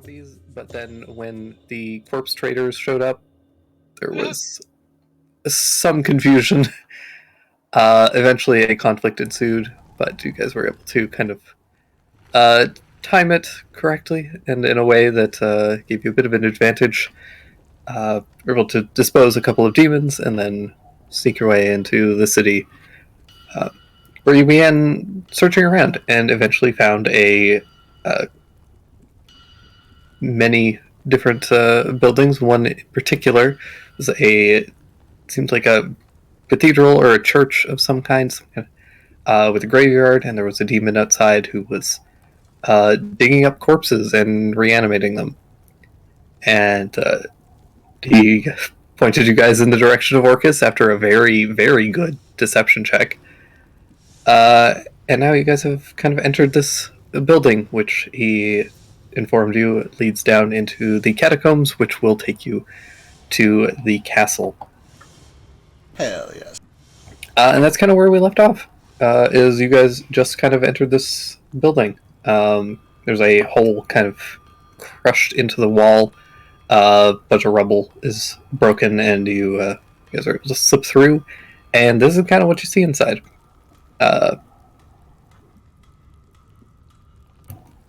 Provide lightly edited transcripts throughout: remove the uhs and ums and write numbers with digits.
zombies, but then when the corpse traders showed up, there was some confusion. Eventually, a conflict ensued, but you guys were able to kind of uh, time it correctly and in a way that gave you a bit of an advantage. Were able to dispose a couple of demons and then sneak your way into the city, uh, where you began searching around and eventually found uh, many different buildings. One in particular was seemed like a cathedral or a church of some kind, with a graveyard, and there was a demon outside who was digging up corpses and reanimating them. And he pointed you guys in the direction of Orcus after a very, very good deception check. And now you guys have kind of entered this building, which he informed you leads down into the catacombs, which will take you to the castle. Hell yes. And that's kind of where we left off. Is you guys just kind of entered this building. There's a hole kind of crushed into the wall. A bunch of rubble is broken, and you guys are able to slip through. And this is kind of what you see inside.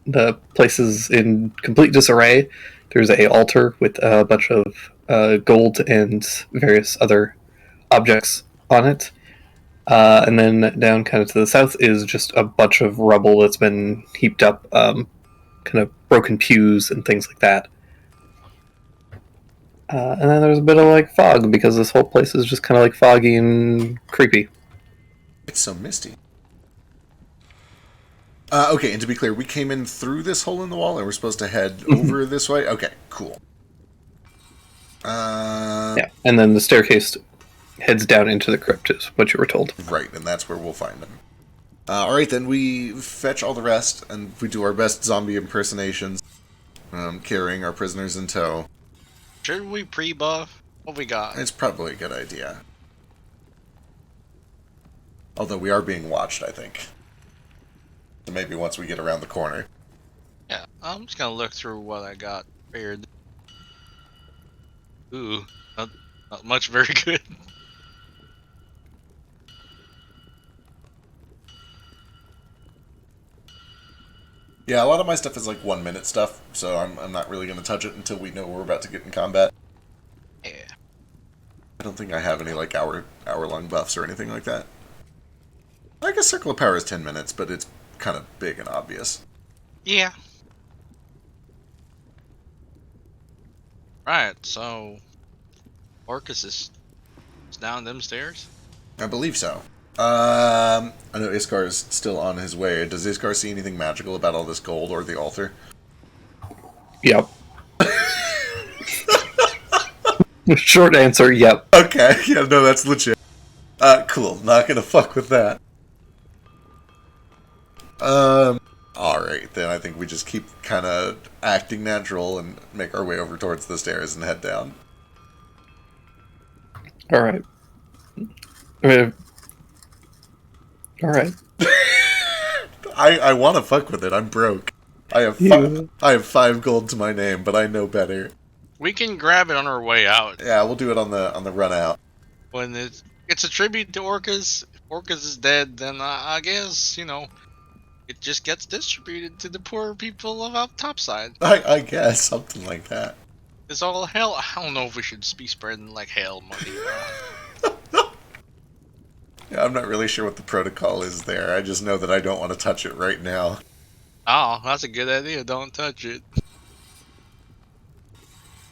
The place is in complete disarray. There's a altar with a bunch of gold and various other objects on it. And then down kind of to the south is just a bunch of rubble that's been heaped up, kind of broken pews and things like that. And then there's a bit of like fog because this whole place is just kind of like foggy and creepy. It's so misty. Okay, and to be clear, we came in through this hole in the wall and we're supposed to head over this way? Okay, cool. Yeah, and then the staircase heads down into the crypt is what you were told. Right, and that's where we'll find them. Alright, then we fetch all the rest and we do our best zombie impersonations, carrying our prisoners in tow. Should we pre-buff? What we got? It's probably a good idea. Although we are being watched, I think. So maybe once we get around the corner. Yeah, I'm just gonna look through what I got prepared. Ooh, not much very good. Yeah, a lot of my stuff is like 1 minute stuff, so I'm not really going to touch it until we know we're about to get in combat. Yeah. I don't think I have any like hour-long buffs or anything like that. I guess Circle of Power is 10 minutes, but it's kind of big and obvious. Yeah. Right, so Orcus is down them stairs? I believe so. I know Iskar is still on his way. Does Iskar see anything magical about all this gold or the altar? Yep. Short answer, yep. Okay, yeah, no, that's legit. Cool. Not gonna fuck with that. Alright, then I think we just keep kind of acting natural and make our way over towards the stairs and head down. Alright. Alright. I want to fuck with it. I'm broke. I have 5 gold to my name, but I know better. We can grab it on our way out. Yeah, we'll do it on the run out. When it's a tribute to Orcus. If Orcus is dead, then I guess, you know, it just gets distributed to the poor people of up topside. I guess something like that. It's all hell. I don't know if we should be spreading like hell money around. Yeah, I'm not really sure what the protocol is there. I just know that I don't want to touch it right now. Oh, that's a good idea. Don't touch it.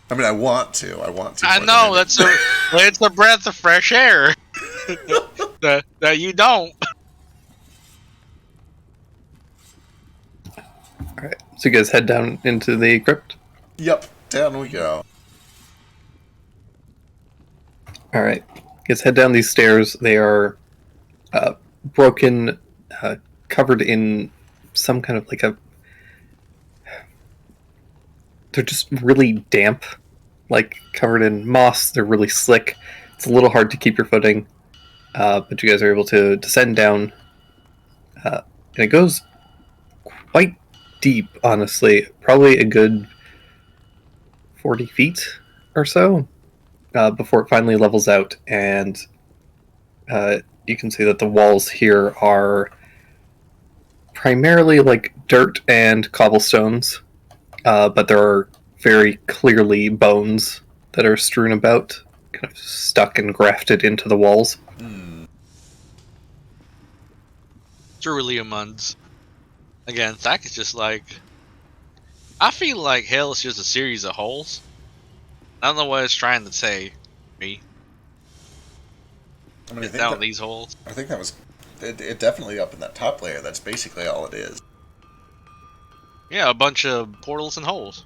I mean, I want to. I know, it's a breath of fresh air. that you don't. Alright, so you guys head down into the crypt? Yep, down we go. Alright, you guys head down these stairs. They are broken, covered in some kind of like they're just really damp, like covered in moss. They're really slick. It's a little hard to keep your footing, but you guys are able to descend down, and it goes quite deep, honestly. Probably a good 40 feet or so before it finally levels out, and you can see that the walls here are primarily like dirt and cobblestones, but there are very clearly bones that are strewn about, kind of stuck and grafted into the walls. Hmm. Truliamunds. Again, Thack is just like, I feel like hell is just a series of holes. I don't know what it's trying to say. Me. I mean, Get down these holes. I think that was it. Definitely up in that top layer. That's basically all it is. Yeah, a bunch of portals and holes.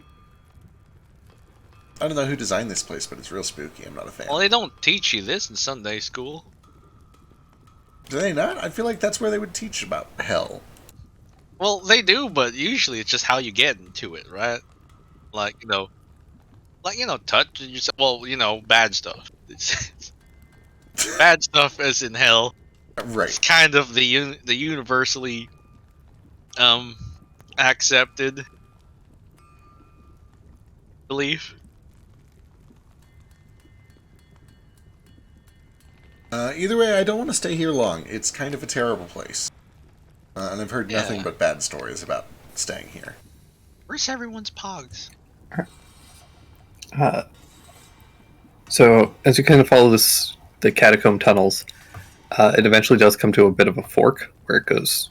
I don't know who designed this place, but it's real spooky. I'm not a fan. Well, they don't teach you this in Sunday school. Do they not? I feel like that's where they would teach about hell. Well, they do, but usually it's just how you get into it, right? Like, touch yourself. Well, bad stuff. Bad stuff as in hell. Right. It's kind of the universally accepted belief. Either way, I don't want to stay here long. It's kind of a terrible place. And I've heard nothing but bad stories about staying here. Where's everyone's pogs? So as you kind of follow the catacomb tunnels, it eventually does come to a bit of a fork where it goes,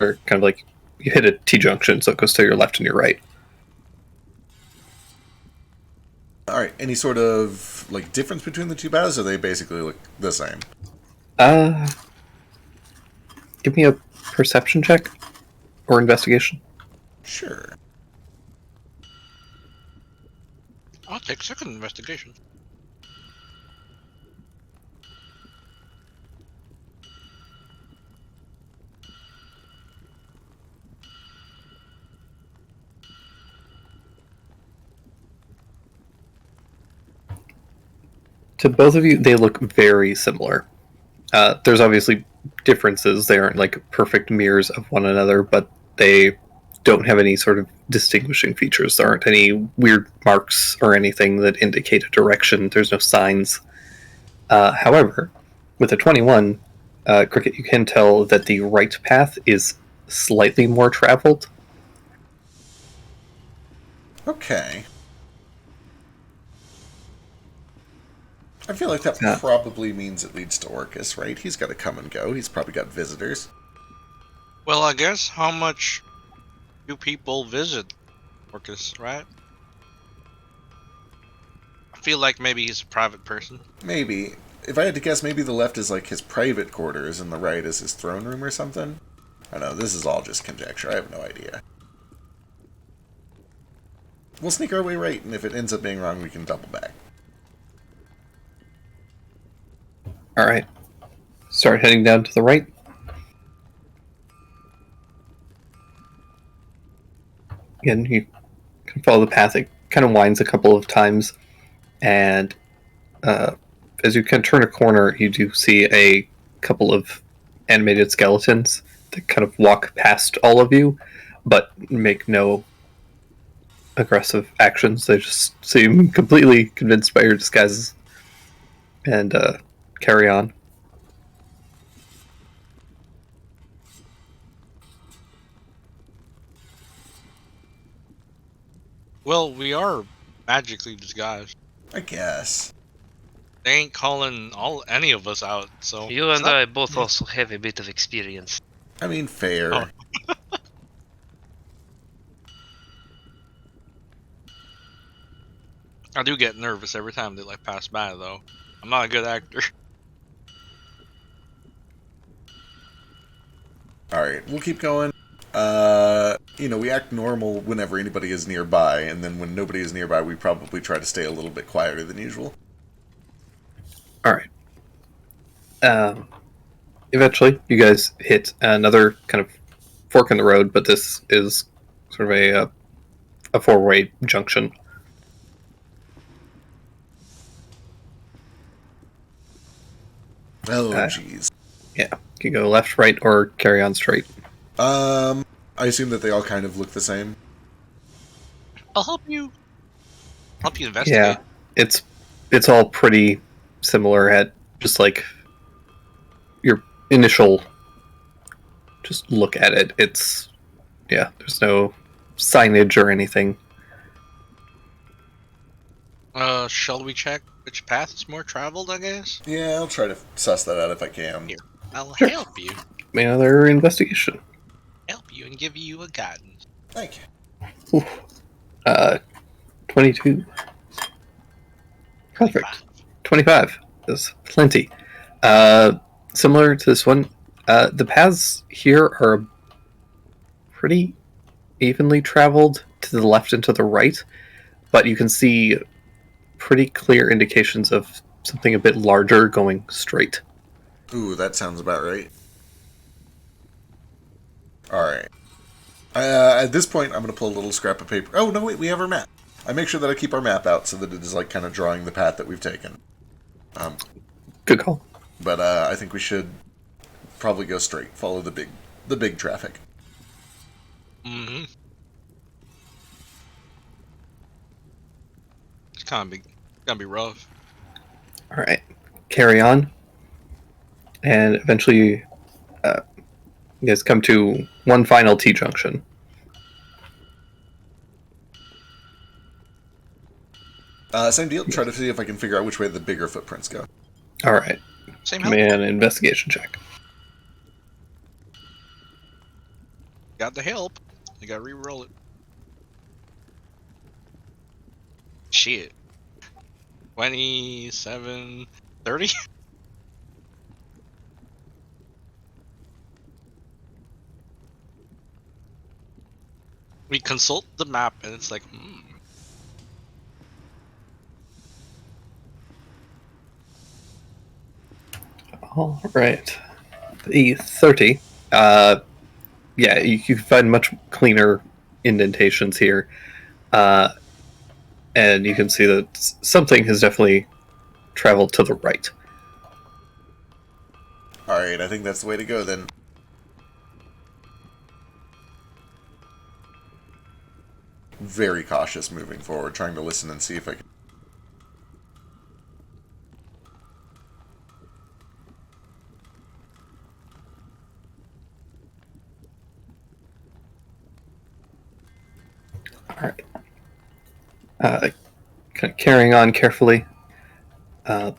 or kind of like you hit a T-junction, so it goes to your left and your right. All right. Any sort of like difference between the two battles? Or they basically look the same? Give me a perception check or investigation. Sure. I'll take second investigation. To both of you, they look very similar. There's obviously differences. They aren't like perfect mirrors of one another, but they don't have any sort of distinguishing features. There aren't any weird marks or anything that indicate a direction. There's no signs. However, with a 21, Cricket, you can tell that the right path is slightly more traveled. Okay. I feel like that Yeah. probably means it leads to Orcus, right? He's got to come and go. He's probably got visitors. Well, I guess how much do people visit Orcus, right? I feel like maybe he's a private person. Maybe. If I had to guess, maybe the left is like his private quarters and the right is his throne room or something. I know, this is all just conjecture. I have no idea. We'll sneak our way right, and if it ends up being wrong, we can double back. All right. Start heading down to the right. Again, you can follow the path. It kind of winds a couple of times, and as you can turn a corner, you do see a couple of animated skeletons that kind of walk past all of you, but make no aggressive actions. They just seem completely convinced by your disguises and carry on. Well, we are magically disguised. I guess. They ain't calling any of us out, so You and I both also have a bit of experience. I mean, fair. Oh. I do get nervous every time they pass by, though. I'm not a good actor. Alright, we'll keep going. We act normal whenever anybody is nearby, and then when nobody is nearby, we probably try to stay a little bit quieter than usual. All right. Eventually, you guys hit another kind of fork in the road, but this is sort of a four-way junction. Oh, jeez. Yeah, you can go left, right, or carry on straight. I assume that they all kind of look the same. I'll help you. Help you investigate. Yeah, it's all pretty similar at just like your initial just look at it. It's there's no signage or anything. Shall we check which path is more traveled, I guess? Yeah, I'll try to suss that out if I can. Here. I'll Sure. help you. Another investigation. Help you and give you a guidance. Thank you. Ooh. 22. Perfect. 25 is plenty. Similar to this one, the paths here are pretty evenly traveled to the left and to the right, but you can see pretty clear indications of something a bit larger going straight. Ooh, that sounds about right. Alright. At this point, I'm going to pull a little scrap of paper. Oh, no, wait, we have our map. I make sure that I keep our map out so that it is like kind of drawing the path that we've taken. Good call. But I think we should probably go straight, follow the big traffic. Mm-hmm. It's gonna be rough. All right, carry on, and eventually, you guys come to one final T junction. Same deal. Try to see if I can figure out which way the bigger footprints go. All right, Same give me help. an investigation check. Got the help. You gotta re-roll it. Shit. 27, 30? We consult the map and it's like, All right, the 30. Yeah, you can find much cleaner indentations here, and you can see that something has definitely traveled to the right. Alright, I think that's the way to go then. Very cautious moving forward, trying to listen and see if I can... All right. Kind of carrying on carefully. You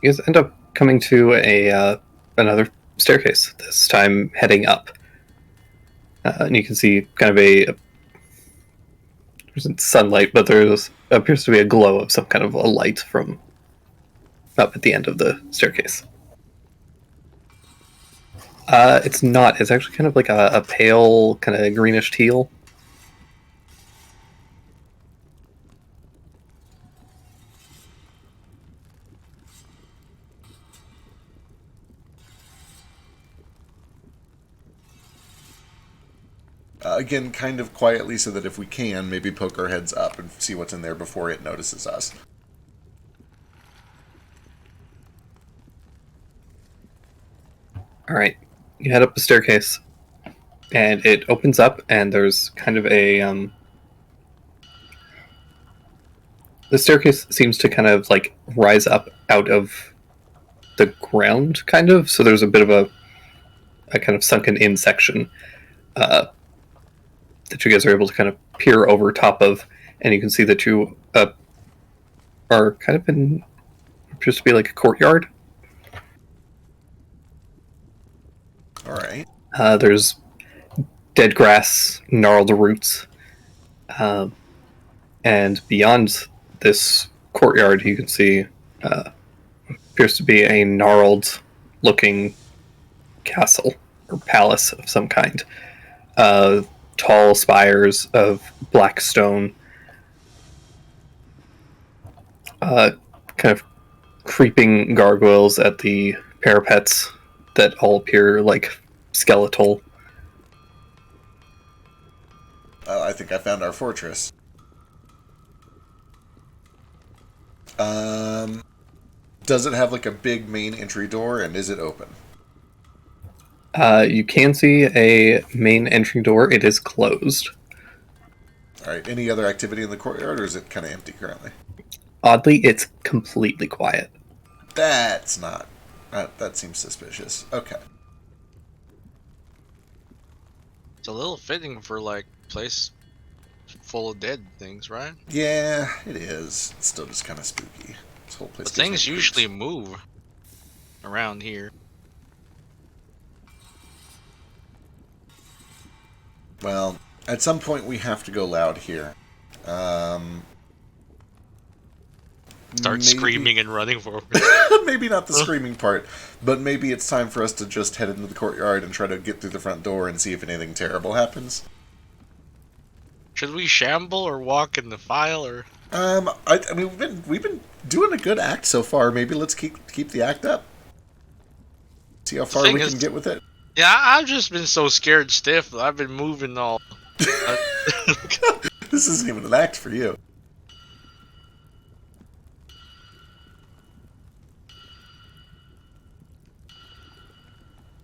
guys end up coming to another staircase. This time heading up, and you can see kind of there isn't sunlight, but there appears to be a glow of some kind of a light from up at the end of the staircase. It's not. It's actually kind of like a pale, kind of greenish teal. Again, kind of quietly so that if we can, maybe poke our heads up and see what's in there before it notices us. All right, you head up the staircase, and it opens up, and there's kind of the staircase seems to kind of like rise up out of the ground, kind of. So there's a bit of a kind of sunken in section that you guys are able to kind of peer over top of, and you can see that you are kind of in appears to be like a courtyard. Alright. There's dead grass, gnarled roots, and beyond this courtyard, you can see appears to be a gnarled-looking castle or palace of some kind. Tall spires of black stone, kind of creeping gargoyles at the parapets that all appear like skeletal. I think I found our fortress. Does it have like a big main entry door, and is it open? You can see a main entry door. It is closed. Alright, any other activity in the courtyard, or is it kind of empty currently? Oddly, it's completely quiet. That's not... that seems suspicious. Okay. It's a little fitting for like place full of dead things, right? Yeah, it is. It's still just kind of spooky. This whole place But gives me things creeps. usually move around here. Well, at some point we have to go loud here. Start maybe- screaming and running forward. Maybe not the screaming part, but maybe it's time for us to just head into the courtyard and try to get through the front door and see if anything terrible happens. Should we shamble or walk in the file or? I mean, we've been doing a good act so far. Maybe let's keep the act up. See how far thing we is- can get with it. Yeah, I've just been so scared stiff. I've been moving all. This isn't even an act for you.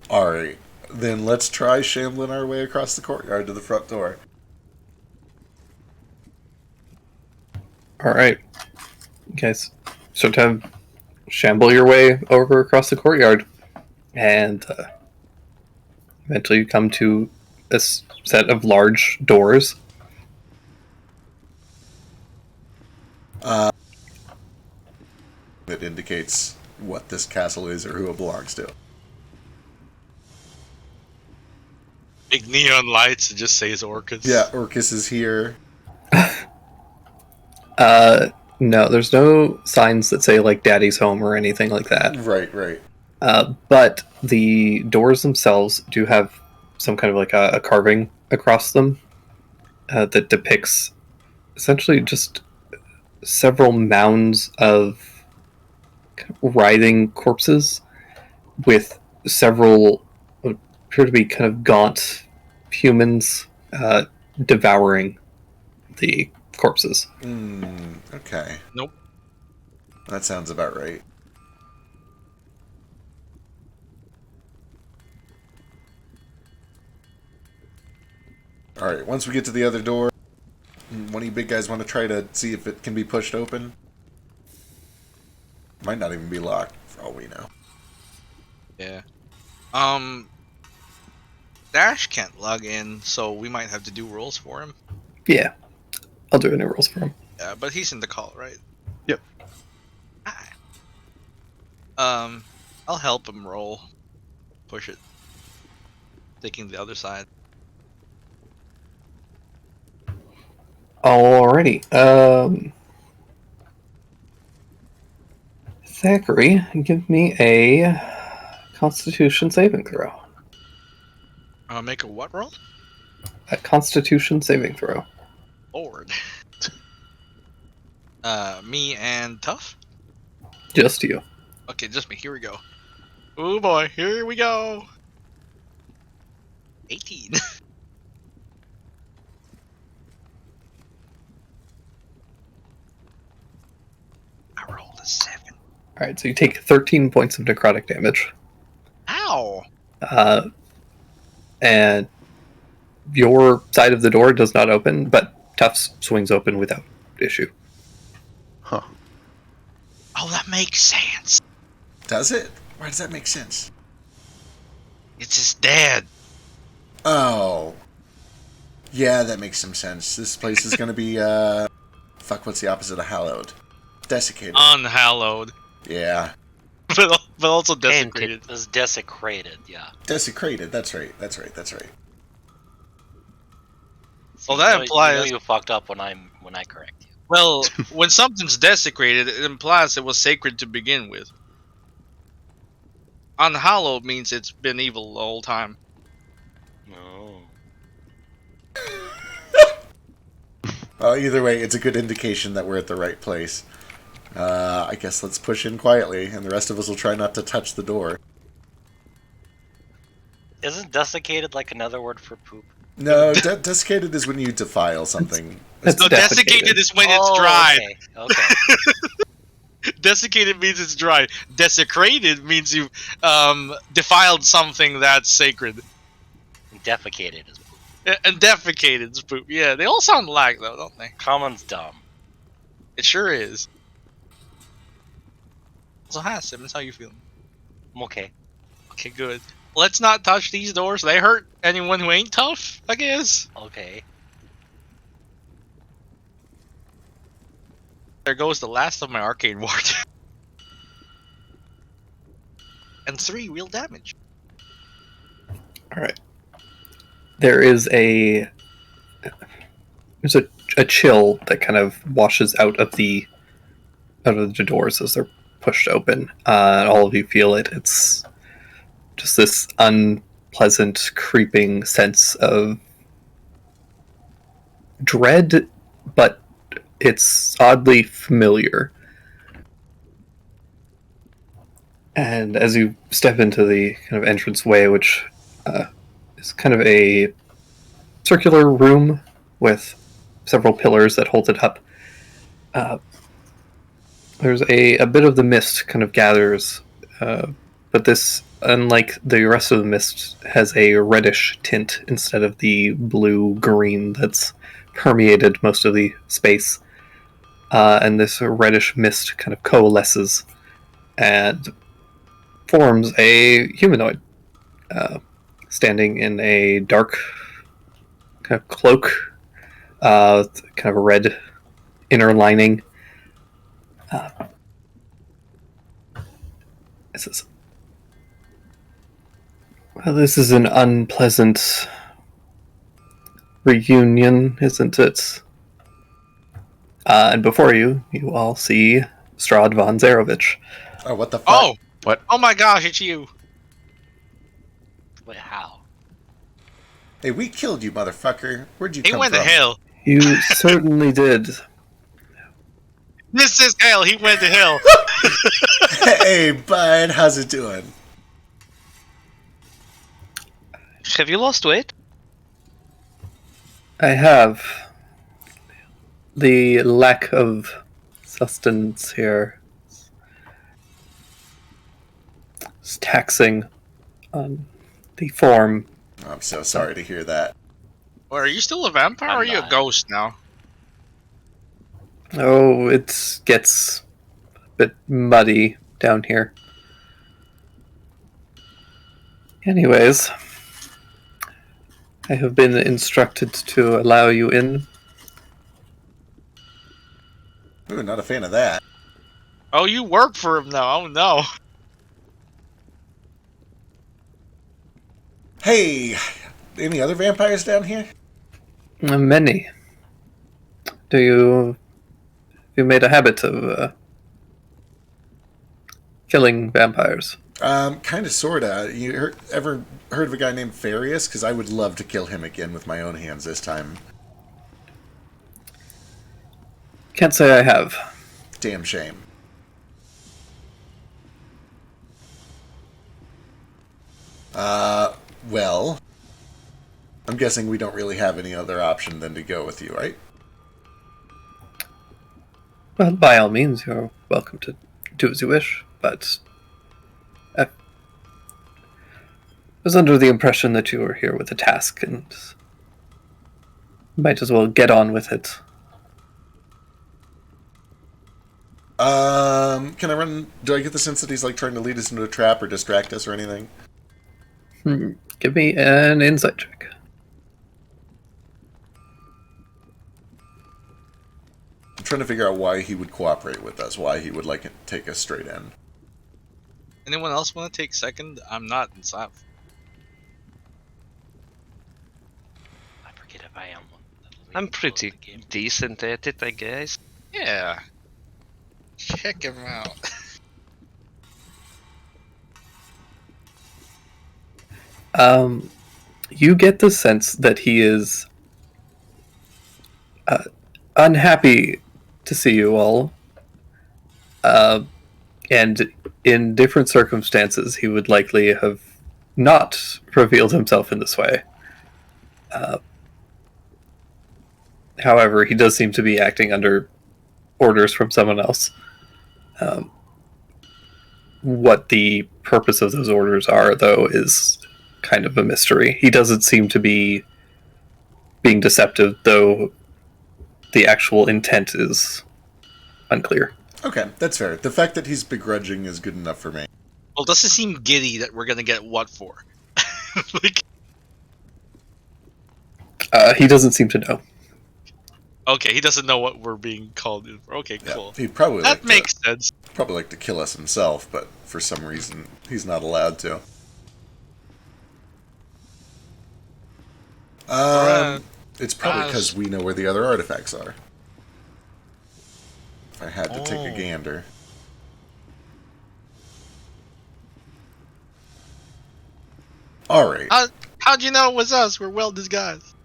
Alright, then let's try shambling our way across the courtyard to the front door. All right, you guys start to shamble your way over across the courtyard, and eventually you come to a set of large doors. That indicates what this castle is or who it belongs to. Big neon lights that just says Orcus. Yeah, Orcus is here. No, there's no signs that say like "Daddy's home" or anything like that. Right. But the doors themselves do have some kind of like a carving across them that depicts essentially just several mounds of writhing corpses with several what appear to be kind of gaunt humans devouring the corpses. Okay. Nope. That sounds about right. Alright, once we get to the other door, one of you big guys want to try to see if it can be pushed open? Might not even be locked, for all we know. Yeah. Dash can't log in, so we might have to do rolls for him. Yeah, I'll do any rolls for him. Yeah, but he's in the call, right? Yep. Hi. I'll help him roll. Push it. Taking the other side. Alrighty. Thackeray, give me a Constitution saving throw. Make a what roll? A Constitution saving throw. Lord. Me and Tough? Just you. Okay, just me. Here we go. Oh boy, here we go. 18. I rolled a 7. Alright, so you take 13 points of necrotic damage. Ow! And your side of the door does not open, but Tufts swings open without issue. Huh. Oh, that makes sense. Does it? Why does that make sense? It's his dad. Oh. Yeah, that makes some sense. This place is gonna be, fuck, what's the opposite of hallowed? Desiccated. Unhallowed. Yeah. But also And desecrated. it was desecrated, yeah. Desecrated, that's right. Well, that you implies- know you fucked up when I correct you. Well, when something's desecrated, it implies it was sacred to begin with. Unhallowed means it's been evil the whole time. No. Well, either way, it's a good indication that we're at the right place. I guess let's push in quietly, and the rest of us will try not to touch the door. Isn't desiccated like another word for poop? No, desiccated is when you defile something. It's No, desiccated is when it's Oh, dry. Okay. Desiccated means it's dry. Desecrated means you've defiled something that's sacred. Defecated is poop. And defecated is poop. Yeah, they all sound alike though, don't they? Common's dumb. It sure is. So hi, Simmons, how you feeling? I'm okay. Okay, good. Let's not touch these doors. They hurt anyone who ain't tough, I guess. Okay. There goes the last of my arcane ward. And 3 real damage. All right. There's a chill that kind of washes out of the doors as they're pushed open. And all of you feel it. It's just this unpleasant, creeping sense of dread, but it's oddly familiar. And as you step into the kind of entranceway, which is kind of a circular room with several pillars that hold it up, there's a bit of the mist kind of gathers, but this, unlike the rest of the mist, has a reddish tint instead of the blue-green that's permeated most of the space. And this reddish mist kind of coalesces and forms a humanoid, standing in a dark kind of cloak, with kind of a red inner lining. It says, "Well, this is an unpleasant reunion, isn't it?" And before you all see Strahd von Zarovich. Oh, what the fuck? Oh! What? Oh my gosh, it's you! Wait, how? Hey, we killed you, motherfucker. Where'd you He come went from? to hell. You certainly did. This is hell. He went to hell. Hey, bud, how's it doing? Have you lost weight? I have. The lack of sustenance here is taxing on the form. I'm so sorry to hear that. Or are you still a vampire or are you a not. ghost now? Oh, it gets a bit muddy down here. Anyways, I have been instructed to allow you in. Ooh, not a fan of that. Oh, you work for him now. Oh no. Hey, any other vampires down here? Many. You made a habit of killing vampires? Kinda, sorta. Ever heard of a guy named Farius? Because I would love to kill him again with my own hands this time. Can't say I have. Damn shame. Well, I'm guessing we don't really have any other option than to go with you, right? Well, by all means, you're welcome to do as you wish, but I was under the impression that you were here with a task, and might as well get on with it. Can I run... Do I get the sense that he's, like, trying to lead us into a trap or distract us or anything? Give me an insight check. I'm trying to figure out why he would cooperate with us, why he would, like, take us straight in. Anyone else want to take second? I'm not inside. I forget if I am one. I'm pretty decent at it, I guess. Yeah. Check him out. You get the sense that he is unhappy to see you all, and in different circumstances he would likely have not revealed himself in this way. However, he does seem to be acting under orders from someone else. What the purpose of those orders are, though, is kind of a mystery. He doesn't seem to be being deceptive, though the actual intent is unclear. Okay, that's fair. The fact that he's begrudging is good enough for me. Well, does it seem giddy that we're gonna get what for? Like, He doesn't seem to know. okay, he doesn't know what we're being called in for. Okay, Yeah, cool. he'd probably That makes sense. probably like to kill us himself, but for some reason he's not allowed to. Alright. It's probably because we know where the other artifacts are. If I had to take a Oh. gander. Alright. How'd you know it was us? We're well disguised.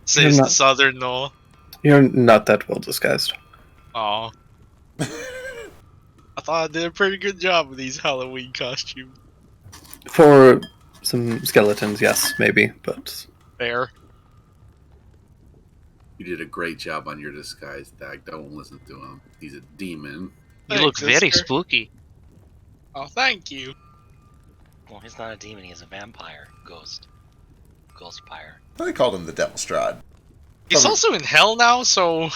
Says the not- Southern Noel. You're not that well disguised. Aw. I thought I did a pretty good job with these Halloween costumes. For some skeletons, yes, maybe, but Fair. You did a great job on your disguise, Dag. Don't listen to him. He's a demon. You look Thanks, very sister. spooky. Oh, thank you. Well, he's not a demon, he's a vampire. Ghost. Ghostpire. They called him the Devil Strahd. He's Probably- also in hell now, so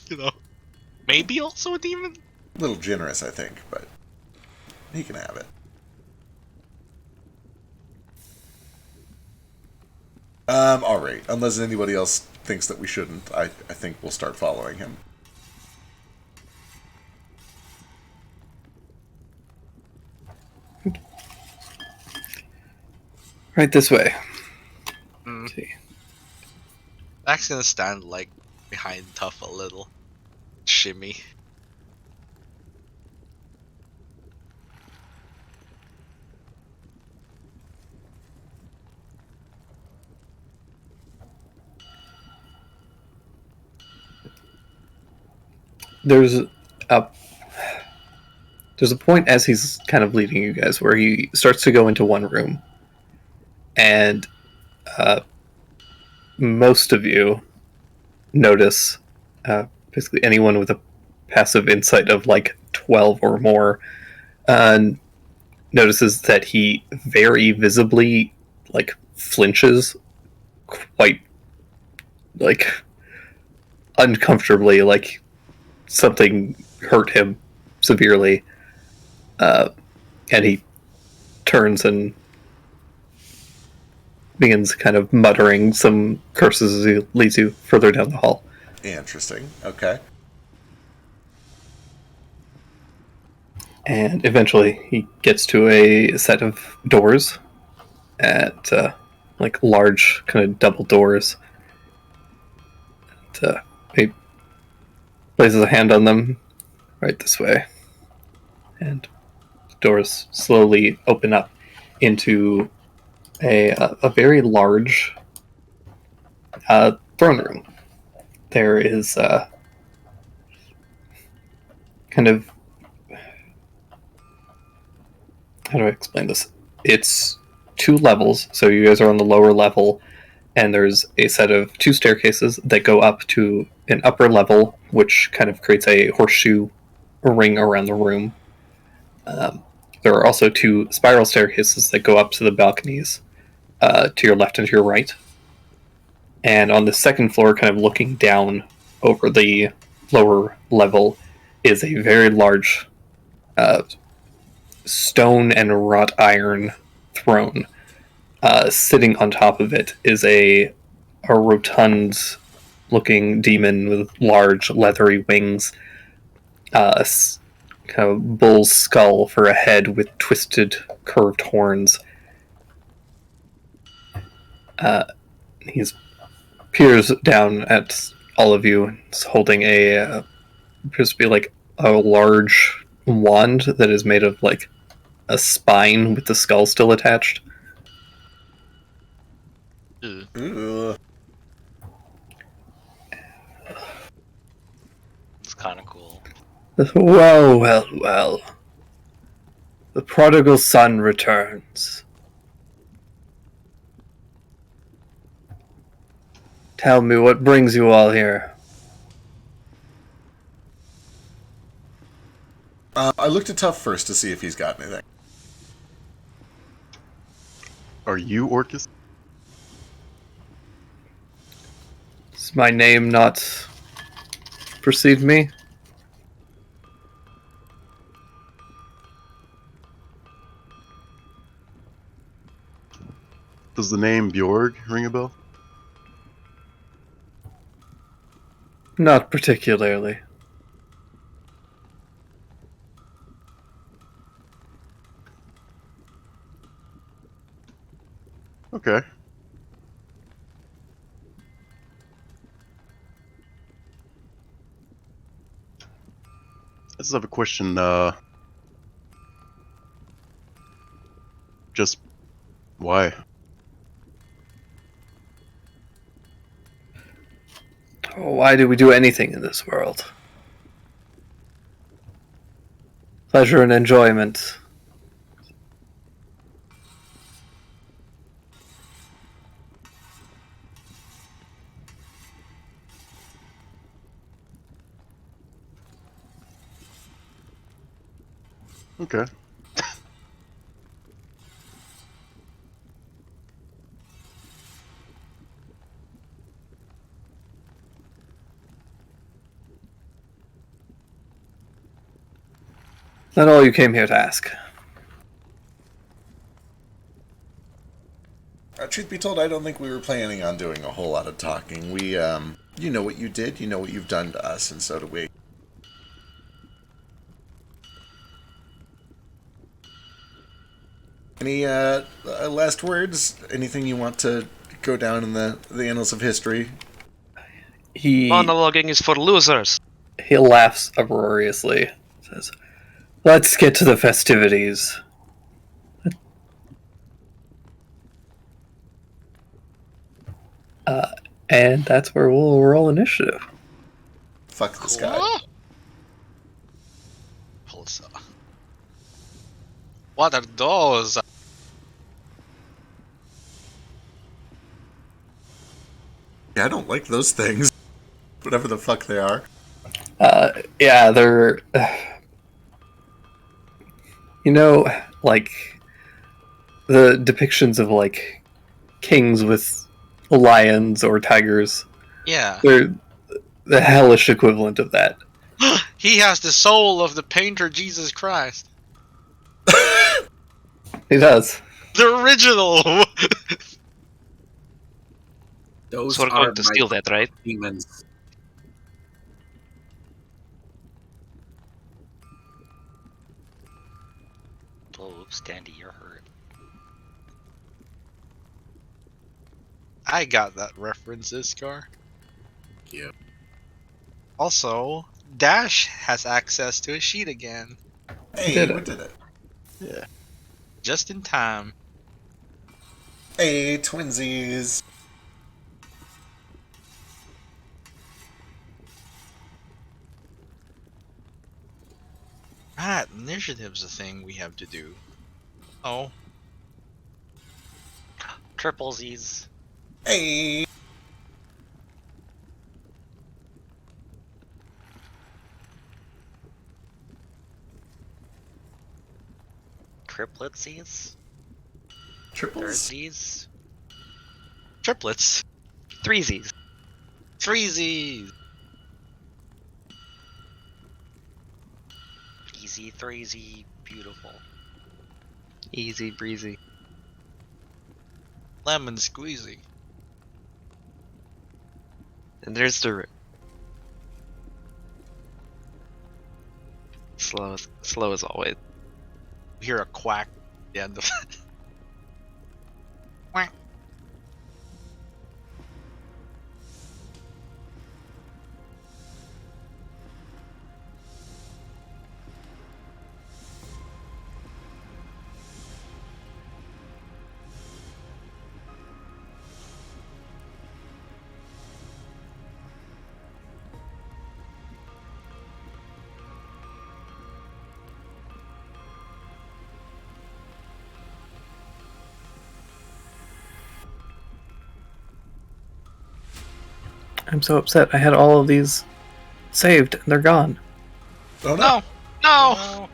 you know, maybe also a demon. A little generous, I think, but he can have it. Alright. Unless anybody else thinks that we shouldn't, I think we'll start following him. right this way. Mm. See. Zach's gonna stand like behind Tough a little, shimmy. There's a point as he's kind of leading you guys where he starts to go into one room, and most of you notice, basically anyone with a passive insight of like 12 or more, notices that he very visibly like flinches quite like uncomfortably, like something hurt him severely, and he turns and begins kind of muttering some curses as he leads you further down the hall. Interesting. Okay. And eventually he gets to a set of doors at like large kind of double doors. And, he places a hand on them, right this way, and the doors slowly open up into a very large throne room. There is kind of, how do I explain this? It's 2 levels, so you guys are on the lower level, and there's a set of 2 staircases that go up to an upper level, which kind of creates a horseshoe ring around the room. There are also 2 spiral staircases that go up to the balconies to your left and to your right. And on the second floor, kind of looking down over the lower level, is a very large stone and wrought iron throne. Sitting on top of it is a rotund looking demon with large leathery wings, kind of bull's skull for a head with twisted curved horns. He peers down at all of you, holding appears to be like a large wand that is made of like a spine with the skull still attached. Ugh. Ugh. It's kind of cool. Well, well, well. The prodigal son returns. Tell me what brings you all here. I looked at Tough first to see if he's got anything. Are you Orcus? Does my name not precede me? Does the name Bjorg ring a bell? Not particularly. Okay. I just have a question, just why? Why do we do anything in this world? Pleasure and enjoyment. Okay. Not all you came here to ask. Truth be told, I don't think we were planning on doing a whole lot of talking. You know what you did, you know what you've done to us, and so do we. Any last words? Anything you want to go down in the annals of history? He Monologuing is for losers. laughs uproariously. Says, "Let's get to the festivities." And that's where we'll roll initiative. Fuck this guy. Pulsar. What are those? Yeah, I don't like those things. Whatever the fuck they are. Yeah, they're. You know, like the depictions of like kings with lions or tigers. Yeah. They're the hellish equivalent of that. He has the soul of the painter Jesus Christ. He does. The original! Those So we're are going to my steal that, right? demons. Oh, oops, Dandy, you're hurt. I got that reference, Iskar. Yeah. Also, Dash has access to a sheet again. Hey, Did we it. did it. Yeah. Just in time. Hey, twinsies. Right, initiative's a thing we have to do. Oh, Triple Z's. Hey. Triplet Z's. Third Triples? Z's. triplets. Threesies. Threesies. Easy, threesy, beautiful. Easy breezy. Lemon squeezy. And there's the slow as always. Hear a quack at the end of it. Quack. I'm so upset. I had all of these saved and they're gone. Oh no. No! No!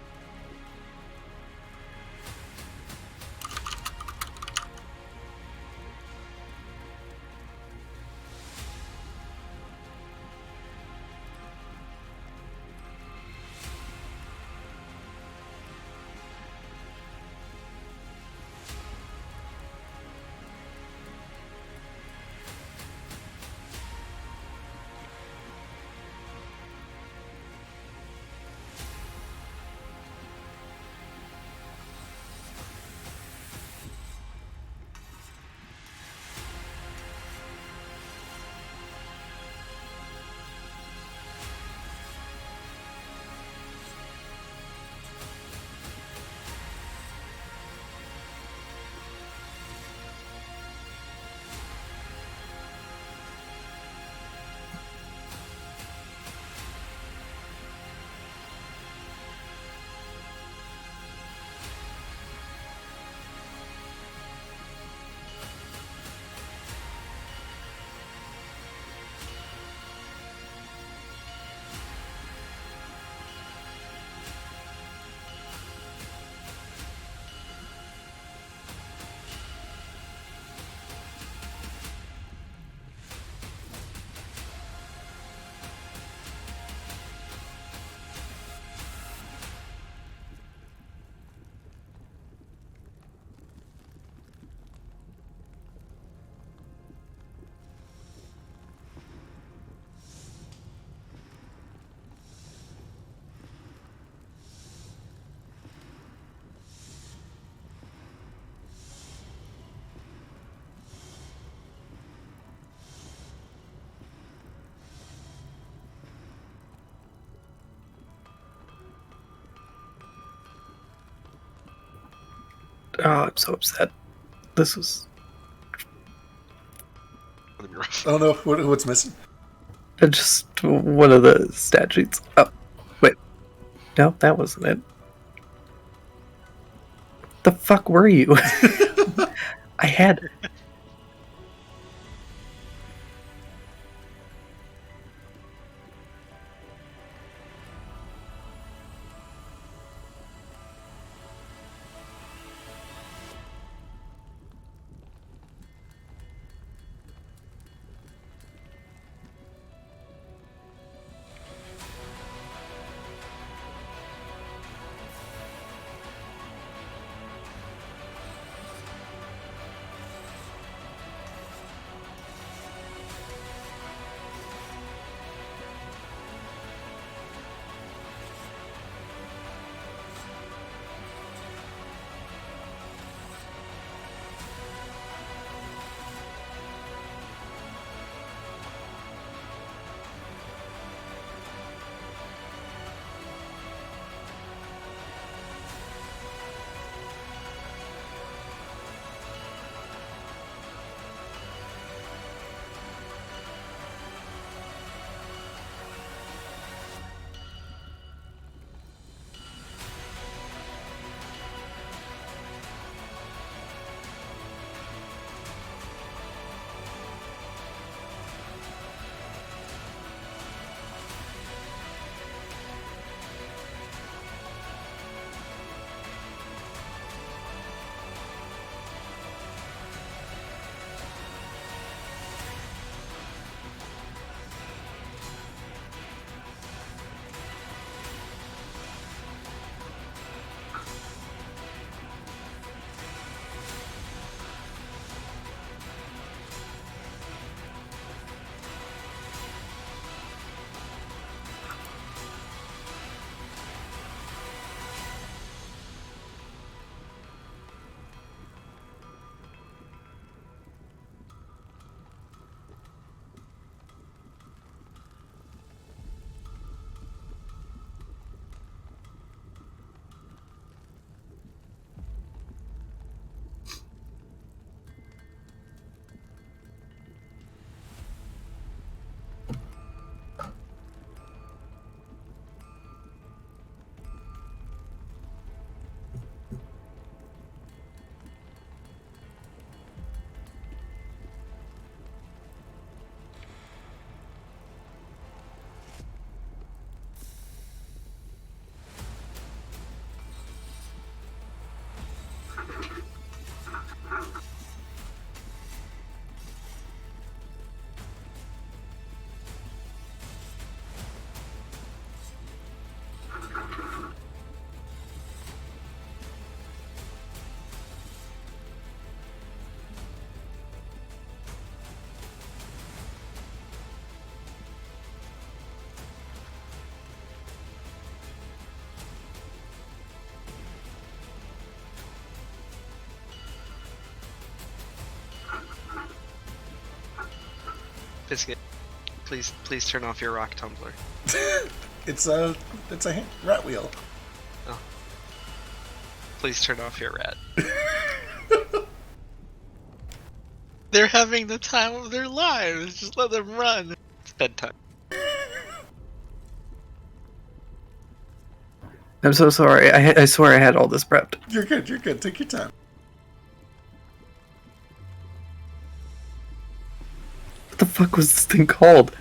Oh, I'm so upset. This was Gonna be rough. Oh no, what's missing? just one of the stat sheets. Oh, wait. No, that wasn't it. The fuck were you? I had it. Biscuit, please turn off your rock tumbler. It's a rat wheel. Please turn off your rat. They're having the time of their lives. Just let them run. It's bedtime. I'm so sorry. I swear I had all this prepped. You're good. You're good. Take your time. What the fuck was this thing called?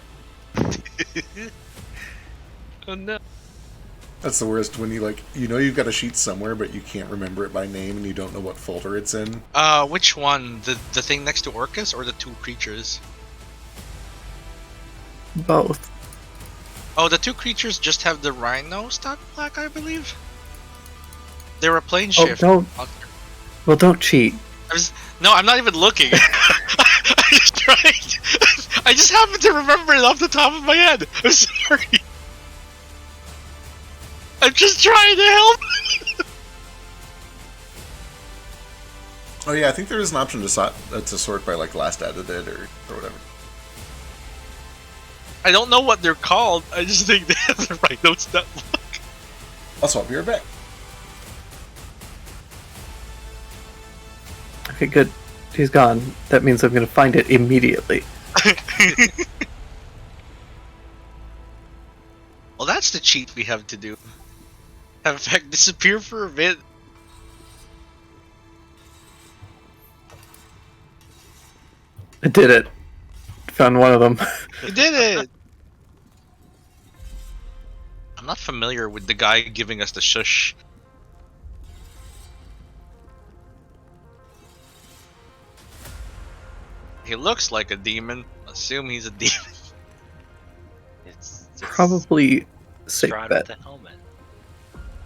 Oh no. That's the worst when you've got a sheet somewhere, but you can't remember it by name and you don't know what folder it's in. Which one? The thing next to Orcus or the two creatures? Both. Oh, the two creatures just have the Rhino stat black, I believe. They were plane Oh, shift. don't. Well, don't cheat. No, I'm not even looking. I just tried. I just happened to remember it off the top of my head. I'm sorry. I'm just trying to help. Oh yeah, I think there is an option to sort by last edited or whatever. I don't know what they're called. I just think they have the Rhino stat black. I'll swap you back. Okay, good. He's gone. That means I'm going to find it immediately. Well, that's the cheat we have to do. Have effect disappear for a bit. I did it. Found one of them. You did it! I'm not familiar with the guy giving us the shush. He looks like a demon. Assume he's a demon. It's Probably safe Strahd bet. with the helmet.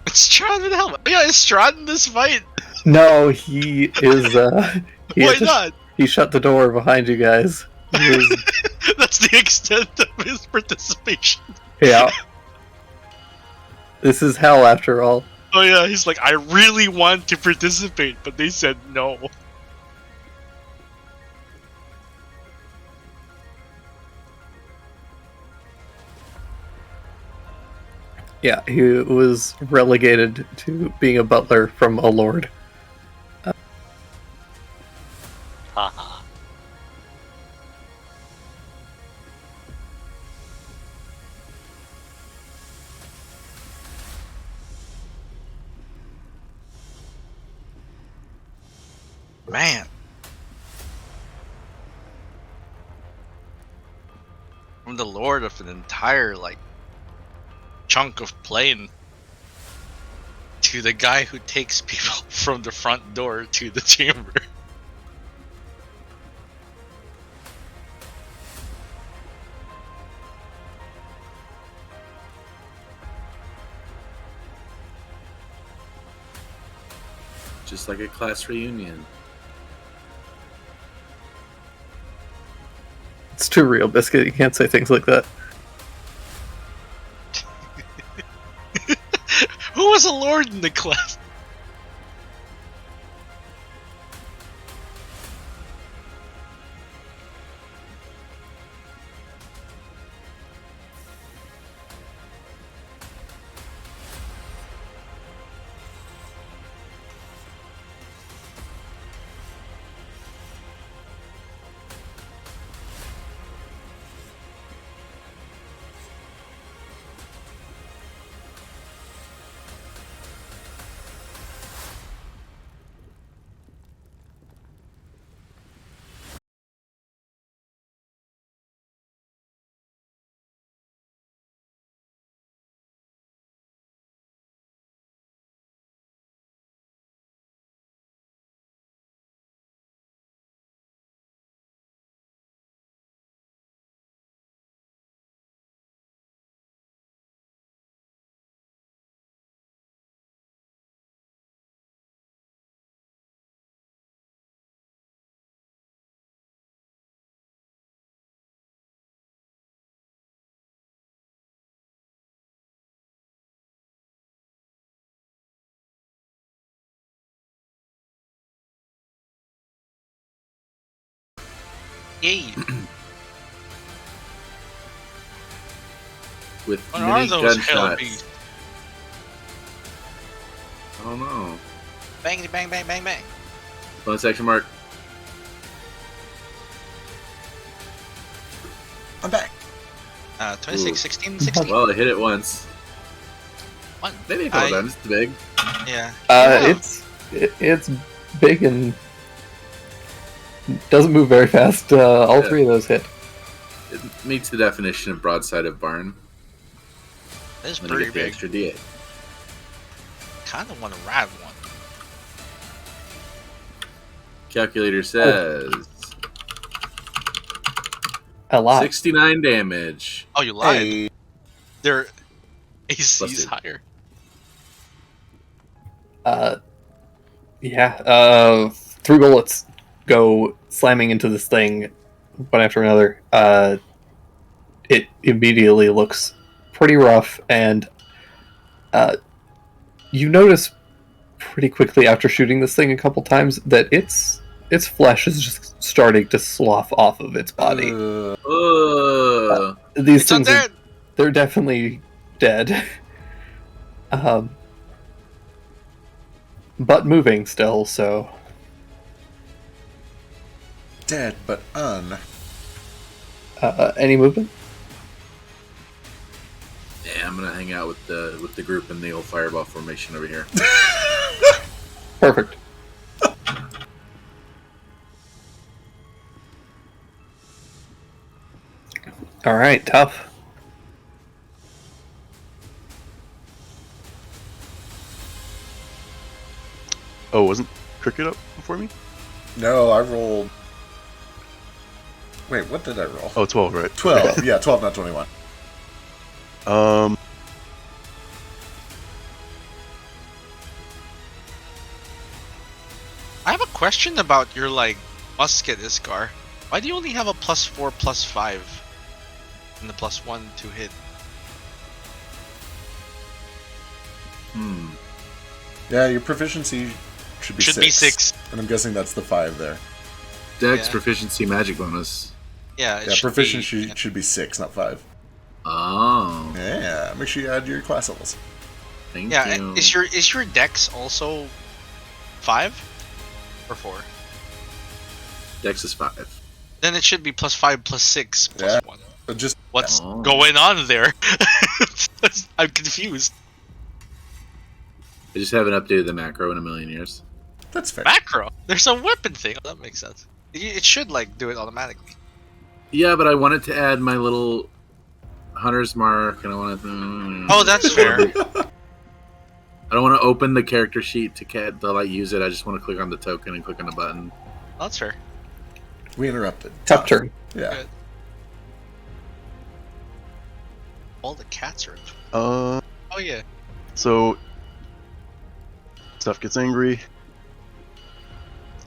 It's Strahd with the helmet. Yeah, it's Strahd in this fight. No, he is. He Why just- not? He shut the door behind you guys. He was- That's the extent of his participation. yeah. This is hell after all. Oh yeah, he's like, I really want to participate, but they said no. Yeah, he was relegated to being a butler from a lord. Haha. Man. I'm the lord of an entire, like, chunk of plane to the guy who takes people from the front door to the chamber. Just like a class reunion. It's too real, Biscuit. You can't say things like that. Who was a lord in the class? Yay! With What are many those hell gunshots. beasts? I don't know. Bangity bang bang bang bang. Bonus action mark. I'm back. 26, Ooh. 16, 16. Well, I hit it once. One. Maybe a couple I- times. It's big. Yeah. It's big and doesn't move very fast. All Yeah. three of those hit. It meets the definition of broadside of barn. This is Then you pretty get the big. extra D8. Kind of want to ride one. Calculator says A lot. 69 damage. Oh, you lied. Hey, Their AC's Busted. higher. Yeah. 3 bullets go slamming into this thing, one after another. It immediately looks pretty rough, and you notice pretty quickly after shooting this thing a couple times that its flesh is just starting to slough off of its body. These It's things are, undead! they're definitely dead. But moving still, so dead but un. Any movement? Yeah, I'm gonna hang out with the group in the old fireball formation over here. Perfect. All right, tough. Oh, wasn't Cricket up before me? No, I rolled. Wait, what did I roll? Oh, 12, right? 12. Yeah, 12, not 21. Um, I have a question about your like musket, Iskar. Why do you only have a +4/+5 and the +1 to hit? Yeah, your proficiency should be Should 6. be 6. And I'm guessing that's the 5 there. Dex Yeah. proficiency magic bonus. Yeah, it Yeah, should proficiency be, should be 6, not 5. Oh, Yeah, make sure you add your class levels. thank Yeah, you. is your dex also 5 or 4? Dex is 5. Then it should be +5/+6 Yeah. +1. But just What's Oh. going on there? I'm confused. I just haven't updated the macro in a million years. that's fair. Macro. There's a weapon thing. Oh, that makes sense. It should like do it automatically. Yeah, but I wanted to add my little hunter's mark, and I wanted to. Oh, that's fair. I don't want to open the character sheet to like use it. I just want to click on the token and click on the button. That's fair. We interrupted. Tough turn. Yeah. Good. All the cats are. uh, Oh yeah. so stuff gets angry,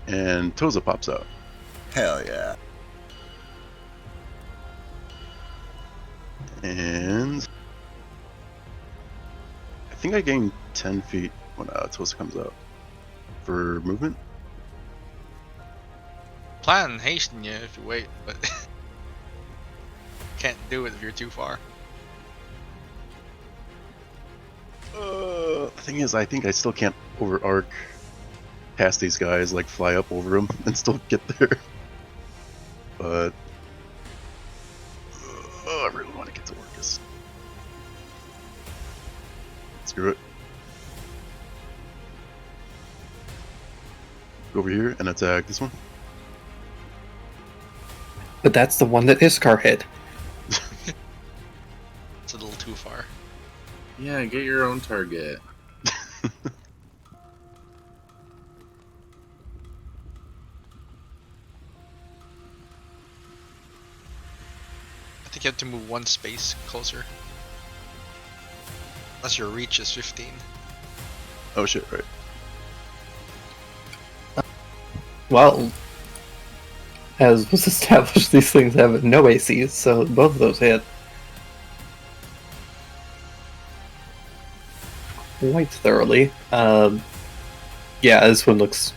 and Toza pops out. Hell yeah. And I think I gain 10 feet when Toza comes out for movement. Plan on hasten you if you wait, but can't do it if you're too far. The thing is, I think I still can't over arc past these guys, like fly up over them and still get there. But I really want to get to Orcus. Screw it. Go over here and attack this one. But that's the one that Iskar hit. It's a little too far. Yeah, get your own target. I think you have to move one space closer. Unless your reach is 15. Oh shit! Right. Well, as was established, these things have no ACs, so both of those hit. Quite thoroughly. Yeah, this one looks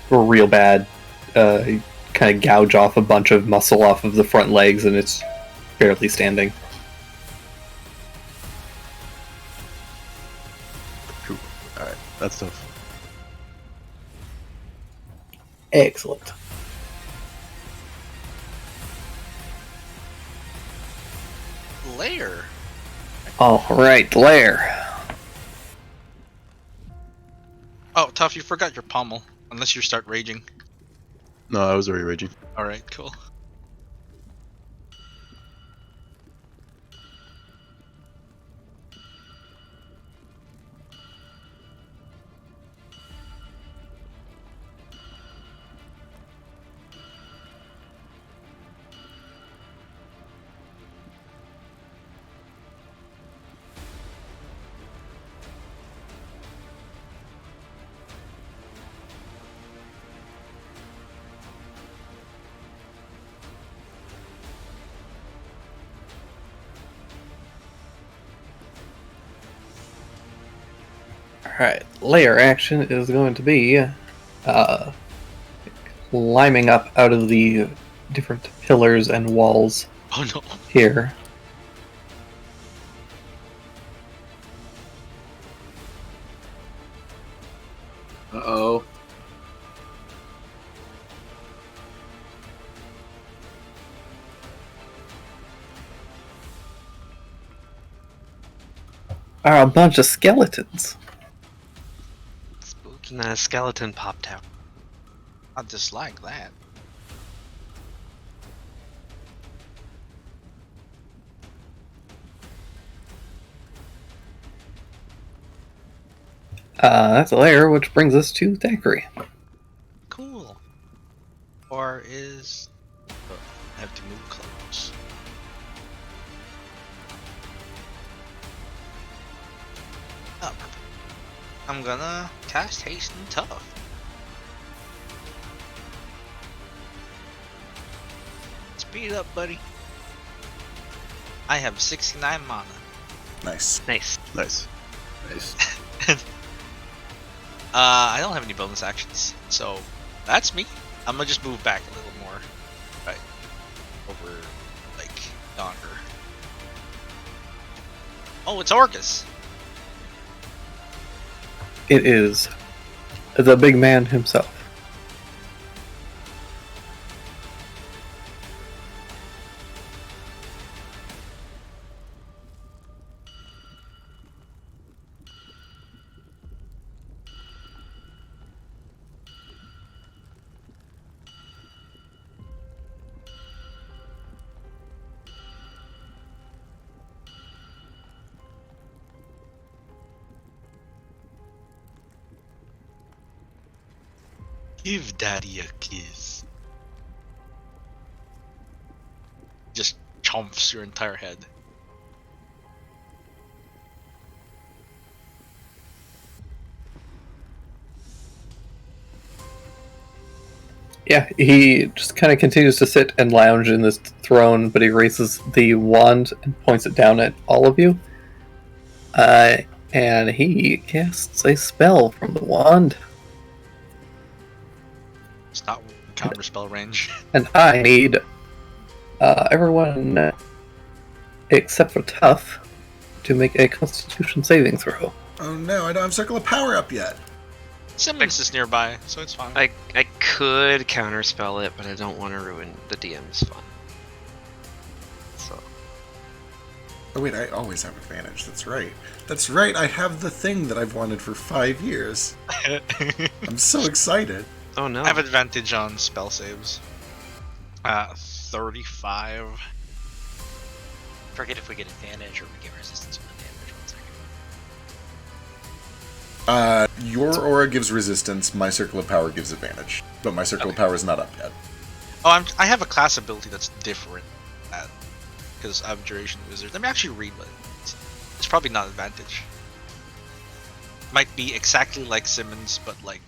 real bad. Kind of gouge off a bunch of muscle off of the front legs, and it's barely standing. Cool. All right. That's tough. Excellent. Lair. Alright, Lair. Oh, Tough, you forgot your pommel. Unless you start raging. No, I was already raging. Alright, cool. Alright, layer action is going to be climbing up out of the different pillars and walls Oh no. here. Uh-oh. are a bunch of skeletons. Spooky. And then a skeleton popped out. I dislike that. That's a layer, which brings us to Thackeray. Cool. Or is... oh, I have to move close. Up. I'm gonna cast Haste and Tough. Speed up, buddy. I have 69 mana. Nice. Nice. Nice. Nice. I don't have any bonus actions, so that's me. I'm gonna just move back a little more, right over, like yonder. Oh, it's Orcus. It is the big man himself. Give Daddy a kiss. Just chomps your entire head. Yeah, he just kind of continues to sit and lounge in this throne, but he raises the wand and points it down at all of you. And he casts a spell from the wand. It's not counter spell range. And I need everyone except for Tough to make a Constitution saving throw. Oh no, I don't have Circle of Power up yet. Simmons is nearby, so it's fine. I could counterspell it, but I don't want to ruin the DM's fun. So Oh wait, I always have advantage. That's right. That's right, I have the thing that I've wanted for 5 years. I'm so excited. oh no. I have advantage on spell saves. 35. Forget if we get advantage or we get resistance on the damage. 1 second. Your aura gives resistance, my Circle of Power gives advantage. But my Circle of Power is not up yet. Oh, I have a class ability that's different. Because I'm Duration Wizard. Let me actually read what it is. It's probably not advantage. Might be exactly like Simmons, but like...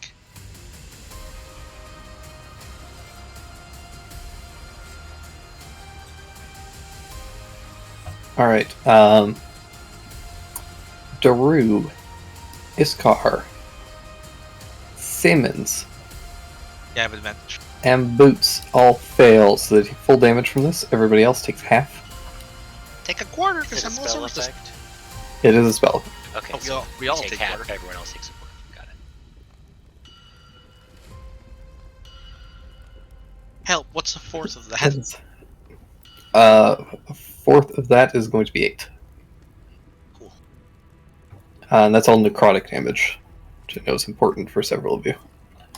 Alright, Daru, Iskar, Simmons, Yeah, I have advantage. and Boots all fail, so they take full damage from this. Everybody else takes half. Take a quarter, Is because it a I'm spell also... effect? It is a spell. Okay, Oh, so we all take take half, quarter. everyone else takes a quarter. Got it. Help, what's the fourth of that? That's- a fourth of that is going to be 8. Cool. And that's all necrotic damage, which I know is important for several of you.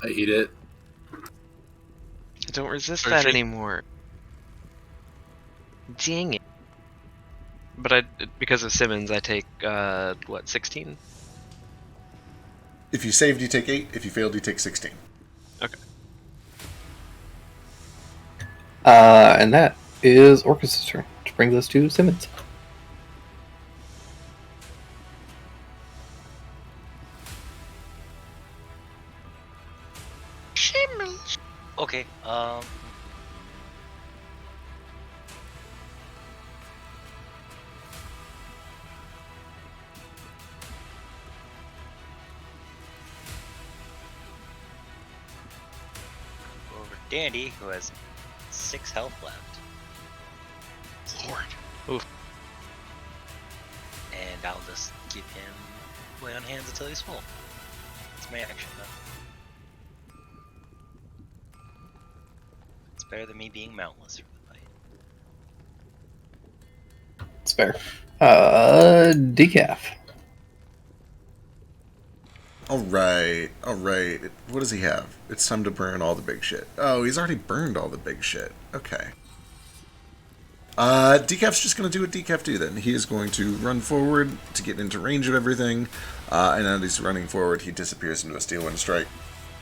I eat it. I don't resist Surgery. that anymore. Dang it. But because of Simmons, I take, 16? If you saved, you take 8. If you failed, you take 16. And that is Orcus' turn, which brings us to Simmons. Simmons! Okay, go over to Dandy, who has 6 health left. Lord. And I'll just keep him lay on hands until he's full. That's my action, though. It's better than me being mountless for the fight. It's fair. Decaf. Alright, alright. What does he have? It's time to burn all the big shit. Oh, he's already burned all the big shit. Okay. Decaf's just going to do what Decaf do then. He is going to run forward to get into range of everything. And as he's running forward, he disappears into a Steel Wind Strike.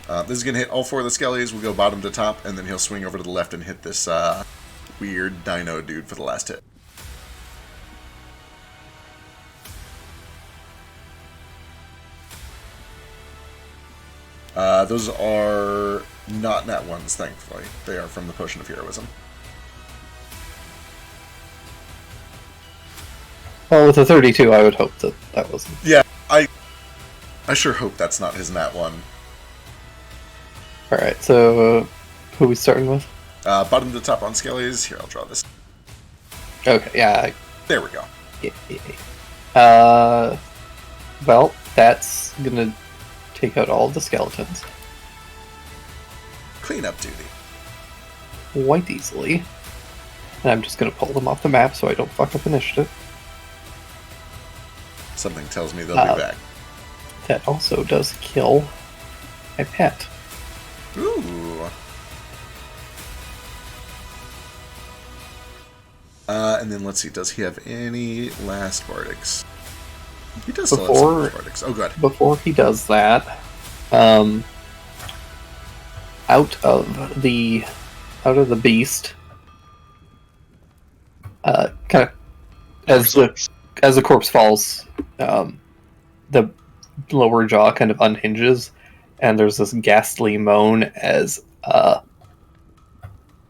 This is going to hit all 4 of the Skellies. We'll go bottom to top, and then he'll swing over to the left and hit this weird dino dude for the last hit. Those are not nat ones, thankfully. They are from the Potion of Heroism. Well, with a 32, I would hope that that wasn't. Yeah, I sure hope that's not his nat one. Alright, so who are we starting with? Bottom to top on Skellies. Here, I'll draw this. Okay, yeah. There we go. Well, that's gonna take out all the skeletons Cleanup duty. quite easily. And I'm just gonna pull them off the map so I don't fuck up initiative. Something tells me they'll be back. That also does kill my pet. Ooh. And then let's see, does he have any last Bardics? He does still have some last Bardics. Oh, good. Before he does that, out of the beast, kind of as the corpse falls, the lower jaw kind of unhinges, and there's this ghastly moan as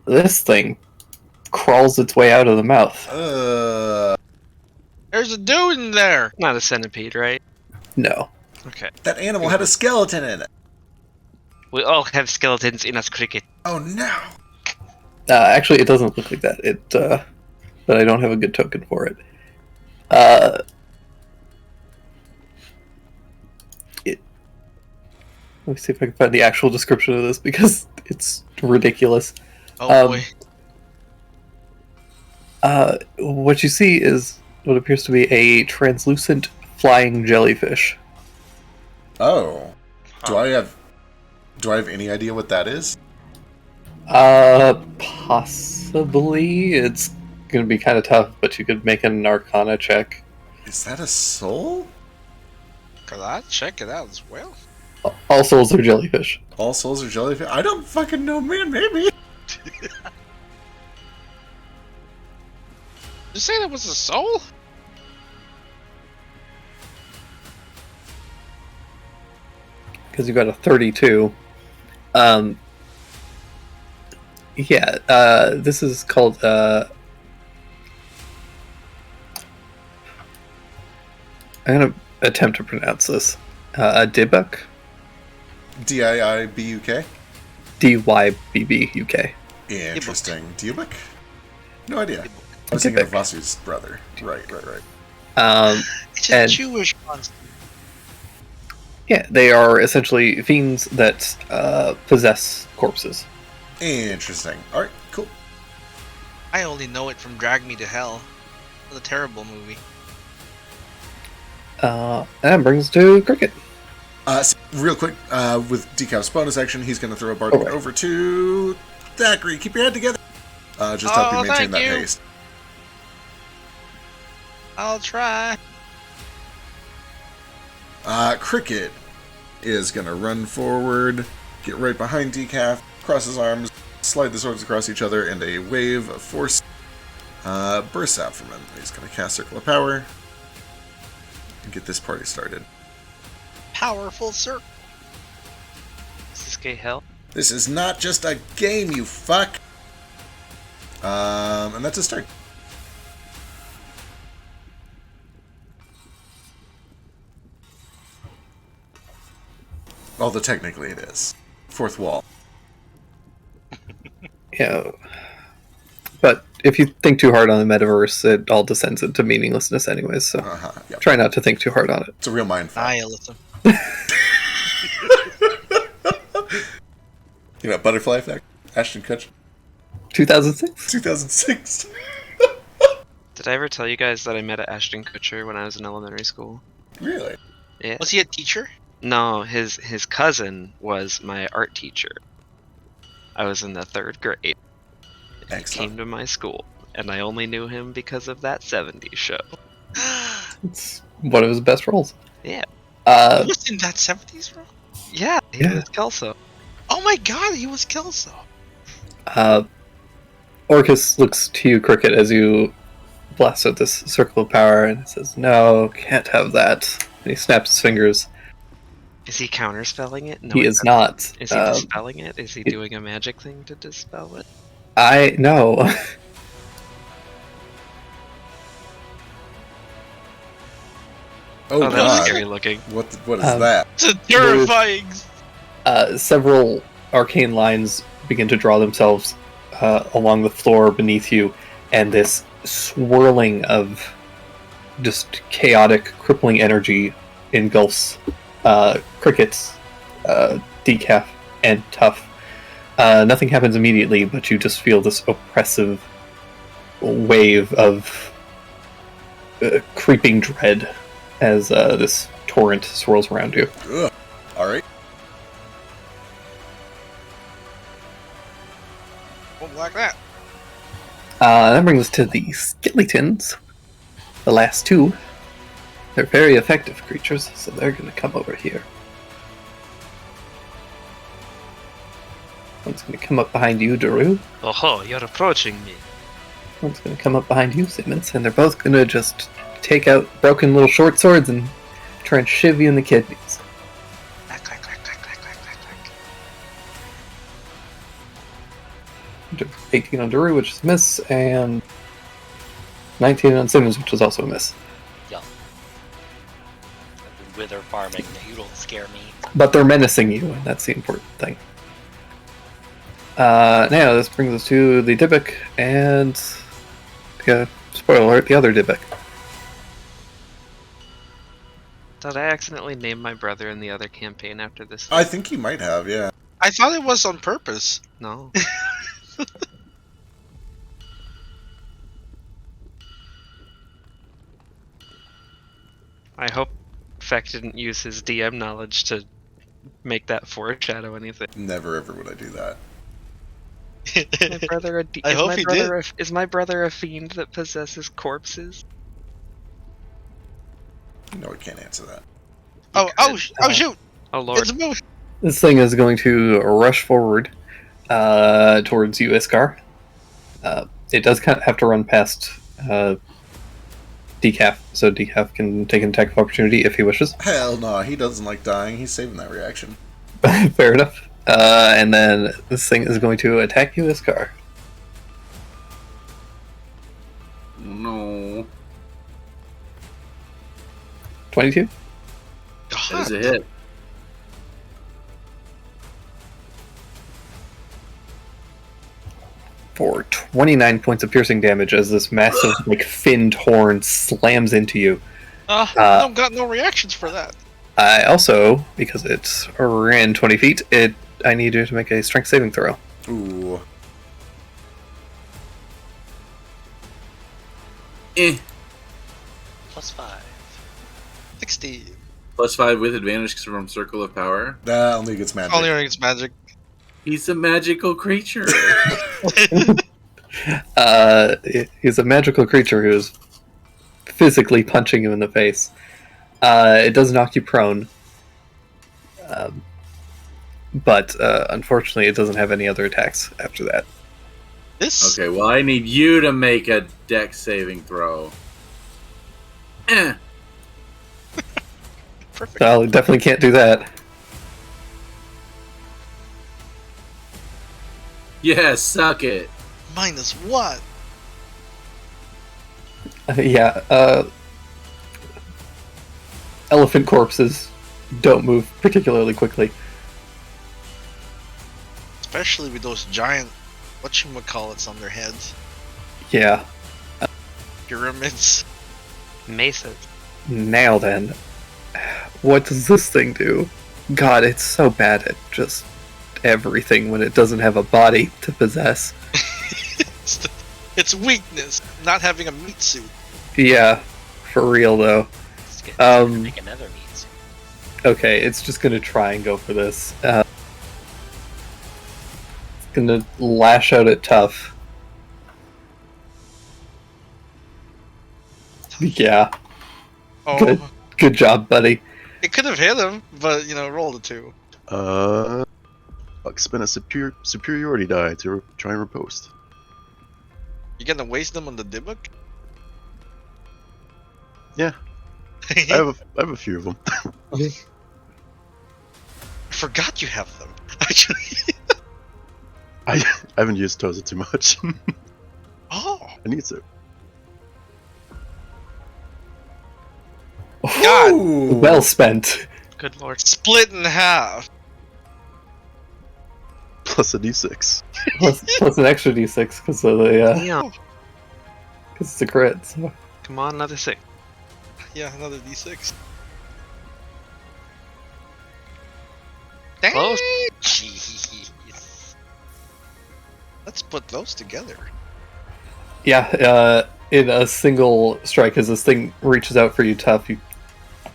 this thing crawls its way out of the mouth. There's a dude in there! Not a centipede, right? No. Okay. That animal had a skeleton in it. We all have skeletons in us, Cricket. Oh no! Actually, it doesn't look like that. But I don't have a good token for it. Let me see if I can find the actual description of this because it's ridiculous. Oh boy. What you see is what appears to be a translucent flying jellyfish. Oh. Do I have any idea what that is? Possibly. It's gonna be kind of tough, but you could make an Arcana check. Is that a soul? Cause I'd check it out as well. All souls are jellyfish. All souls are jellyfish? I don't fucking know, man, maybe. Did you say that was a soul? Because you got a 32. Yeah, this is called, I'm gonna attempt to pronounce this. A Dybbuk? D-I-I-B-U-K? D-Y-B-B-U-K. Interesting. Dybbuk? No idea. I was thinking of Vasu's brother. Right. It's a Jewish monster. Yeah, they are essentially fiends that possess corpses. Interesting. Alright, cool. I only know it from Drag Me to Hell. What a terrible movie. That brings us to Cricket. So real quick, with Decaf's bonus action, he's going to throw a Bardic over to Thackeray. Keep your head together. Just help you maintain that haste. I'll try. Cricket is going to run forward, get right behind Decaf, cross his arms, slide the swords across each other, and a wave of force bursts out from him. He's going to cast Circle of Power and get this party started. Powerful circle. Is this gay hell? This is not just a game, you fuck! And that's a start. Although technically it is. Fourth wall. Yeah. But if you think too hard on the metaverse, it all descends into meaninglessness anyways, so Yep. try not to think too hard on it. It's a real mindfuck. Nihilism. You know, Butterfly Effect? Ashton Kutcher? 2006? 2006. Did I ever tell you guys that I met Ashton Kutcher when I was in elementary school? Really? Yeah. Was he a teacher? No, his cousin was my art teacher. I was in the 3rd grade. He Excellent. came to my school, and I only knew him because of that 70s show. It's one of his best roles. Yeah. He was in that 70s, bro? Yeah, he Yeah. was Kelso. Oh my god, he was Kelso. Orcus looks to you, Cricket, as you blast out this circle of power, and says, "No, can't have that." And he snaps his fingers. Is he counterspelling it? No, He is not. Is he dispelling it? Is he doing a magic thing to dispel it? I no. Oh, that was god. scary looking. What is Um, that? It's a terrifying. Several arcane lines begin to draw themselves along the floor beneath you, and this swirling of just chaotic, crippling energy engulfs Crickets, Decaf, and Tough. Nothing happens immediately, but you just feel this oppressive wave of creeping dread as this torrent swirls around you. Ugh. Alright. Won't like that. That brings us to the skeletons. The last two. They're very effective creatures, so they're going to come over here. One's going to come up behind you, Daru. Oh, you're approaching me. One's going to come up behind you, Simmons, and they're both going to just take out broken little short swords and try and shiv you in the kidneys. Clack, clack, clack, clack, clack, clack, clack, clack. 18 on Daru, which is a miss, and 19 on Simmons, which is also a miss. Yup. I've been wither farming. You don't scare me. But they're menacing you, and that's the important thing. Now, this brings us to the Dybbuk, and... spoiler alert, the other Dybbuk. Did I accidentally name my brother in the other campaign after this? I think he might have, yeah. I thought it was on purpose. No. I hope Feck didn't use his DM knowledge to make that foreshadow anything. Never ever would I do that. My brother a I hope he did. Is my brother a fiend that possesses corpses? No, I can't answer that. Oh, shoot! Oh lord. It's a move! This thing is going to rush forward towards you, Iskar. It does kind of have to run past Decaf, so Decaf can take an attack of opportunity if he wishes. Hell no, he doesn't like dying. He's saving that reaction. Fair enough. And then this thing is going to attack you, Iskar. No. 22? That is a hit. For 29 points of piercing damage as this massive, finned horn slams into you. I don't got no reactions for that. I also, because it ran 20 feet, I need you to make a strength saving throw. Ooh. +5. 60. +5 with advantage from Circle of Power. That only gets magic. Only when it's magic. He's a magical creature. He's a magical creature who is physically punching you in the face. It does knock you prone. But unfortunately, it doesn't have any other attacks after that. This? Okay, well, I need you to make a dex saving throw. Perfect. So I definitely can't do that. Yeah, suck it. Minus what? Elephant corpses don't move particularly quickly. Especially with those giant, whatchamacallits on their heads. Yeah. Pyramids. Mesas. Now then, what does this thing do? God, it's so bad at just everything when it doesn't have a body to possess. It's weakness, not having a meat suit. Yeah, for real though. Let's get Um, make another meat suit. Okay, it's just gonna try and go for this. It's gonna lash out at Tough. Yeah, Oh, good job, buddy. it could have hit him, but rolled a 2. Spend a superiority die to try and riposte. You gonna waste them on the Dybbuk? Yeah, I have a few of them. I forgot you have them. Actually. I haven't used Toza too much. Oh. I need to. God. Ooh. Well spent. Good lord. Split in half. Plus a d6. plus an extra d6 because of the Yeah. because it's a crit. So. Come on, another 6. Yeah, another D6. Dang. Close. Jeez. Let's put those together. Yeah, in a single strike, as this thing reaches out for you, Tough, you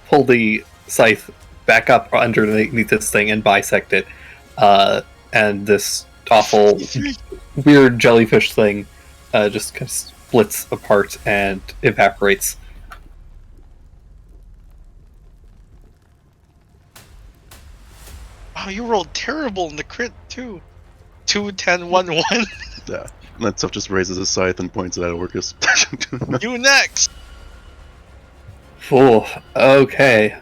pull the scythe back up underneath this thing and bisect it. And this awful, weird jellyfish thing just kind of splits apart and evaporates. Wow, you rolled terrible in the crit too. 2, 10, 1, 1. Yeah. And that stuff just raises his scythe and points it at Orcus. You next. Oh, okay.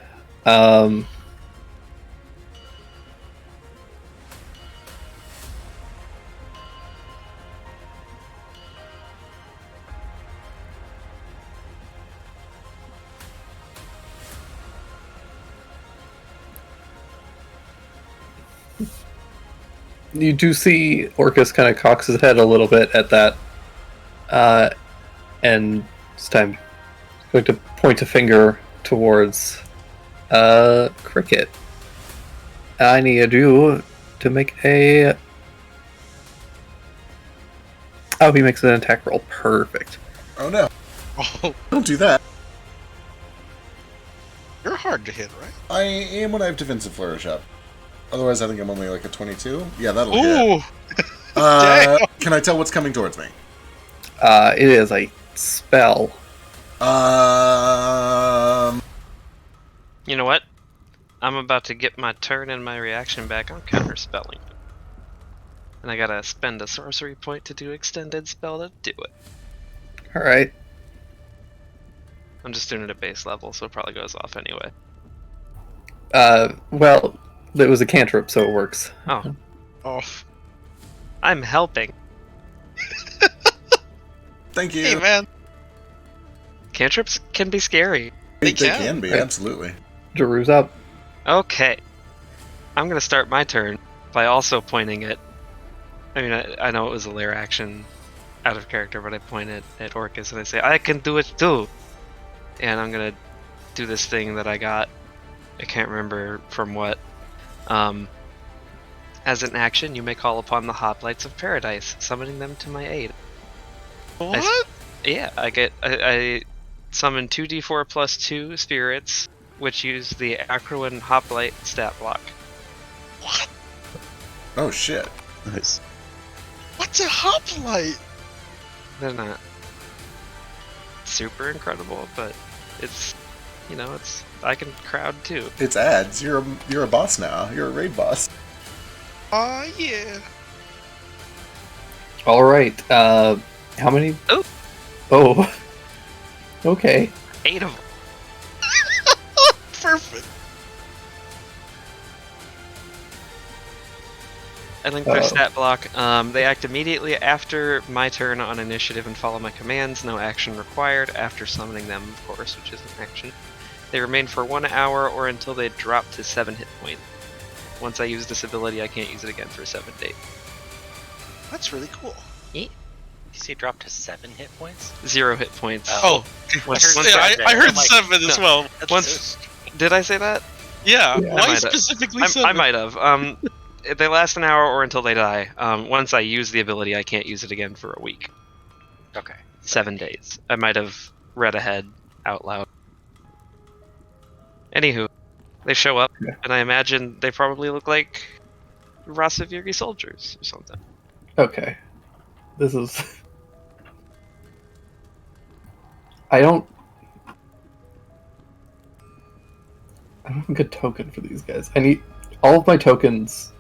You do see Orcus kind of cocks his head a little bit at that, and this time he's going to point a finger towards Cricket. I need you to make a... Oh, he makes an attack roll. Perfect. Oh no! Oh, Don't do that. you're hard to hit, right? I am when I have defensive flourish up. Otherwise, I think I'm only like a 22. Yeah, that'll hit. Ooh. Can I tell what's coming towards me? It is a spell. You know what? I'm about to get my turn and my reaction back on counterspelling. And I gotta spend a sorcery point to do extended spell to do it. Alright. I'm just doing it at base level, so it probably goes off anyway. Well, it was a cantrip, so it works. Oh, Oh. I'm helping. Thank you. Hey, man. Cantrips can be scary. They can. can be, absolutely. Jaroo's up. Okay. I'm gonna start my turn by also pointing at... I mean, I know it was a lair action out of character, but I point at Orcus and I say, I can do it too! And I'm gonna do this thing that I got. I can't remember from what. As an action, you may call upon the Hoplites of Paradise, summoning them to my aid. What? Yeah, I summon 2d4 plus 2 spirits, which use the Acroan Hoplite stat block. What? Oh shit. Nice. What's a hoplite? They're not super incredible, but it's, it's, I can crowd too. It's ads. You're a boss now. You're a raid boss. Yeah. Alright, how many? Oh. Oh. Okay. 8 of them. Perfect. I link their stat block. They act immediately after my turn on initiative and follow my commands. No action required after summoning them, of course, which is an action. They remain for 1 hour or until they drop to 7 hit points. Once I use this ability, I can't use it again for 7 days. That's really cool. You say drop to 7 hit points? 0 hit points. Oh, Once- I heard I'm like, 7 as no. well. That's Once- so strange. Did I say that? Yeah, Yeah. I why might have. specifically 7? I might have. They last an hour or until they die. Once I use the ability, I can't use it again for a week. Okay. 7 days. I might have read ahead out loud. Anywho, They show up, Yeah. and I imagine they probably look like Rasaviri soldiers or something. Okay. This is. I don't have a good token for these guys. I need all of my tokens.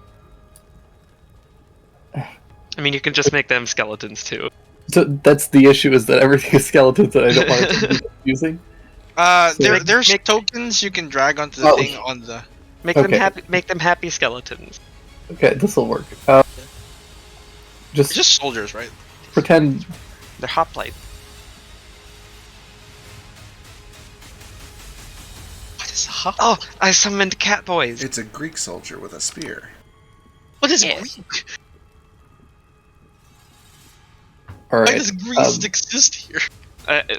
I mean, you can just make them skeletons too. So that's the issue, is that everything is skeletons and I don't want it to be confusing. So- There's make- tokens you can drag onto the Oh. thing on the. Make Okay. them happy. Make them happy skeletons. Okay, this will work. It's just soldiers, right? pretend. They're hoplite. What is hop? Oh, I summoned cat boys. It's a Greek soldier with a spear. What is Yeah. Greek? All Why right. does Greece exist here?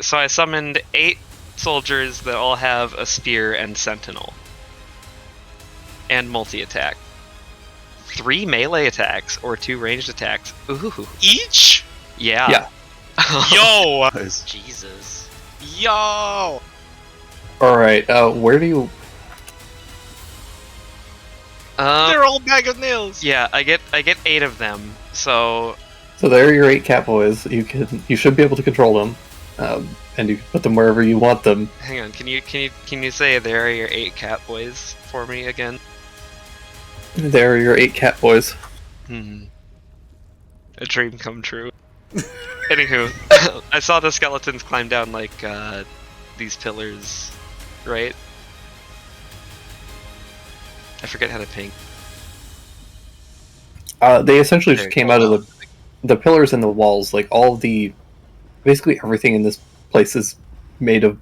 So I summoned 8 soldiers that all have a spear and sentinel. And multi-attack. 3 melee attacks or 2 ranged attacks. Ooh. Each? Yeah. Yeah. Yo! Nice. Jesus. Yo! All right. Where do you? They're all bag of nails! Yeah, I get 8 of them. So So there are your 8 cat boys. You should be able to control them, and you can put them wherever you want them. hang on, can you say there are your 8 cat boys for me again? There are your 8 cat boys. A dream come true. Anywho, I saw the skeletons climb down like these pillars, right? I forget how to ping. They essentially just There. came out of the pillars and the walls. Like basically everything in this place is made of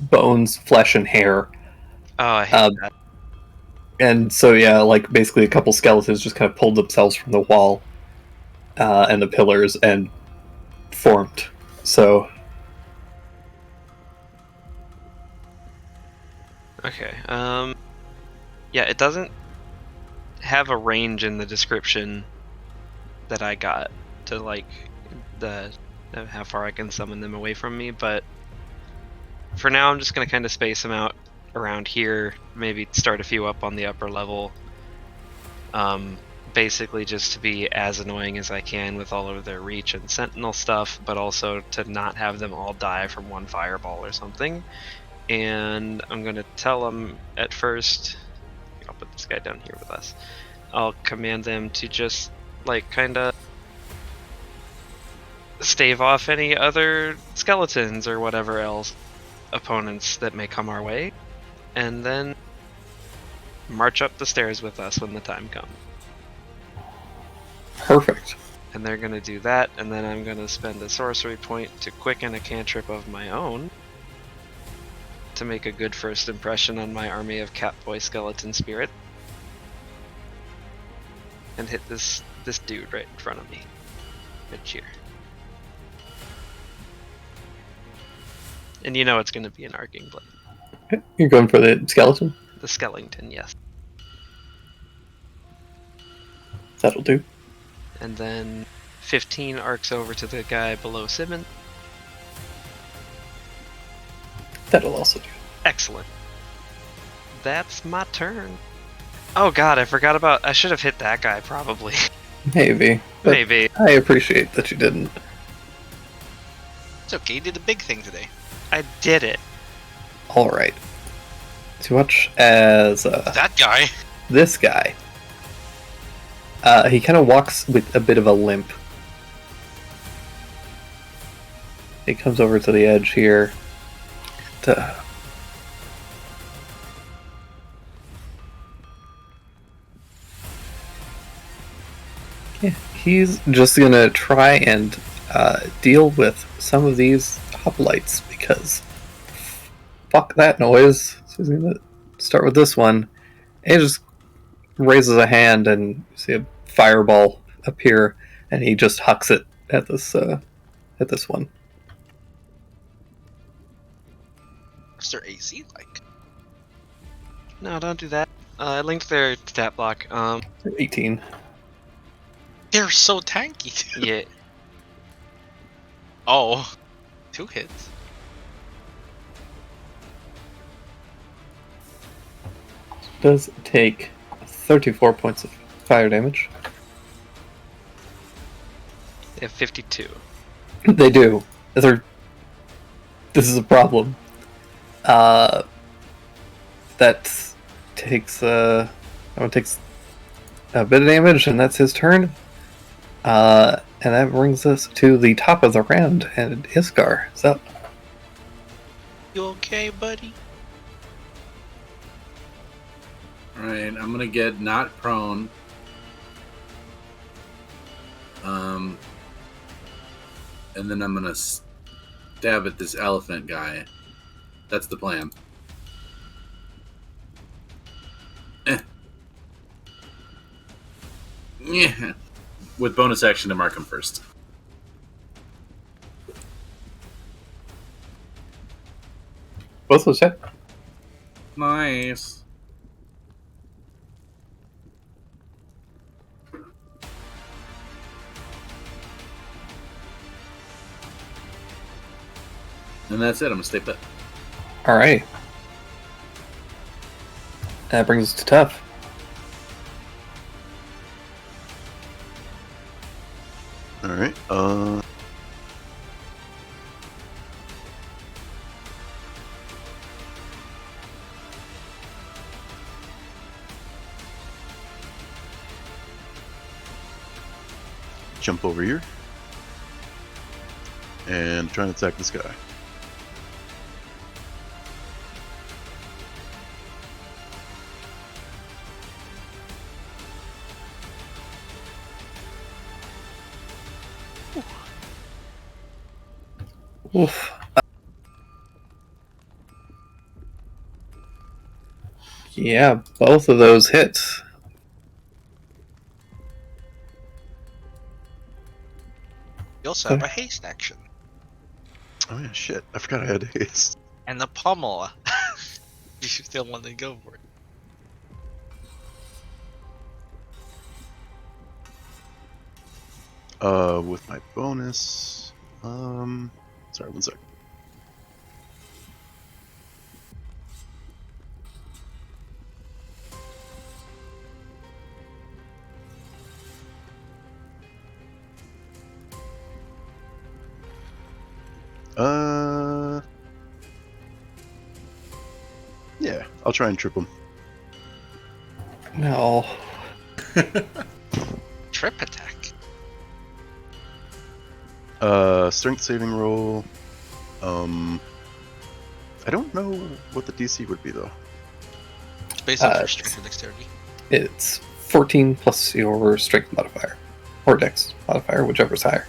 bones, flesh, and hair. Oh, I hate that. And so yeah, like basically a couple skeletons just kind of pulled themselves from the wall and the pillars and formed. So Okay. Yeah, it doesn't have a range in the description that I got to like how far I can summon them away from me, but for now I'm just gonna kind of space them out around here, maybe start a few up on the upper level. Basically just to be as annoying as I can with all of their reach and sentinel stuff, but also to not have them all die from one fireball or something. And I'm gonna tell them at first, I'll put this guy down here with us. I'll command them to just like kind of stave off any other skeletons or whatever else opponents that may come our way, and then march up the stairs with us when the time comes. perfect. And they're gonna do that, and then I'm gonna spend a sorcery point to quicken a cantrip of my own to make a good first impression on my army of Catboy Skeleton Spirit. And hit this dude right in front of me. Right here. And you know it's gonna be an Arcing Blade. You're going for the skeleton? The Skellington, yes. That'll do. And then 15 arcs over to the guy below Simon. That'll also do. Excellent. That's my turn. Oh god, I forgot about... I should have hit that guy, probably. Maybe. But Maybe. I appreciate that you didn't. It's okay, you did the big thing today. I did it. Alright. To watch as That guy. this guy. He kind of walks with a bit of a limp. He comes over to the edge here. Yeah, he's just gonna try and deal with some of these hoplites because fuck that noise. So he's gonna start with this one. And he just raises a hand and you see a fireball appear, and he just hucks it at this one. What's their AC like? No, don't do that. I linked their stat block. 18. They're so tanky. Yeah. Oh. 2 hits. does take 34 points of fire damage. They have 52. They do. This is a problem. That takes takes a bit of damage, and that's his turn. And that brings us to the top of the round, and Iskar is up. You okay, buddy? Alright, I'm gonna get not prone. And then I'm gonna stab at this elephant guy. That's the plan. Yeah. With bonus action to mark him first. Both those hit. Nice. And that's it. I'm gonna stay put. Alright. That brings us to Tough. Alright, jump over here. And try and attack this guy. Oof. Yeah, both of those hits. You also have a haste action. Oh yeah, shit. I forgot I had haste. And the pommel. You should still want to go for it. With my bonus. Sorry, 1 sec. Yeah, I'll try and trip him. No. Trip attack. Strength saving roll. I don't know what the DC would be though. It's based on your strength and dexterity. It's 14 plus your strength modifier. Or dex modifier, whichever's higher.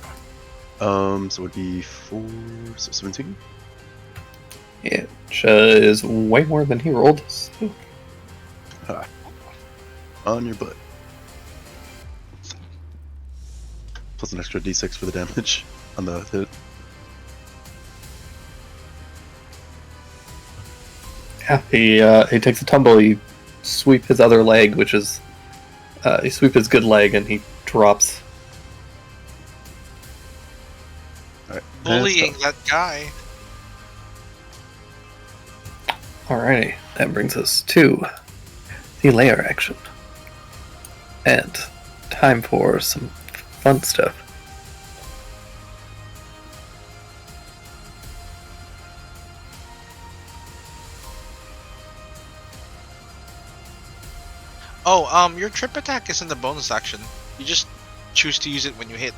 So it would be 4, so 17. Which is way more than he rolled. So, Ha. On your butt. Plus an extra d6 for the damage on the hit. yeah, he takes a tumble. He sweep his other leg, which is he sweep his good leg, and he drops. Alright. Bullying that guy. Alrighty, that brings us to the layer action. And time for some fun stuff. Oh, your trip attack is in the bonus action. You just choose to use it when you hit.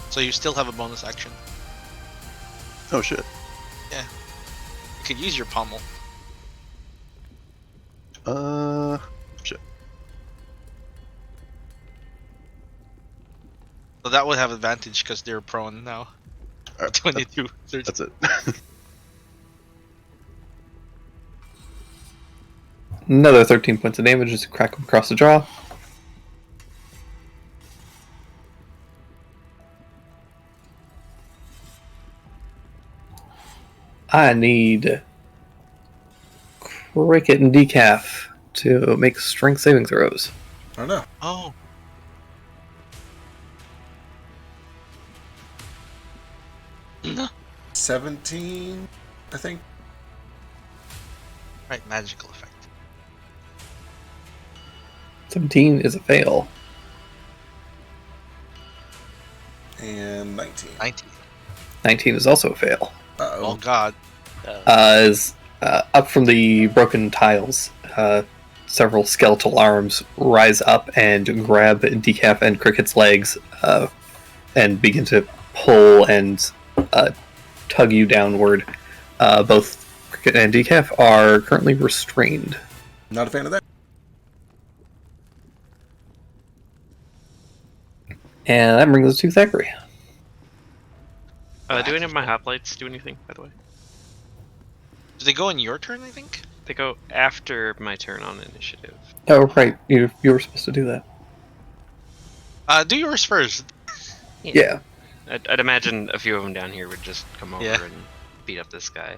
So you still have a bonus action. Oh shit. You could use your pommel. Shit. So that would have advantage because they're prone now. Alright, 22. that's it. Another 13 points of damage as you crack him across the jaw. I need Cricket and Decaf to make strength saving throws. Oh no. Oh. No. 17, I think. Right, magical effect. 17 is a fail. And 19. 19. 19 is also a fail. Oh Uh-oh. god. As up from the broken tiles, several skeletal arms rise up and grab Decaf and Cricket's legs and begin to pull and tug you downward. Both Cricket and Decaf are currently restrained. Not a fan of that. And that brings us to Thackeray. Do any of my hoplites do anything, by the way? Do they go in your turn, I think? They go after my turn on initiative. Oh, right. You were supposed to do that. Do yours first. Yeah. I'd imagine a few of them down here would just come over Yeah. and beat up this guy.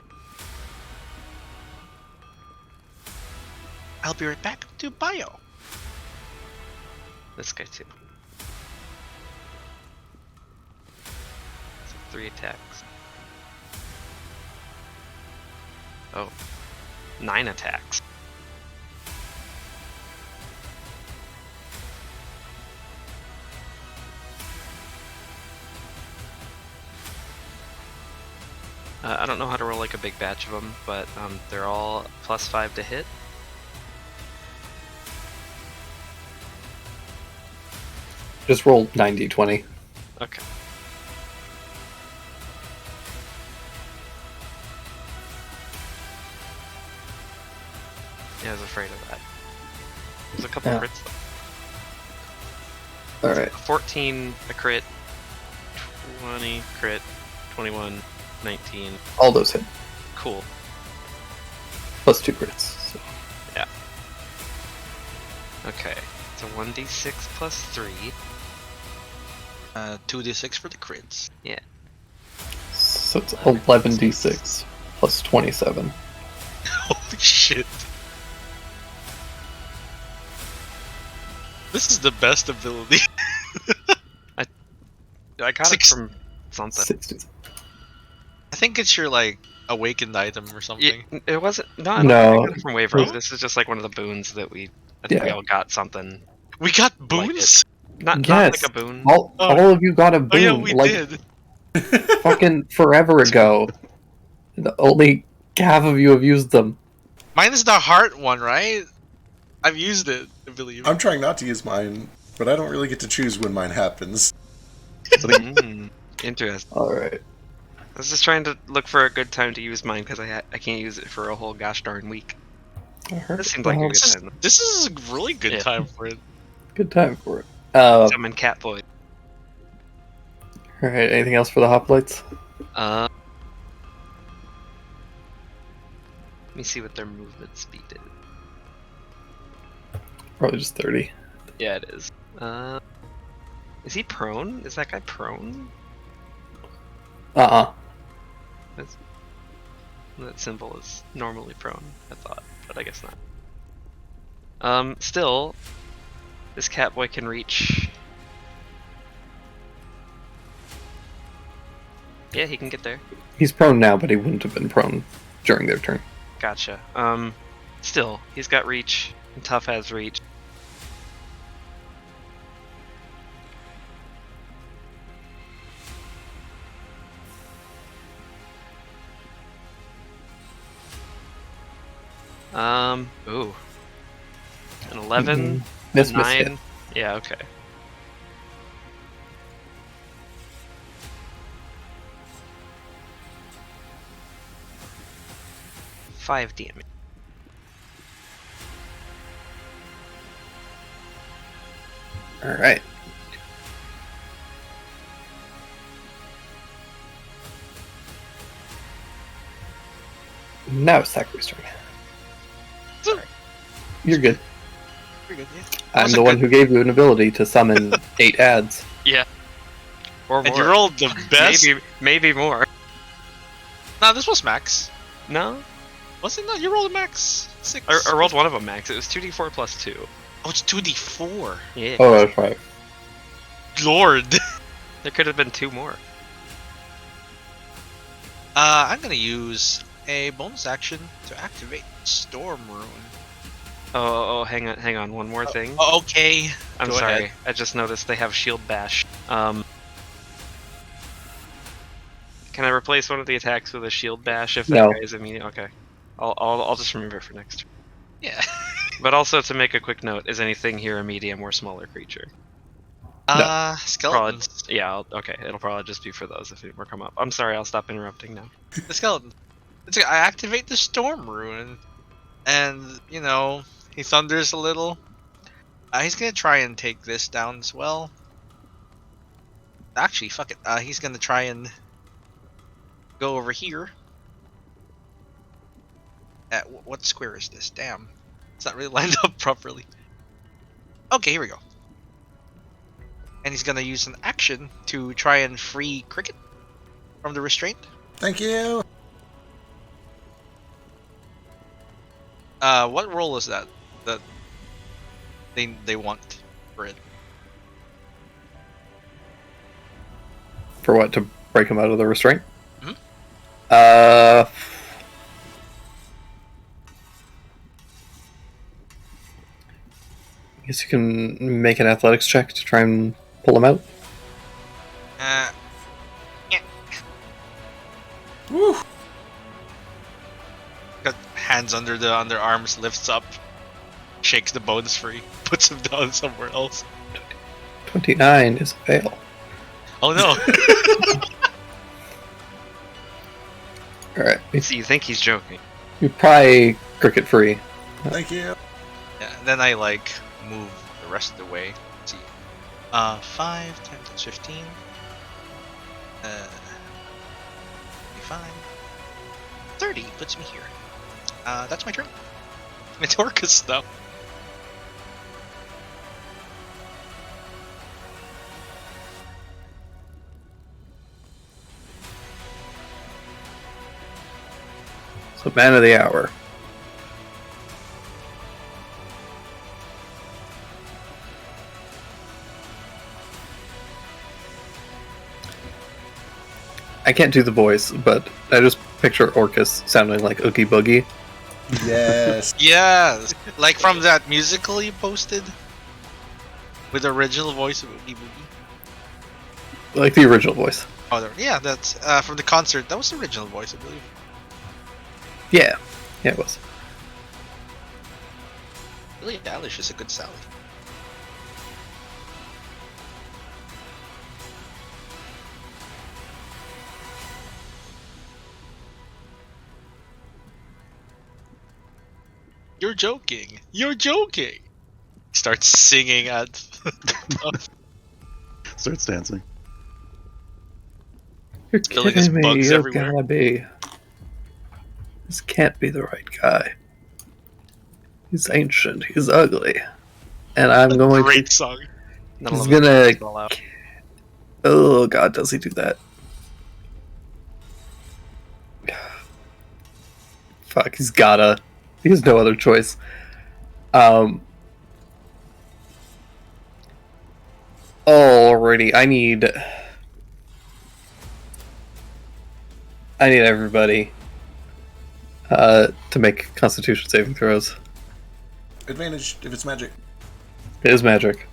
I'll be right back to bio. This guy too. So 3 attacks. Oh. 9 attacks. I don't know how to roll like a big batch of them, but they're all +5 to hit. Just roll 9d20. Okay. Yeah, I was afraid of that. There's a couple Yeah. of crits though. Alright. 14 a crit, 20 crit, 21, 19. All those hit. Cool. Plus 2 crits. So. Okay. So 1d6 plus 3. 2d6 for the crits. So it's 11d6 plus 27. Holy shit. This is the best ability. I got Six- it from something. 60. I think it's your, like, awakened item or something. Yeah, it wasn't. No, No. I got it from Waverly. Oh. This is just like one of the boons that we. I think we Yeah. all got something. We got boons? Not Yes. like a boon. All of you got a boon. Oh yeah, we like, did. fucking forever ago. The only half of you have used them. Mine is the heart one, right? I've used it, I believe. I'm trying not to use mine, but I don't really get to choose when mine happens. Interesting. Alright. I was just trying to look for a good time to use mine because I can't use it for a whole gosh darn week. This seems like a good This is, time. this is a really good Yeah. time for it. Good time for it. Summon Catboy. Alright, anything else for the hoplites? Let me see what their movement speed is. Probably just 30. Yeah, it is. Is he prone? Is that guy prone? Uh-uh. That symbol is normally prone, I thought, but I guess not. Still, this Catboy can reach. Yeah, he can get there. He's prone now, but he wouldn't have been prone during their turn. Gotcha. Still, he's got reach, and Tough has reach. Ooh. An 11, Miss, 9. hit. Yeah, okay. Five damage. Alright. Now it's Thackeray's turn. Sorry. You're good. Pretty good, yeah. I'm Was the it one good? who gave you an ability to summon 8 ads. Or And more. you rolled the best. Maybe more. No, this was max. No? Was it not? You rolled a max 6. I rolled one of them max. It was 2d4 plus 2. Oh, it's 2d4. Yeah. Oh, that's right. Lord. There could have been 2 more. I'm gonna use a bonus action to activate Storm Rune. hang on. One more thing. Oh, okay. I'm Go sorry. ahead. I just noticed they have shield bash. Can I replace one of the attacks with a shield bash if that No. guy is immediate? Okay. I'll just remember it for next turn. Yeah. But also to make a quick note, is anything here a medium or smaller creature? Skeletons. Probably, yeah. Okay. It'll probably just be for those if it ever come up. I'm sorry. I'll stop interrupting now. The skeleton. I activate the storm rune, and you know he thunders a little. He's gonna try and take this down as well. Actually, fuck it. He's gonna try and go over here. At what square is this? Damn, it's not really lined up properly. Okay, here we go. And he's gonna use an action to try and free Cricket from the restraint. Thank you. What role is that? That they want for it? For what? To break him out of the restraint? Mhm. I guess you can make an athletics check to try and pull him out. Yeah. Woo. Got hands under the underarms, lifts up, shakes the bones free, puts him down somewhere else. 29 is a fail. Oh no! Alright. So you think he's joking? You pry Cricket free. Thank you. Yeah, then I like move the rest of the way. Let's see. 5, 10, 15. 25. 30 puts me here. That's my turn. It's Orcus though. So, man of the hour. I can't do the voice, but I just picture Orcus sounding like Oogie Boogie. Yes. Yeah, like from that musical you posted with the original voice of Oogie Boogie. Like the original voice. Oh, yeah, that's from the concert. That was the original voice, I believe. Yeah. Yeah, it was. Billie Eilish is a good Sally. You're joking. You're joking. Starts singing at. Starts dancing. You're Killing his kidding me. bugs You everywhere. gotta be. This can't be the right guy. He's ancient. He's ugly. And I'm going to. Great song. None He's of them gonna. spell out. Oh god, does he do that? Fuck, he's gotta. He has no other choice. Alrighty, I need everybody to make Constitution saving throws. Advantage if it's magic. It is magic.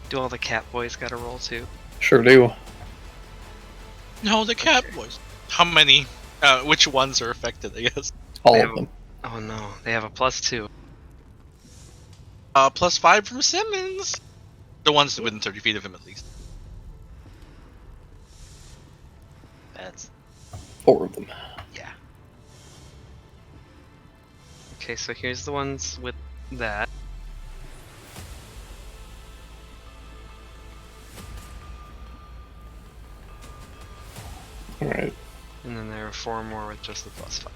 Do all the cat boys got to roll too? Sure do. No, the cat boys. How many? Which ones are affected? I guess. All They of have- them. Oh no, they have a +2. +5 from Simmons. The ones within 30 feet of him, at least. That's 4 of them. Yeah. Okay, so here's the ones with that. Alright. And then there are 4 more with just the +5.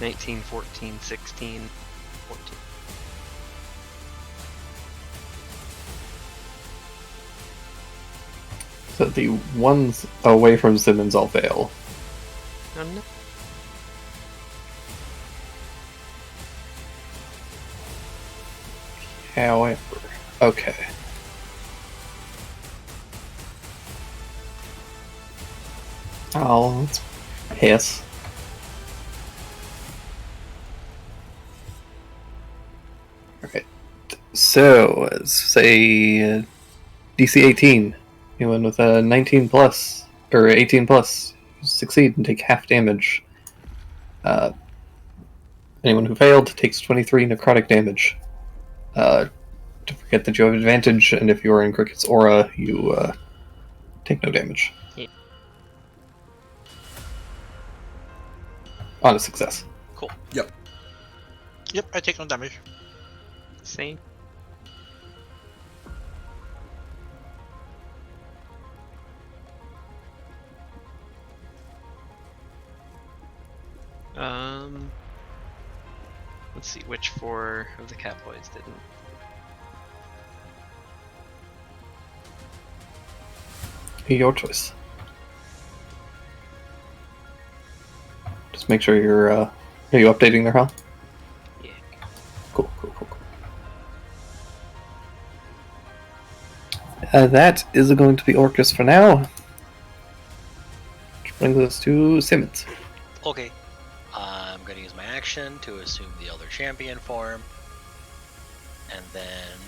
19, 14, 16, 14. So the ones away from Simmons all fail. Oh, no. However, okay. Oh, let's pass. Alright. So, say DC 18. Anyone with a 19 plus, or 18 plus, succeed and take half damage. Anyone who failed takes 23 necrotic damage. Don't forget that you have advantage, and if you are in Cricket's aura, you take no damage. Yeah. On a success. Cool. Yep, I take no damage. Same. Let's see, which 4 of the cat boys didn't? Your choice. Just make sure you're, are you updating their health? Yeah. Cool. That is going to be Orcus for now. Which brings us to Simmons. Okay. I'm going to use my action to assume the Elder Champion form. And then,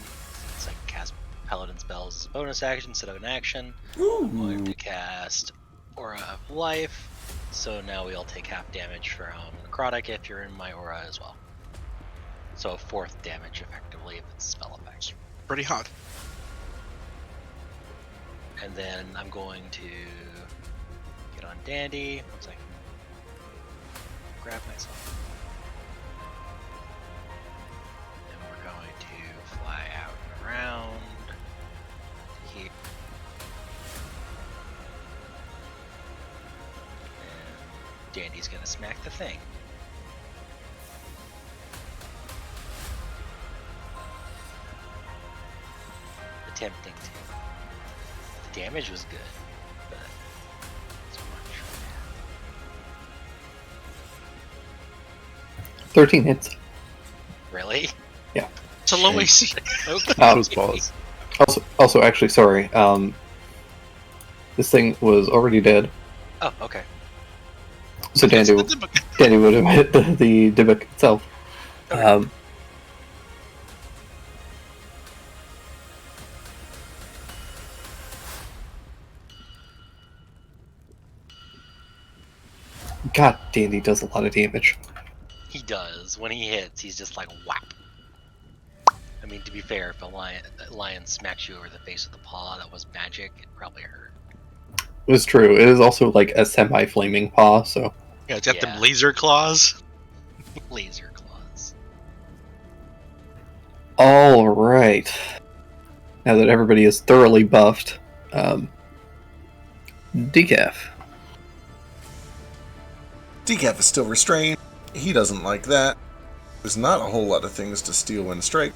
since I can cast Paladin spells as a bonus action instead of an action, I'm going to cast Aura of Life. So now we all take half damage from Necrotic if you're in my aura as well. So 4th damage effectively if it's a spell effect. Pretty hot. And then I'm going to get on Dandy. One second. Grab myself. And we're going to fly out and around here. And Dandy's gonna smack the thing. Attempting to. The damage was good, but it's much. 13 hits. Really? It's a low AC. Okay. Those balls. Also, actually, sorry. This thing was already dead. Oh, okay. So Dandy would have hit the Dybbuk itself. God, Dandy does a lot of damage. He does. When he hits, he's just like whap. I mean, to be fair, if a lion smacks you over the face with a paw that was magic, it probably hurt. It's true. It is also like a semi-flaming paw, so... Yeah, it's got Yeah. them laser claws. Laser claws. Alright. Now that everybody is thoroughly buffed, Decaf. Decaf is still restrained. He doesn't like that. There's not a whole lot of things to Steel Wind Strike.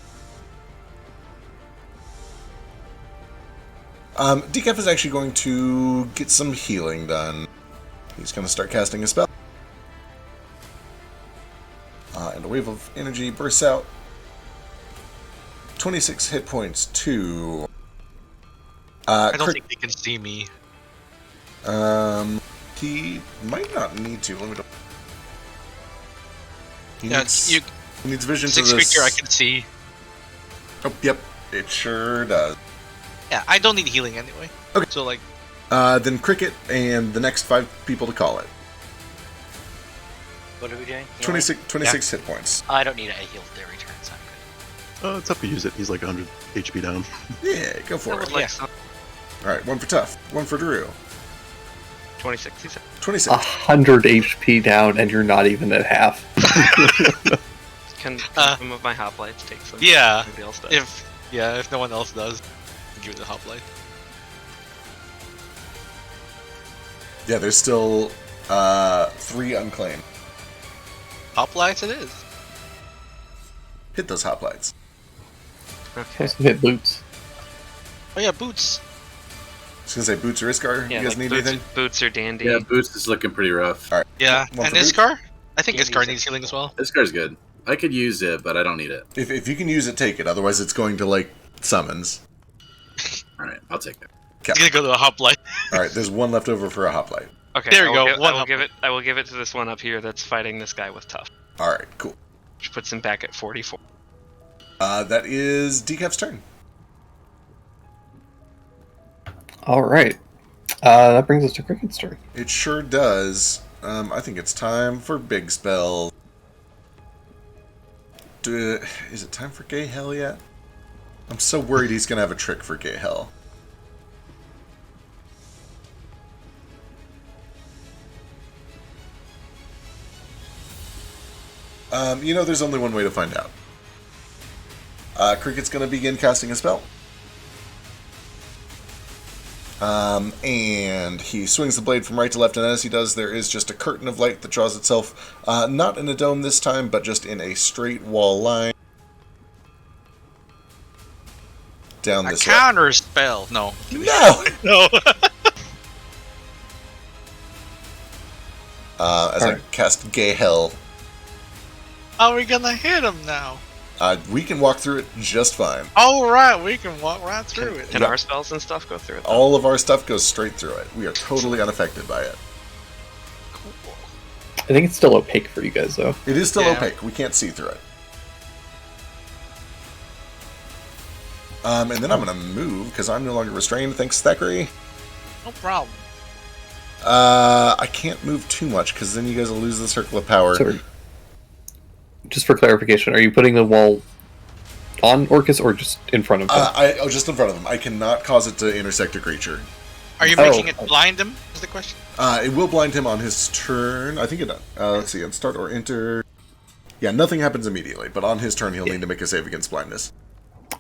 Decaf is actually going to get some healing done. He's going to start casting a spell. And a wave of energy bursts out. 26 hit points to... I don't think they can see me. He might not need to. Let me. He Yeah, needs, you he needs vision 6 to this. creature I can see. Oh, yep, it sure does. Yeah, I don't need healing anyway. Okay. So like, Then Cricket and the next 5 people to call it. What are we doing? Healing? 26 hit points. I don't need a heal every turn, so I'm good. It's up to use it. He's like 100 HP down. Yeah, go I for would it. like some. Alright, 1 for Tough, 1 for Drew. 26, he said. 26. 100 HP down, and you're not even at half. Can some of my hoplites take some? yeah, Nobody else does. if no one else does, give it the hoplite. Yeah, there's still 3 unclaimed. Hoplites it is. Hit those hoplites. Okay. Supposed to hit boots. Oh yeah, boots. I was gonna say Boots or Iskar. Yeah, You guys like need boots, anything? boots are dandy. Yeah, Boots is looking pretty rough. All right. Yeah, One and for Boots? Iskar? I think Can't Iskar use needs it. healing as well. This car's good. I could use it, but I don't need it. If you can use it, take it. Otherwise, it's going to like summons. All right, I'll take it. He's gonna go to a hoplite. All right. There's one left over for a hoplite. Okay, There you I will go, Give, one I will up. give it. I will give it to this one up here that's fighting this guy with tough, All right. Cool. which puts him back at 44. That is Decaf's turn. All right. That brings us to Cricket's turn. It sure does. I think it's time for big spells. Is it time for Gay Hell yet? I'm so worried he's gonna have a trick for Gay Hell. There's only one way to find out. Cricket's gonna begin casting a spell. And he swings the blade from right to left, and as he does, there is just a curtain of light that draws itself, not in a dome this time, but just in a straight wall line down A this way. counter spell. No. No! No. As I cast Gay Hell, How are we gonna hit him now? we can walk through it just fine. Oh right, we can walk right through it. Can our spells and stuff go through it? though? All of our stuff goes straight through it. We are totally unaffected by it. Cool. I think it's still opaque for you guys, though. It is still Yeah. opaque. We can't see through it. And then I'm going to move, because I'm no longer restrained. Thanks, Thackeray. No problem. I can't move too much, because then you guys will lose the circle of power. So, just for clarification, are you putting the wall on Orcus or just in front of him? Just in front of him. I cannot cause it to intersect a creature. Are you making it blind him? Is the question? It will blind him on his turn. I think it does. Let's see. On start or enter. Yeah, nothing happens immediately, but on his turn, he'll need to make a save against blindness.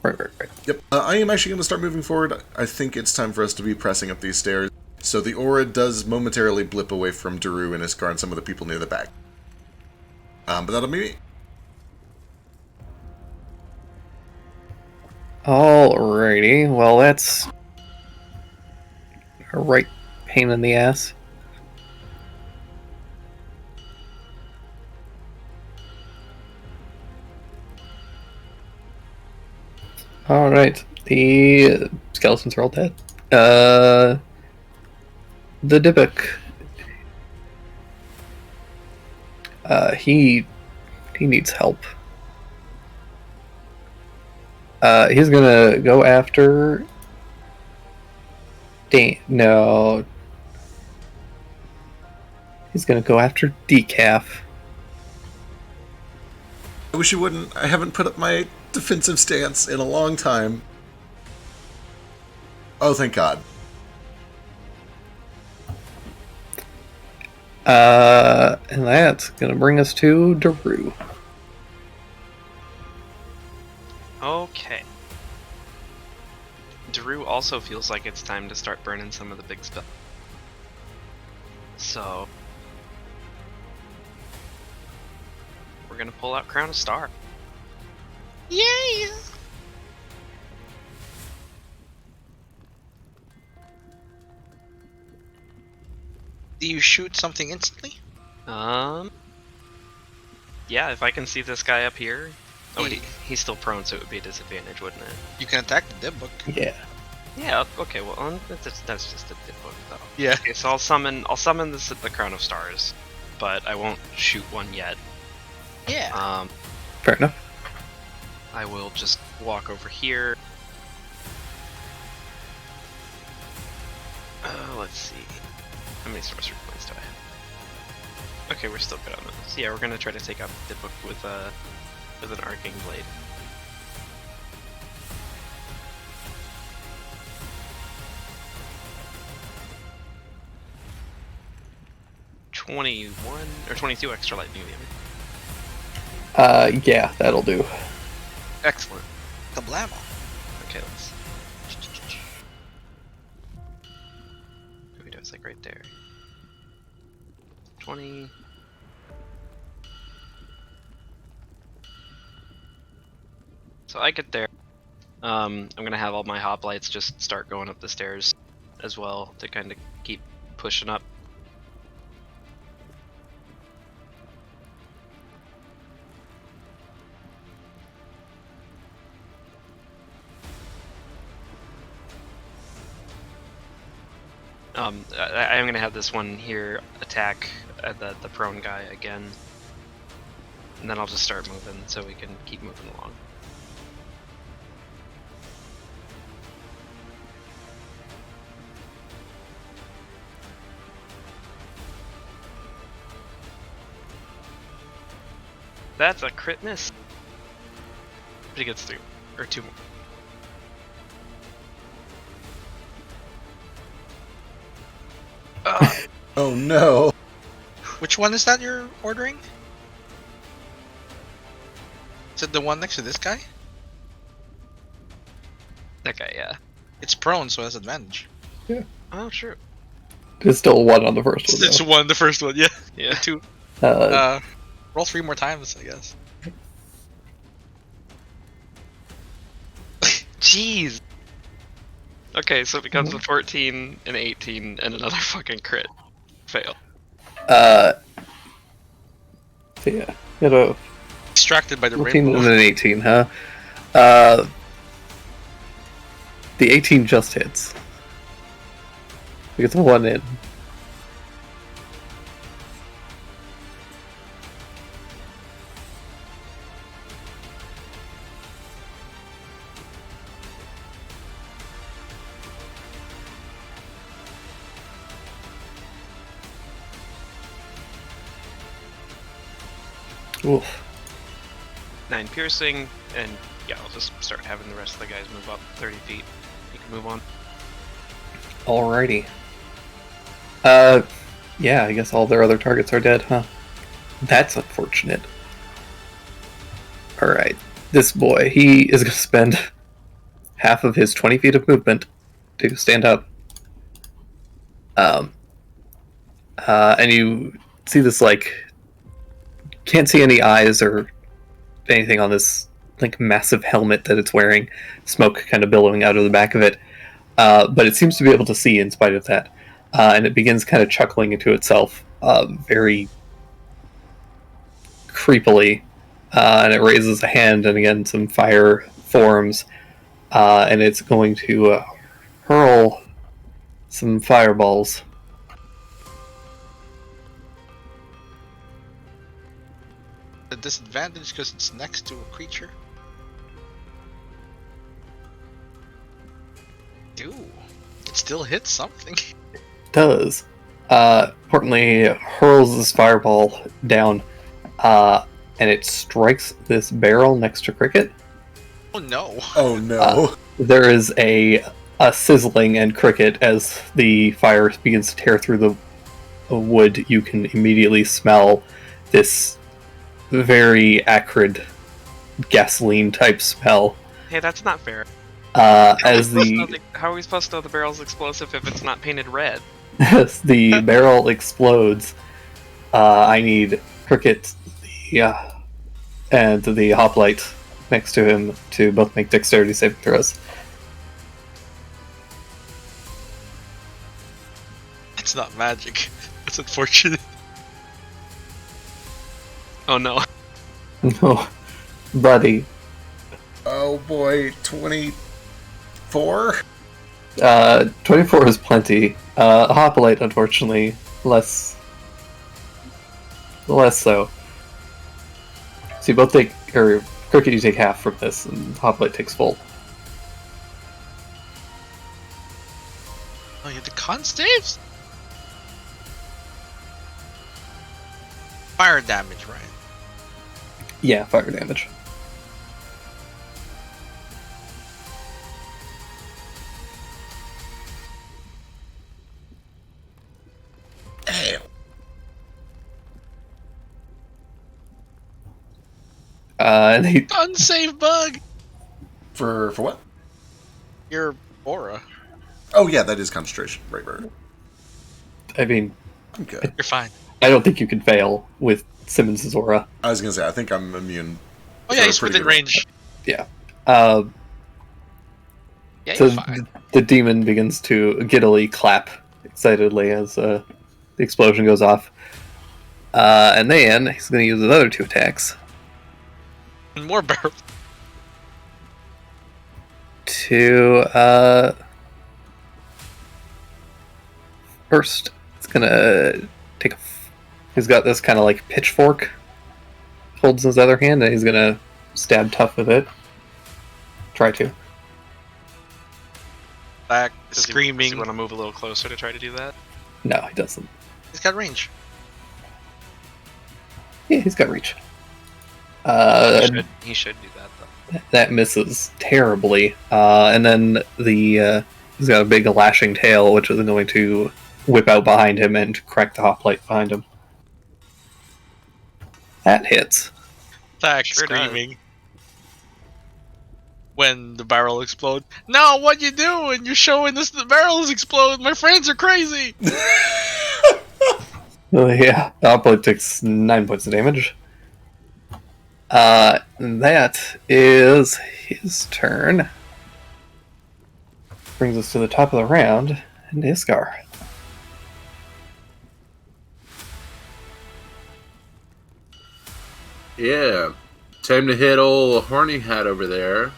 Right. Yep. I am actually going to start moving forward. I think it's time for us to be pressing up these stairs. So the aura does momentarily blip away from Daru and Iskar and some of the people near the back. But that'll be me. Alrighty. Well, that's a right pain in the ass. Alright. The skeletons are all dead. The Dybbuk. He needs help. He's gonna go after... No. He's gonna go after Decaf. I wish you wouldn't. I haven't put up my defensive stance in a long time. Oh, thank God. And that's gonna bring us to Daru. Okay. Daru also feels like it's time to start burning some of the big spells. So we're gonna pull out Crown of Star. Yeah. Do you shoot something instantly? Yeah, if I can see this guy up here. Oh, He- he's still prone, so it would be a disadvantage, wouldn't it? You can attack the Dybbuk. Yeah. Yeah. Okay. Well, that's just a book though. Yeah. Okay, so I'll summon the Crown of Stars, but I won't shoot one yet. Yeah. Fair enough. I will just walk over here. Let's see. How many sorcery points do I have? Okay, we're still good on those. Yeah, we're gonna try to take out the book with an arcane blade. $21 or 22 extra lightning damage. Yeah, that'll do. Excellent. Kablamo. Okay, let's. We do it's like right there. 20. So I get there. I'm gonna have all my hoplites just start going up the stairs as well to kind of keep pushing up. I'm gonna have this one here attack the prone guy again, and then I'll just start moving so we can keep moving along. That's a crit miss. But he gets 3 or 2 more. Oh no! Which one is that you're ordering? Is it the one next to this guy? That guy, yeah. It's prone, so it has advantage. Oh, true. There's still one on the first one. It's though. one, the first one, yeah. Yeah. 2. Uh, Roll 3 more times, I guess. Jeez. Okay, so it becomes a 14, an 18, and another fucking crit. Fail. so yeah, you had a Distracted by the 14 and rainbow. an 18, huh? The 18 just hits. It gets a 1 in. Oof. 9 piercing, and yeah, I'll just start having the rest of the guys move up 30 feet. You can move on. Alrighty. Yeah, I guess all their other targets are dead, huh? That's unfortunate. Alright. This boy, he is going to spend half of his 20 feet of movement to stand up. And you see this, like, can't see any eyes or anything on this, like, massive helmet that it's wearing. Smoke kind of billowing out of the back of it. But it seems to be able to see in spite of that. And it begins kind of chuckling into itself very creepily. And it raises a hand, and again, some fire forms. And it's going to hurl some fireballs. A disadvantage because it's next to a creature. Ooh, it still hits something. Does. Importantly, hurls this fireball down, and it strikes this barrel next to Cricket. Oh no. Oh no! There is a sizzling, and Cricket, as the fire begins to tear through the wood, you can immediately smell this very acrid gasoline type smell. Hey, that's not fair. As the How are we supposed to know the barrel's explosive if it's not painted red? as the barrel explodes, I need Cricket, and the hoplite next to him to both make dexterity saving throws. It's not magic. It's unfortunate. Oh no. No, buddy. Oh boy, 24? 24 is plenty. Hoplite, unfortunately, less so. So you both take, or Cricket, you take half from this, and Hoplite takes full. Oh, you have the con saves? Fire damage, right? Yeah, fire damage. Damn. And he, Unsave bug! For what? Your aura. Oh yeah, that is concentration. Right. I mean, I'm good. You're fine. I don't think you can fail with Simmons' aura. I was gonna say, I think I'm immune. Oh yeah, for a he's pretty within good one. range. Yeah. Uh, Yeah, so you're fine. the demon begins to giddily clap excitedly as the explosion goes off. And then he's going to use his other 2 attacks And more barrels. to first it's gonna take he's got this kind of like pitchfork holds in his other hand, and he's gonna stab Tough with it. Try to. Back, Does screaming. he want to move a little closer to try to do that? No, he doesn't. He's got range. Yeah, he's got reach. He should do that though. That misses terribly. And then the he's got a big lashing tail, which is going to whip out behind him and crack the hoplite behind him. That hits. Back, Sure does. screaming. When the barrel explodes. No, what you doing? You're showing us the barrels explode. My friends are crazy. Yeah, the hoplite takes 9 points of damage. That is his turn. Brings us to the top of the round, and Iskar. Yeah. Time to hit old Horny Hat over there.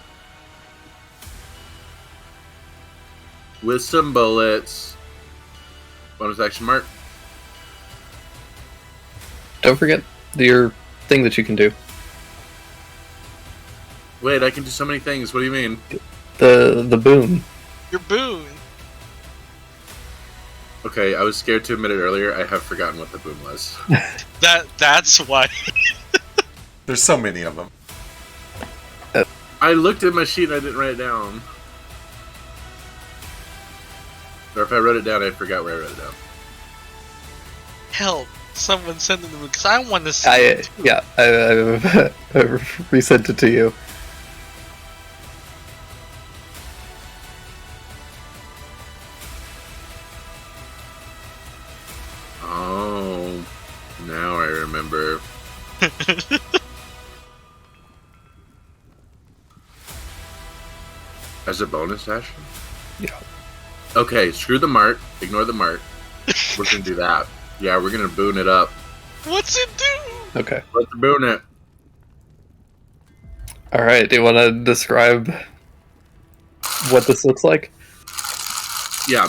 With some bullets. Bonus action mark. Don't forget your thing that you can do. Wait, I can do so many things. What do you mean? The boon. Your boon. Okay, I was scared to admit it earlier. I have forgotten what the boom was. That's why. There's so many of them. I looked at my sheet and I didn't write it down. Or if I wrote it down, I forgot where I wrote it down. Help! Someone send them to me because I want to see. I resent it to you. Oh, now I remember. As a bonus action? Yeah. Okay, screw the mart. Ignore the mart. We're gonna do that. Yeah, we're gonna boon it up. What's it do? Okay. Let's boon it. All right. Do you want to describe what this looks like? Yeah.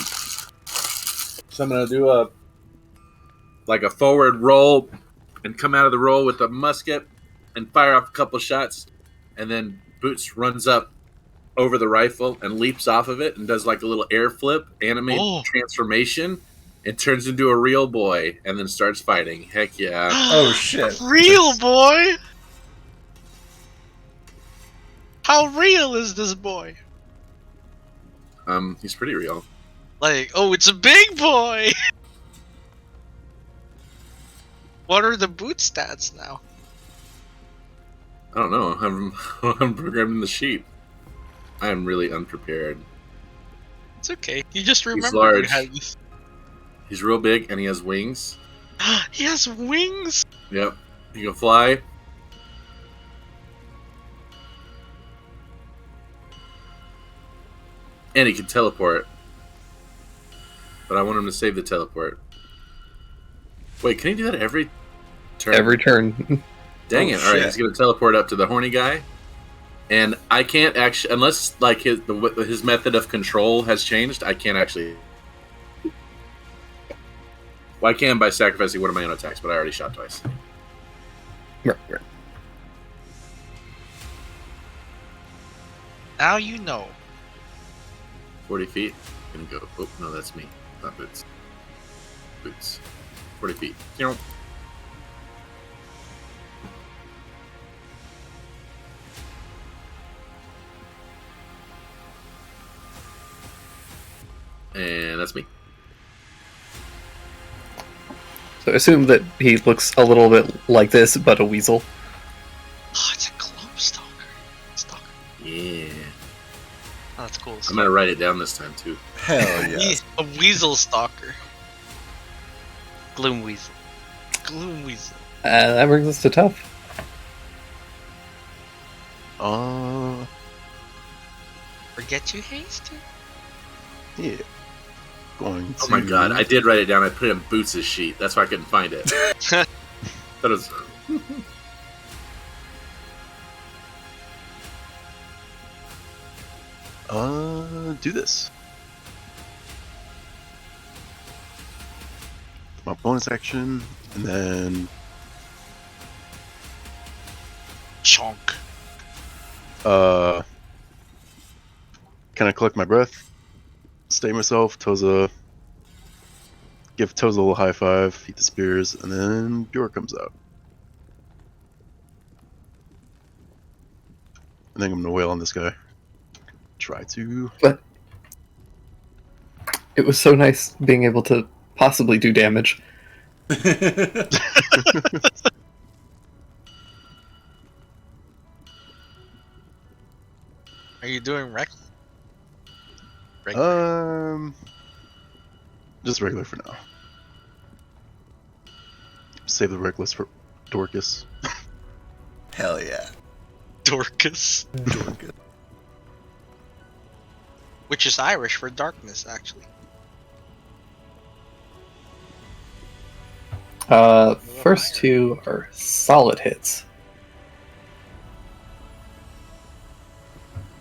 So I'm gonna do a forward roll and come out of the roll with a musket and fire off a couple shots, and then Boots runs up over the rifle and leaps off of it and does like a little air flip, animate transformation, and turns into a real boy and then starts fighting. Heck yeah. Oh shit. Real boy? How real is this boy? He's pretty real. Like, oh, it's a big boy! What are the boot stats now? I don't know. I'm programming the sheet. I am really unprepared. It's okay. You just remember large. you had this. He's real big and he has wings. He has wings! Yep. He can fly. And he can teleport. But I want him to save the teleport. Wait, can he do that every turn? Every turn. Dang Oh, it. Alright, shit. he's going to teleport up to the horny guy. And I can't actually, unless like his method of control has changed, I can't actually. Well, I can by sacrificing one of my own attacks, but I already shot twice. Right. Now you know. 40 feet. Gonna go. Oh, no, that's me. Not Boots. Boots. 40 feet. You know. And that's me. So assume that he looks a little bit like this, but a weasel. Oh, it's a globe stalker. Stalker. Yeah. Oh, that's cool. I'm gonna write it down this time too. Hell yeah. A weasel stalker. Gloom Weasel. Gloom weasel. And that brings us to Tough. Forget you hasted. Yeah. Going to. Oh my god, I did write it down. I put it in Boots' sheet. That's why I couldn't find it. That was. Do this. My bonus action, and then Chonk. kind of collect my breath, stay myself. Toza, give Toza a little high five, eat the spears, and then Bjork comes out. I think I'm gonna wail on this guy. Try to. But it was so nice being able to possibly do damage. Are you doing reckless? Just regular for now. Save the reckless for Dorcas. Hell yeah. Dorcas. Dorcas. Which is Irish for darkness, actually. First two are solid hits.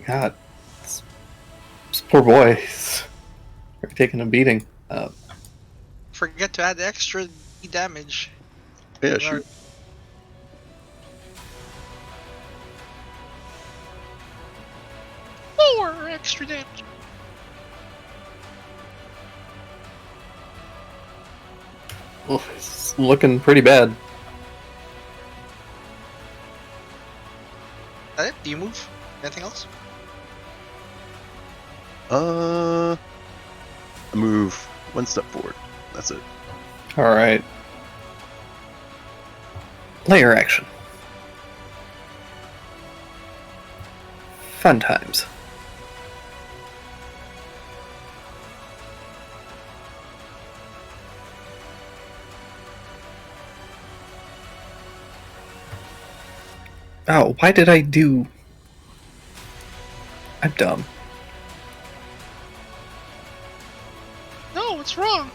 God, this poor boy is already taking a beating. Forget to add extra damage. Yeah, sure. More extra damage. Oh, it's looking pretty bad. That it? Do you move? Anything else? I move one step forward. That's it. Alright. Layer action. Fun times. Oh, why did I do... I'm dumb. No, what's wrong?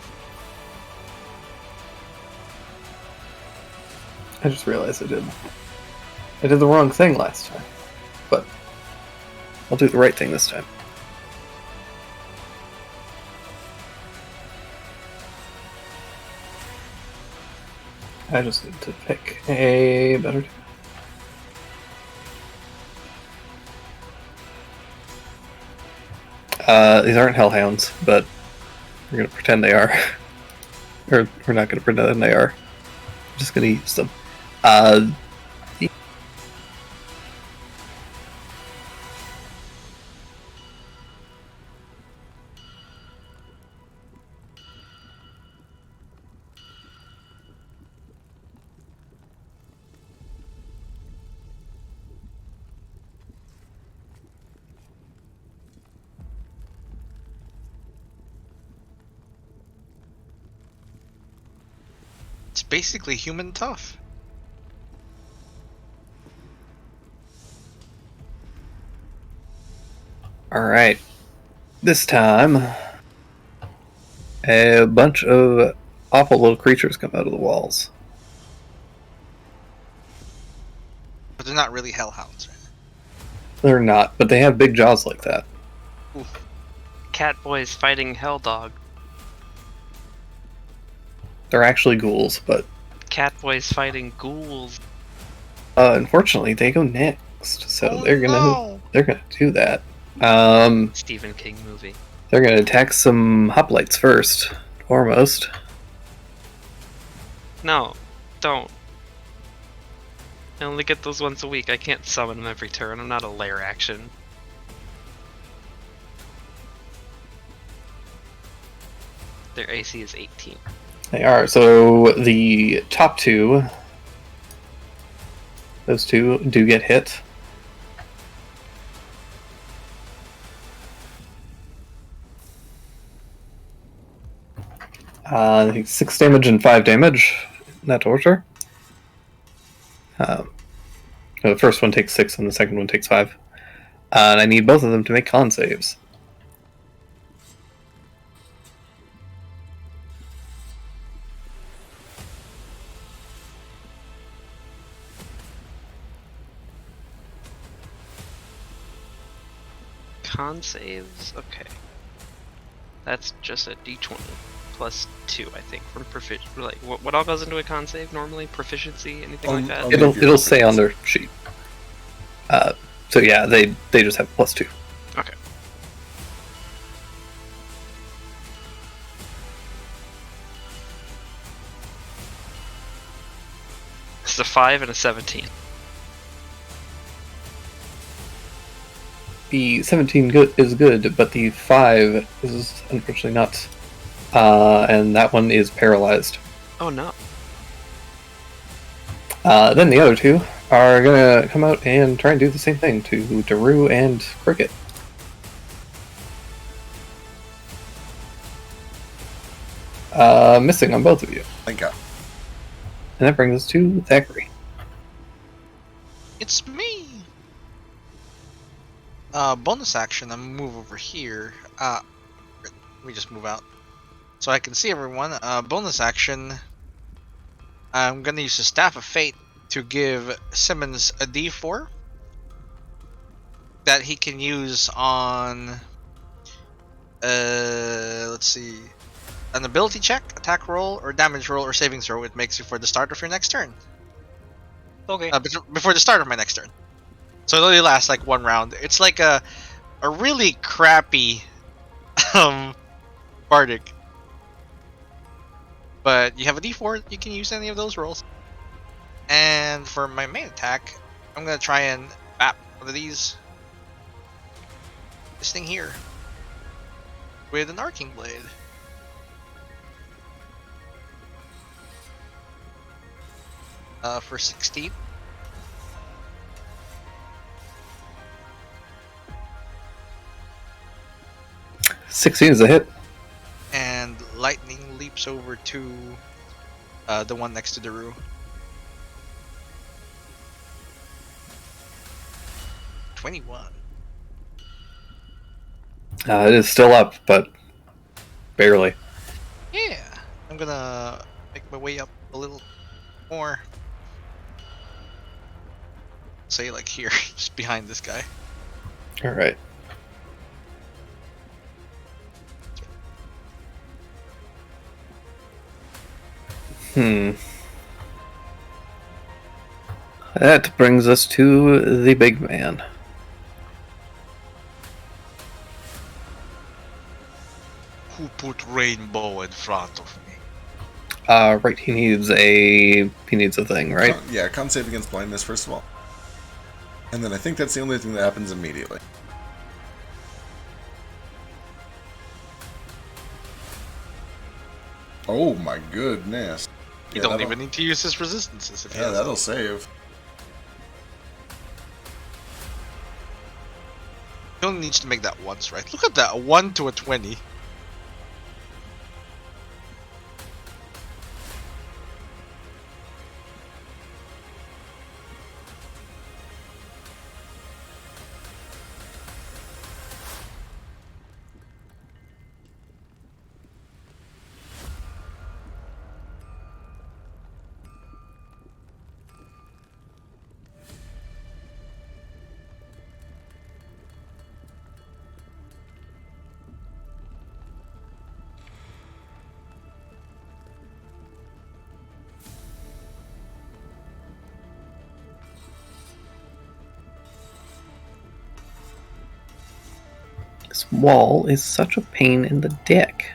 I just realized I did the wrong thing last time. But I'll do the right thing this time. I just need to pick a better... these aren't hellhounds, but we're gonna pretend they are. Or we're not gonna pretend they are. I'm just gonna use them. It's basically human tough. Alright. This time, a bunch of awful little creatures come out of the walls. But they're not really hellhounds, right? They're not, but they have big jaws like that. Catboy's fighting Helldog. They're actually ghouls, but Catboy's fighting ghouls. unfortunately they go next, so they're gonna do that. Stephen King movie. They're gonna attack some hoplites first, foremost. No, don't. I only get those once a week. I can't summon them every turn. I'm not a lair action. Their AC is 18. They are. So the top two, those two do get hit. I think 6 damage and 5 damage in that order. The first one takes 6 and the second one takes 5. And I need both of them to make con saves. Con saves? Okay. That's just a d20 plus 2, I think, from proficiency. Like, what all goes into a con save normally? Proficiency? Anything like that? I'll- It'll say on their sheet. So yeah, they just have +2. Okay. It's a 5 and a 17. The 17 is good, but the 5 is unfortunately not. And that one is paralyzed. Oh no. Then the other two are gonna come out and try and do the same thing to Daru and Cricket. Missing on both of you. Thank God. And that brings us to Thackeray. It's me! Bonus action, I'm gonna move over here. Let me just move out. So I can see everyone. Bonus action, I'm gonna use the Staff of Fate to give Simmons a D4 that he can use on, let's see, an ability check, attack roll, or damage roll, or saving throw. It makes you for the start of your next turn. Okay. Before the start of my next turn. So it only lasts like one round. It's like a really crappy Bardic. But you have a D4, you can use any of those rolls. And for my main attack, I'm gonna try and bap one of these. This thing here. With an arcing blade. For 16. $16 is a hit. And lightning leaps over to the one next to Daru. $21. It is still up, but barely. Yeah, I'm gonna make my way up a little more. Say like here, just behind this guy. All right. That brings us to the big man. Who put rainbow in front of me? Right, he needs a thing, right? Yeah, con save against blindness first of all. And then I think that's the only thing that happens immediately. Oh my goodness. You don't even need to use his resistances if he Yeah, has that'll them. save. He only needs to make that once, right? Look at that, a 1 to a 20. This wall is such a pain in the dick.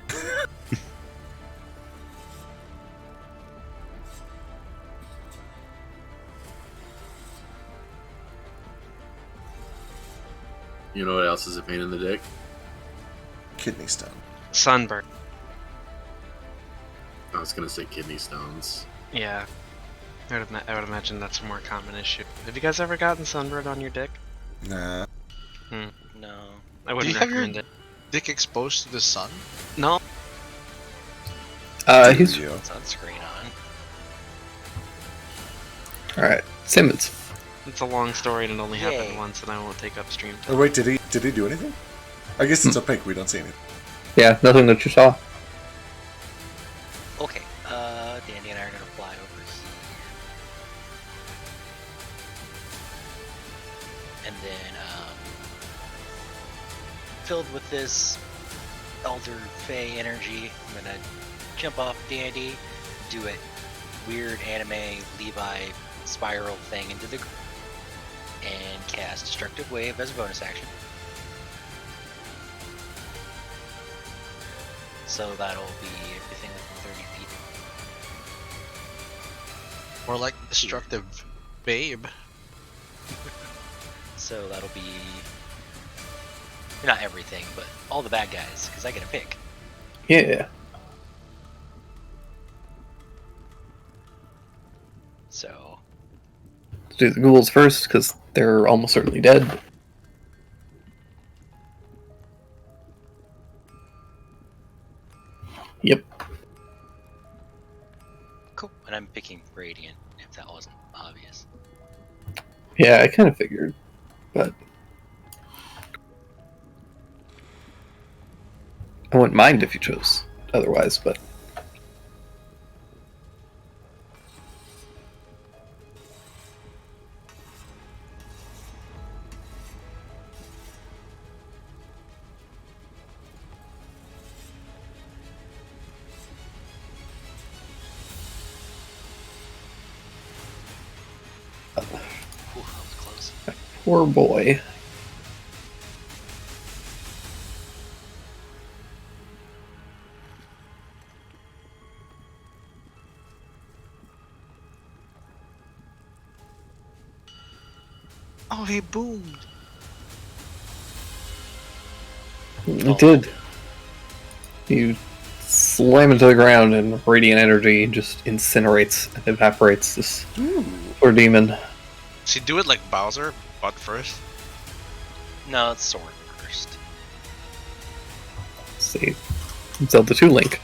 You know what else is a pain in the dick? Kidney stone. Sunburn. I was gonna say kidney stones. Yeah. I would imagine that's a more common issue. Have you guys ever gotten sunburn on your dick? Nah. No. I wouldn't you have your- recommend it. Dick exposed to the sun? No. He's You. Sunscreen on. all right. Simmons. It's a long story and it only happened Yay. once, and I won't take up stream Oh time. wait, did he do anything? I guess it's opaque. We don't see anything. Yeah, nothing that you saw. Okay, Dandy and I are gonna fly over here. And then, filled with this Elder Fey energy, I'm gonna jump off Dandy, do a weird anime Levi spiral thing into the ground, and cast Destructive Wave as a bonus action. So that'll be everything within 30 feet. More like destructive babe. So that'll be not everything, but all the bad guys, because I get a pick. Yeah. So Let's do the ghouls first, because they're almost certainly dead. Yep. cool. And I'm picking Radiant, if that wasn't obvious. Yeah, I kind of figured, but I wouldn't mind if you chose otherwise, but Ooh, that was close. poor boy. Oh, he boomed. It did. You slam into the ground, and radiant energy just incinerates and evaporates this poor demon. Does he do it like Bowser, butt first? No, it's sword first. Let's see, Zelda 2 Link.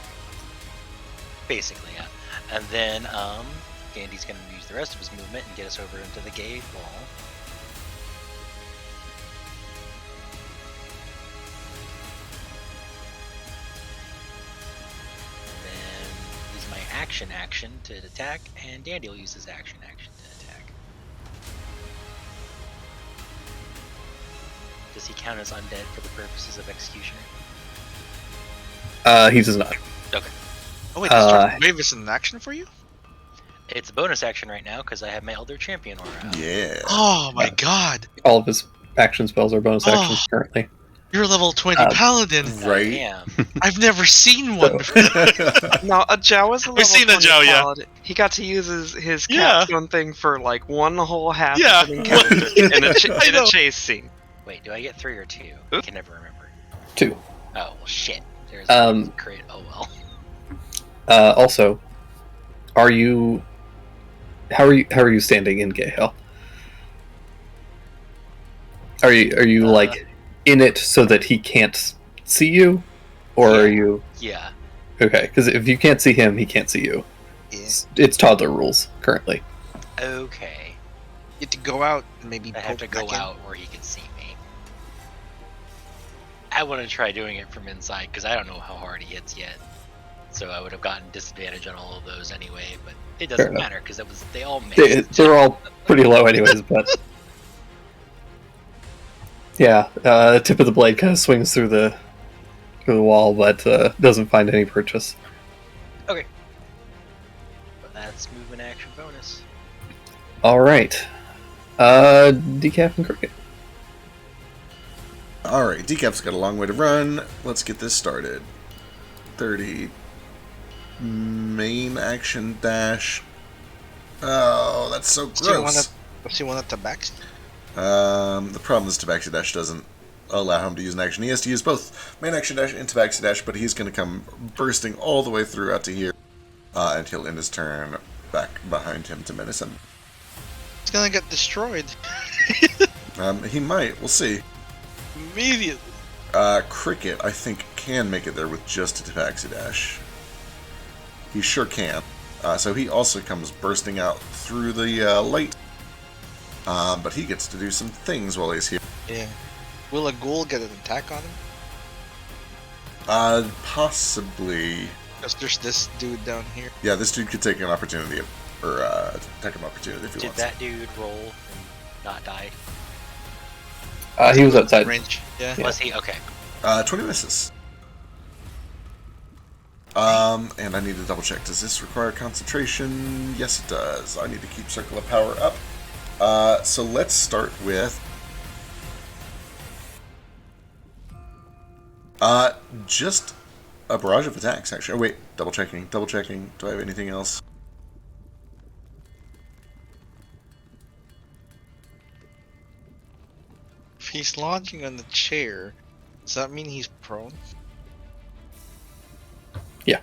Basically, yeah. And then, Dandy's gonna use the rest of his movement and get us over into the gate wall. Then use my action to attack, and Dandy will use his action to attack. Does he count as undead for the purposes of Executioner? He does not. Okay. Oh wait, destructive wave is an action for you? It's a bonus action right now because I have my Elder Champion aura out. Yeah. Oh my god. All of his action spells are bonus actions currently. You're level 20 paladin. Right. I am. I've never seen one before. No, Ajao was a level We've seen 20 Ajao, yeah. paladin. He got to use his Yeah. capstone thing for like one whole half Yeah. of an encounter in a I in know. a chase scene. Wait, do I get 3 or 2? I Oop. can never remember. 2. Oh, well, shit. There's crit. Oh, well. Also, how are you standing in Gahel? Are you like in it so that he can't see you, or are Yeah. you Yeah. okay? Because if you can't see him, he can't see you. Yeah. It's toddler rules currently. Okay. You have to go out and maybe I have to poke go back in. out where he can see me. I want to try doing it from inside because I don't know how hard he hits yet. So I would have gotten disadvantage on all of those anyway, but it doesn't Fair enough. matter because they all missed. They're all pretty low anyways, but yeah, tip of the blade kind of swings through the wall, but doesn't find any purchase. Okay. But that's movement action bonus. All right, Decaf and Cricket. Alright, Decap's got a long way to run. Let's get this started. 30. Main action dash. Oh, that's so Does he want gross. Does he want a tabaxi? The problem is Tabaxi Dash doesn't allow him to use an action. He has to use both main action dash and Tabaxi Dash, but he's going to come bursting all the way through out to here. And he'll end his turn back behind him to menace him. He's gonna get destroyed He might. We'll see. immediately. Cricket, I think, can make it there with just a Tabaxi Dash. He sure can. So he also comes bursting out through the light. But he gets to do some things while he's here. Yeah. Will a ghoul get an attack on him? Possibly. Because there's this dude down here. Yeah, this dude could take an opportunity, or attack of opportunity if he Did wants. that dude roll and not die? He was outside. Range. Yeah. Yeah. Was he? Okay. 20 misses. And I need to double check. Does this require concentration? Yes, it does. I need to keep Circle of Power up. So let's start with... just a barrage of attacks, actually. Oh, wait. Double checking. Do I have anything else? If he's lodging on the chair, does that mean he's prone? Yeah.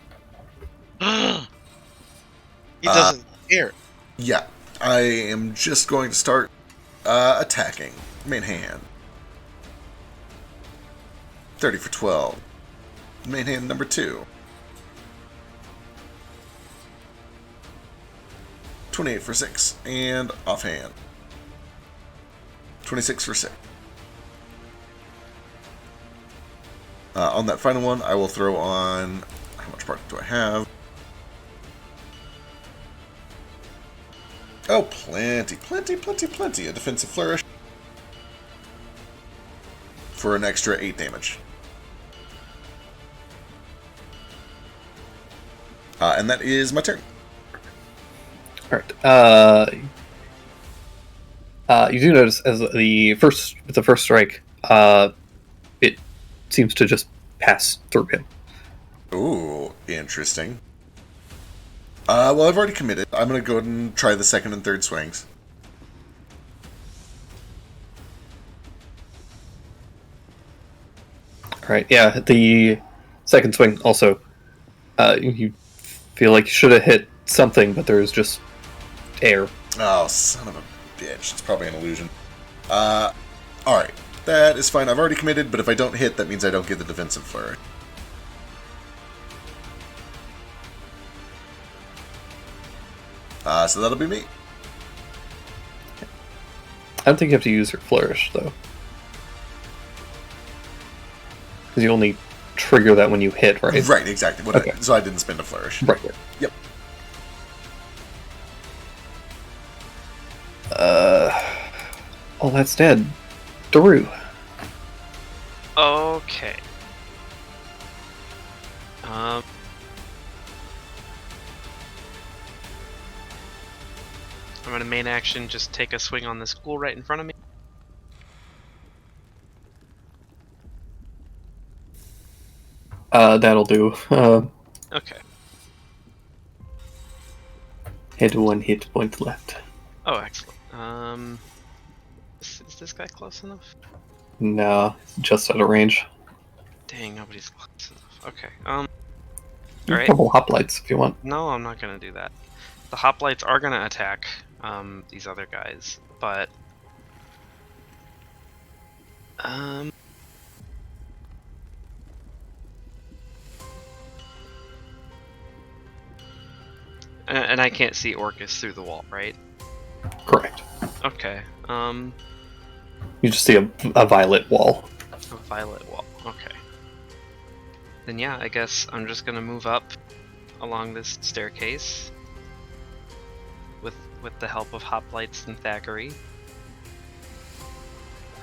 He doesn't care. Yeah. I am just going to start attacking. Main hand. 30 for 12. Main hand number 2. 28 for 6. And offhand. 26 for 6. On that final one, I will throw on... How much part do I have? Oh, plenty. A defensive flourish. For an extra 8 damage. And that is my turn. Alright. You do notice as the first strike, it seems to just pass through him. Ooh, interesting. Well, I've already committed. I'm going to go ahead and try the second and third swings. Alright, yeah, the second swing also, you feel like you should have hit something, but there's just air. Oh, son of a bitch. It's probably an illusion. Alright. That is fine. I've already committed, but if I don't hit, that means I don't get the defensive flurry. So that'll be me. I don't think you have to use your flourish, though. Because you only trigger that when you hit, right? Right, exactly. Okay. So I didn't spend a flourish. Right. Yep. Oh, that's dead. Daru. Okay. I'm gonna main action, just take a swing on this ghoul right in front of me. That'll do. Okay. Hit 1 hit point left. Oh, excellent. Is this guy close enough? No, just out of range. Dang, nobody's close enough. Okay. You can Alright. couple hoplites if you want. No, I'm not gonna do that. The hoplites are gonna attack these other guys, but and I can't see Orcus through the wall, right? Correct. Okay. You just see a violet wall. A violet wall. Okay. Then yeah, I guess I'm just gonna move up along this staircase with the help of hoplites and Thackeray.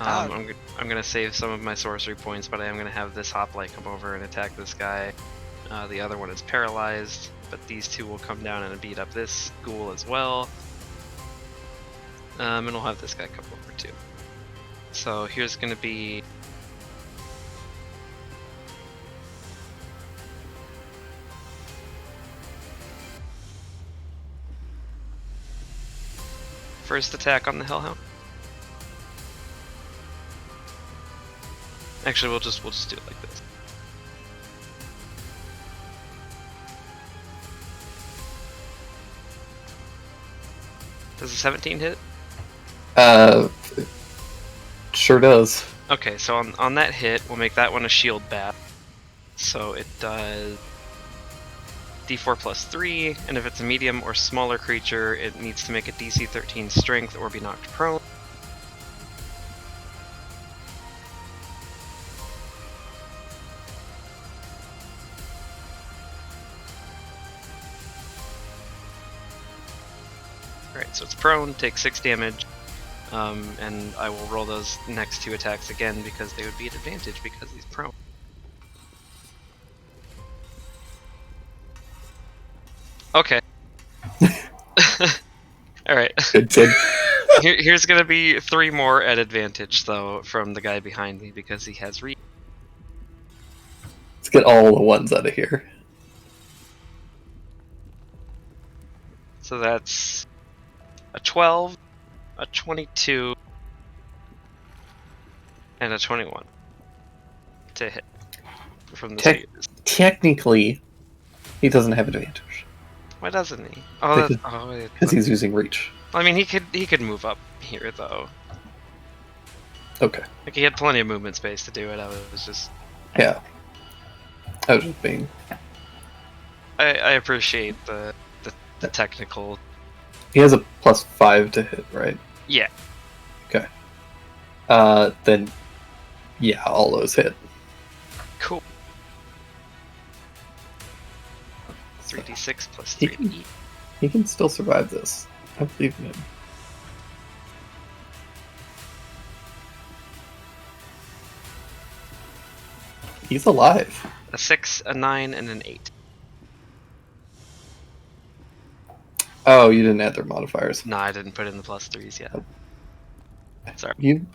I'm gonna save some of my sorcery points, but I am gonna have this hoplite come over and attack this guy. The other one is paralyzed, but these two will come down and beat up this ghoul as well. And we'll have this guy come over too. So here's gonna be first attack on the Hellhound. Actually, we'll just do it like this. Does a 17 hit? Sure does. Okay, so on that hit, we'll make that one a shield bat. So it does D4 plus 3, and if it's a medium or smaller creature, it needs to make a DC 13 strength or be knocked prone. Alright, so it's prone, takes 6 damage, and I will roll those next 2 attacks again because they would be at advantage because he's prone. Okay. Alright. Good, good. Here's gonna be 3 more at advantage, though, from the guy behind me because he has reach. Let's get all the ones out of here. So that's a 12, a 22, and a 21 to hit from the spears. Technically, he doesn't have advantage Why doesn't he? Oh, Because- that's, he's using reach. I mean, he could move up here though. Okay. Like he had plenty of movement space to do it. I was just Yeah. I was just being. I appreciate the technical. He has a +5 to hit, right? Yeah. Okay. Then, yeah, all those hit. Cool. 3d6 plus He 3 can- to eat. He can still survive this. I believe in him. He's alive. A 6, a 9, and an 8. Oh, you didn't add their modifiers. No, I didn't put in the plus 3s yet. Sorry. You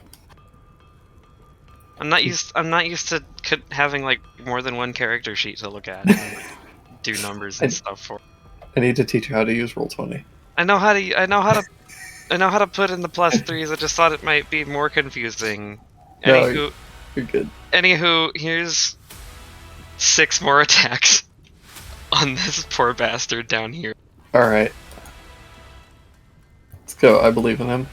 I'm not used to having like more than one character sheet to look at and like, do numbers and stuff for. I need to teach you how to use Roll20. I know how to put in the plus 3s. I just thought it might be more confusing. No, Anywho, You're good. here's 6 more attacks on this poor bastard down here. Alright. Let's go. I believe in him.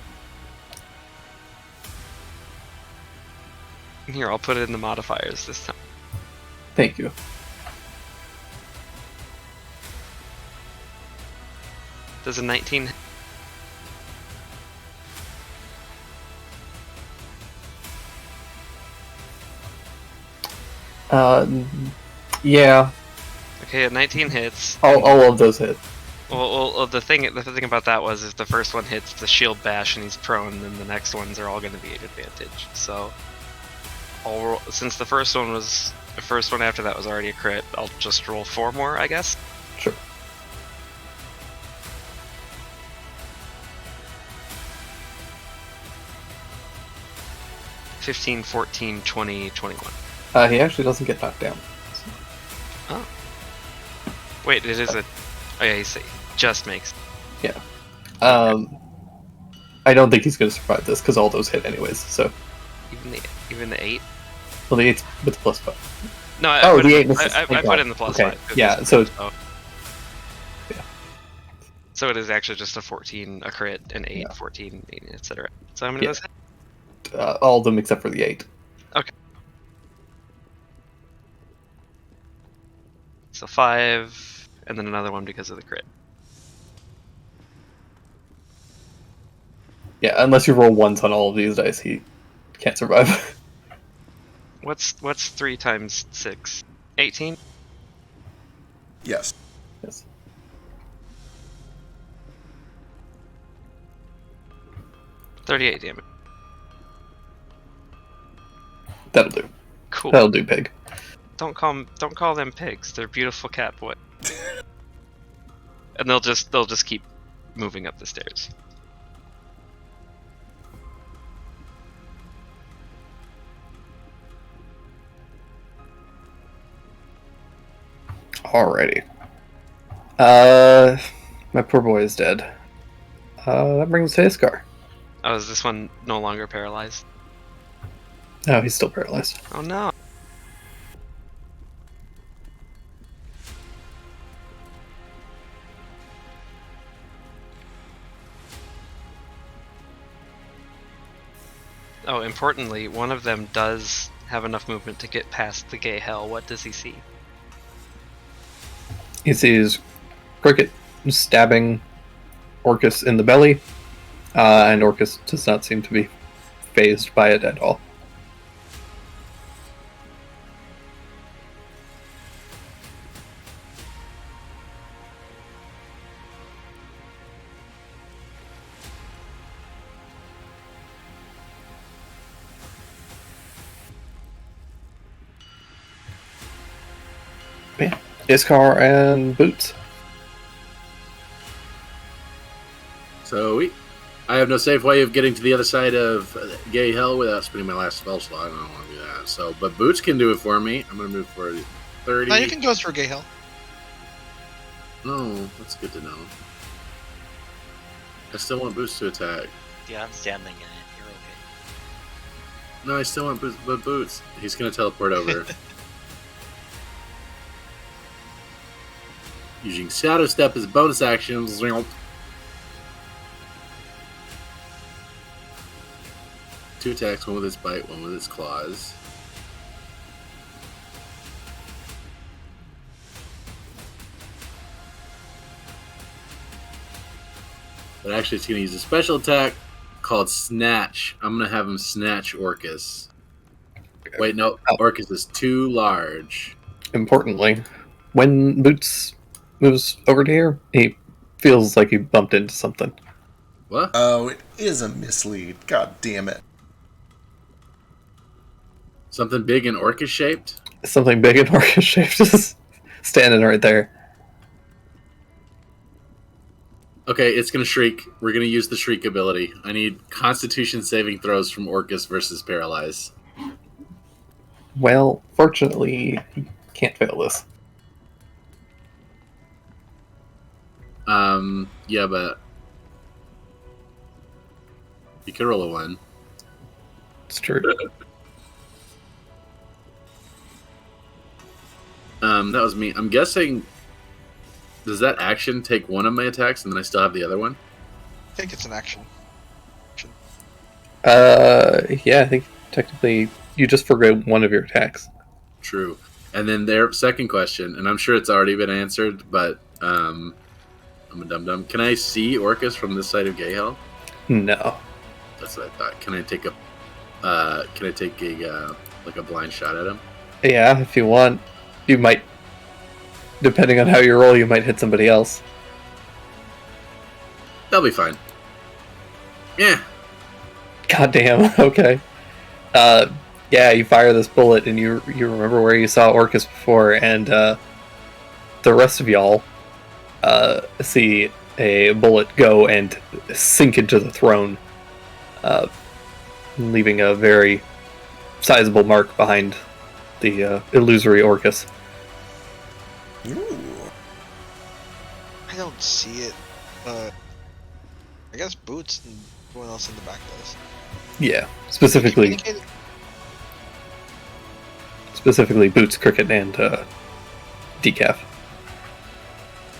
Here, I'll put it in the modifiers this time. Thank you. Does a 19? Yeah. Okay, a 19 hits. All of those hit. Well, the thing about that was if the first one hits the shield bash and he's prone, then the next ones are all going to be at advantage. So, since the first one after that was already a crit, I'll just roll 4 more, I guess. Sure. $15, 14, 20, 21. He actually doesn't get knocked down. Wait, it is a. Oh yeah, he just makes. Yeah. I don't think he's going to survive this because all those hit anyways. So, Even the 8. well, the 8's with the +5. No, Oh, the 8 misses. I Thank put God. in the plus Okay, 5. yeah, so- Yeah. So it is actually just a 14, a crit, an 8, Yeah. 14, etc. So how many Yeah. of those hit? All of them except for the 8. So 5, and then another one because of the crit. Yeah, unless you roll ones on all of these dice, he can't survive. What's 3 times 6? 18? Yes. Yes. $38 damage. That'll do. Cool. That'll do, pig. Don't call them pigs. They're beautiful cat boy. And they'll just keep moving up the stairs. Alrighty. My poor boy is dead. That brings us to Iskar. Oh, is this one no longer paralyzed? No, he's still paralyzed. Oh no. Oh, importantly, one of them does have enough movement to get past the gay hell. What does he see? He sees Cricket stabbing Orcus in the belly, and Orcus does not seem to be phased by it at all. Yeah. Iskar and Boots. So I have no safe way of getting to the other side of Gay Hell without spending my last spell slot. I don't want to do that. So, but Boots can do it for me. I'm going to move for 30. No, you can go through Gay Hill. No, that's good to know. I still want Boots to attack. Yeah, I'm standing in it. You're okay. No, I still want Boots, but Boots. He's going to teleport over. Using Shadow Step as a bonus action. Two attacks, one with its bite, one with its claws. But actually, it's going to use a special attack called Snatch. I'm going to have him snatch Orcus. Wait, no. Orcus is too large. Importantly, when Boots moves over to here, he feels like he bumped into something. What? Oh, it is a mislead. God damn it. Something big and Orcus shaped? Something big and Orcus shaped is standing right there. Okay, it's going to shriek. We're going to use the shriek ability. I need Constitution saving throws from Orcus versus Paralyze. Well, fortunately, he can't fail this. Yeah, but you could roll a 1. It's true. That was me. I'm guessing. Does that action take one of my attacks and then I still have the other one? I think it's an action. Yeah, I think technically you just forgot one of your attacks. True. And then their second question, and I'm sure it's already been answered, but I'm a dum-dum. Can I see Orcus from this side of Gay Hell? No. That's what I thought. Can I take a like a blind shot at him? Yeah, if you want, you might. Depending on how you roll, you might hit somebody else. That'll be fine. Yeah. Goddamn. Okay. Yeah, you fire this bullet, and you remember where you saw Orcus before, and the rest of y'all see a bullet go and sink into the throne, leaving a very sizable mark behind the illusory Orcus. Ooh. I don't see it. I guess Boots and everyone else in the back does. Yeah, specifically Boots, Cricket, and Decaf.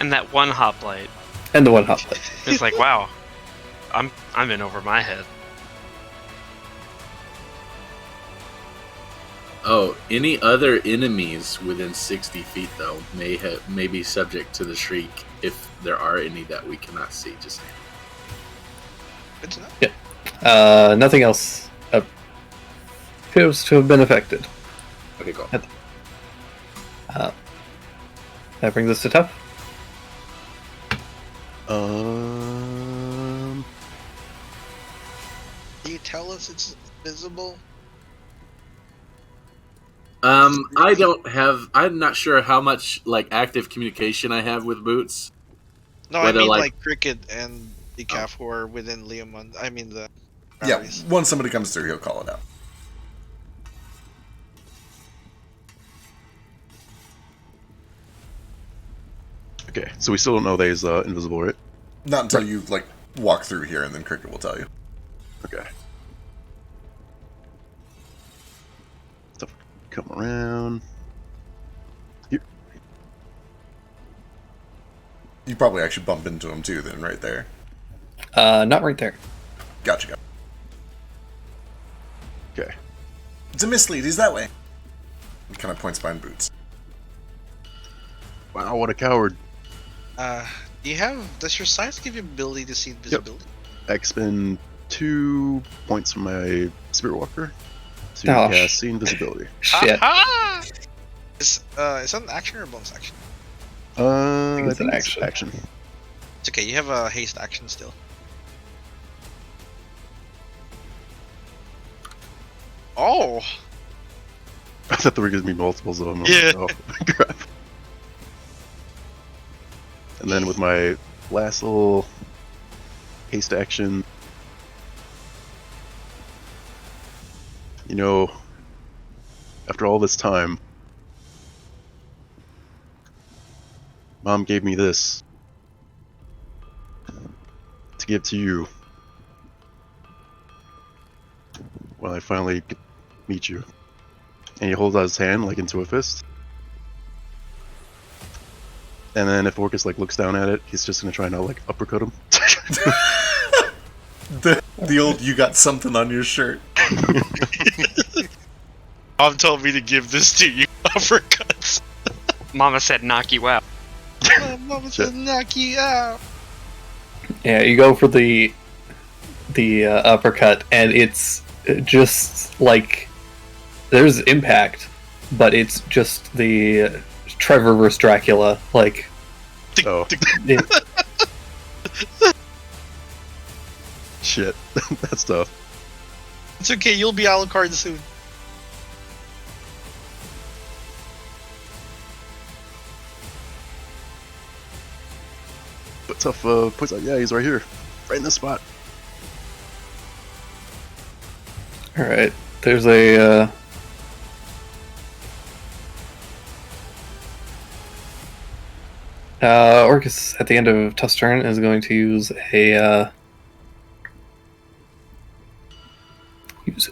And that one hoplite And the one hoplite. is like, wow, I'm in over my head. Oh, any other enemies within 60 feet, though, may be subject to the shriek if there are any that we cannot see. Just Good to know. Nothing else appears to have been affected. okay, cool. That brings us to Tough. Um, Can you tell us it's visible? I don't have. I'm not sure how much like active communication I have with Boots. No, Whether, I mean like- like Cricket and Decaf who are within Leomund. I mean the Yeah, Barrys. once somebody comes through, he'll call it out. okay, so we still don't know that he's invisible, right? Not until you like walk through here, and then Cricket will tell you. Okay. So, come around. You probably actually bump into him too, then, right there. Not right there. Gotcha. Okay. It's a mislead. He's that way. He kind of points behind Boots. Wow, what a coward. Do you have? Does your size give you ability to see invisibility? I expend 2 points from my Spirit Walker to Oh, cast See Invisibility. Shit. Aha! Is that an action or a bonus action? I it's think an it's action. It's okay. You have a haste action still. Oh. I thought they were giving me multiples of them. Yeah. Oh, crap. And then with my last little haste action, after all this time, Mom gave me this to give to you when I finally meet you. And he holds out his hand like into a fist. And then if Orcus looks down at it, he's just gonna try and uppercut him. The old "you got something on your shirt." Mom told me to give this to you. Uppercuts. Mama said knock you out. Mama said knock you out. Yeah, you go for the uppercut, and it's just like there's impact, but it's just the Trevor vs. Dracula, like. Oh. Yeah. Shit. That's tough. It's okay. You'll be Alucard soon. But tough points out. Yeah, he's right here. Right in this spot. Alright, there's a. Orcus at the end of Tuff's turn is going to use a. Use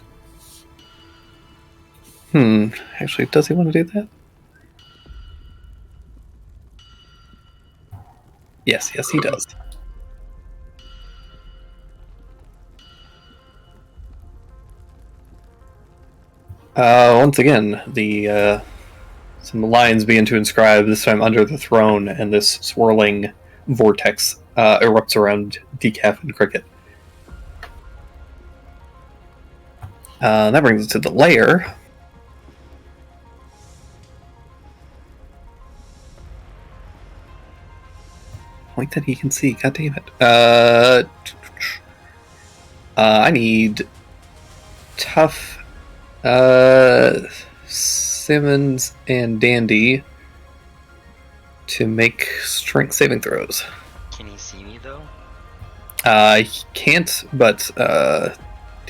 it. Actually, does he want to do that? Yes, he does. Once again, some lines begin to inscribe, this time under the throne, and this swirling vortex erupts around Decaf and Cricket. That brings us to the lair. Like that he can see, god damn it. I need Tuff, Simmons, and Dandy to make strength saving throws. Can he see me though? He can't, but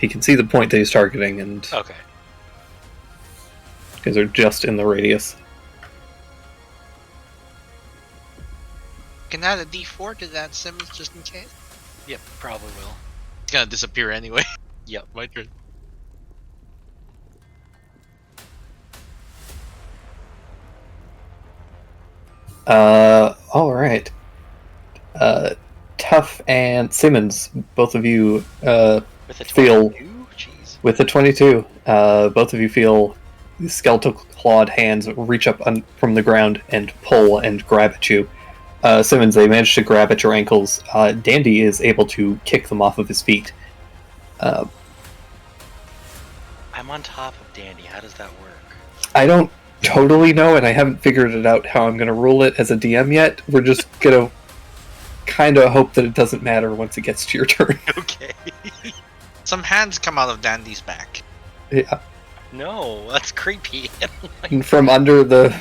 he can see the point that he's targeting, and Okay. because they're just in the radius. Can add a D4 to that, Simmons, just in case. Yep, probably will. It's gonna disappear anyway. Yep. My turn. Alright. Tuff and Simmons, both of you With a feel 22? Jeez. with the 22. Both of you feel the skeletal clawed hands reach up from the ground and pull and grab at you. Simmons, they manage to grab at your ankles. Dandy is able to kick them off of his feet. I'm on top of Dandy. How does that work? I don't totally know, and I haven't figured it out how I'm going to rule it as a DM yet. We're just going to kind of hope that it doesn't matter once it gets to your turn. Okay. Some hands come out of Dandy's back. Yeah. No, that's creepy. And from under the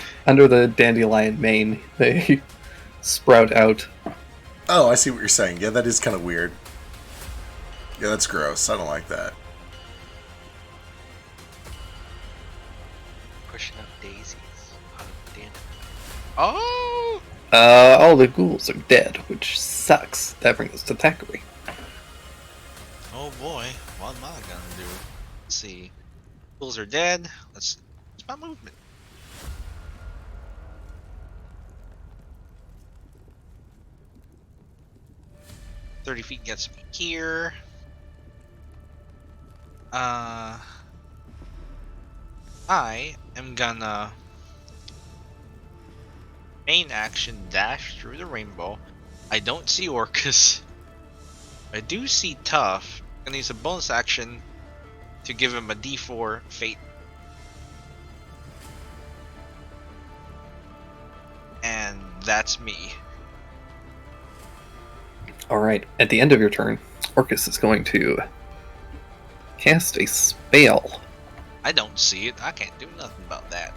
dandelion mane, they sprout out. Oh, I see what you're saying. Yeah, that is kind of weird. Yeah, that's gross. I don't like that. Pushing up daisies out of Dandy. Oh! All the ghouls are dead, which sucks. That brings us to Thackeray. Oh boy, what am I gonna do? Let's see. Fools are dead. Let's my movement. $30 gets me here. I am gonna Main action, dash through the rainbow. I don't see Orcus. I do see Tough. And use a bonus action to give him a D4 fate. And that's me. Alright, at the end of your turn, Orcus is going to cast a spell. I don't see it. I can't do nothing about that.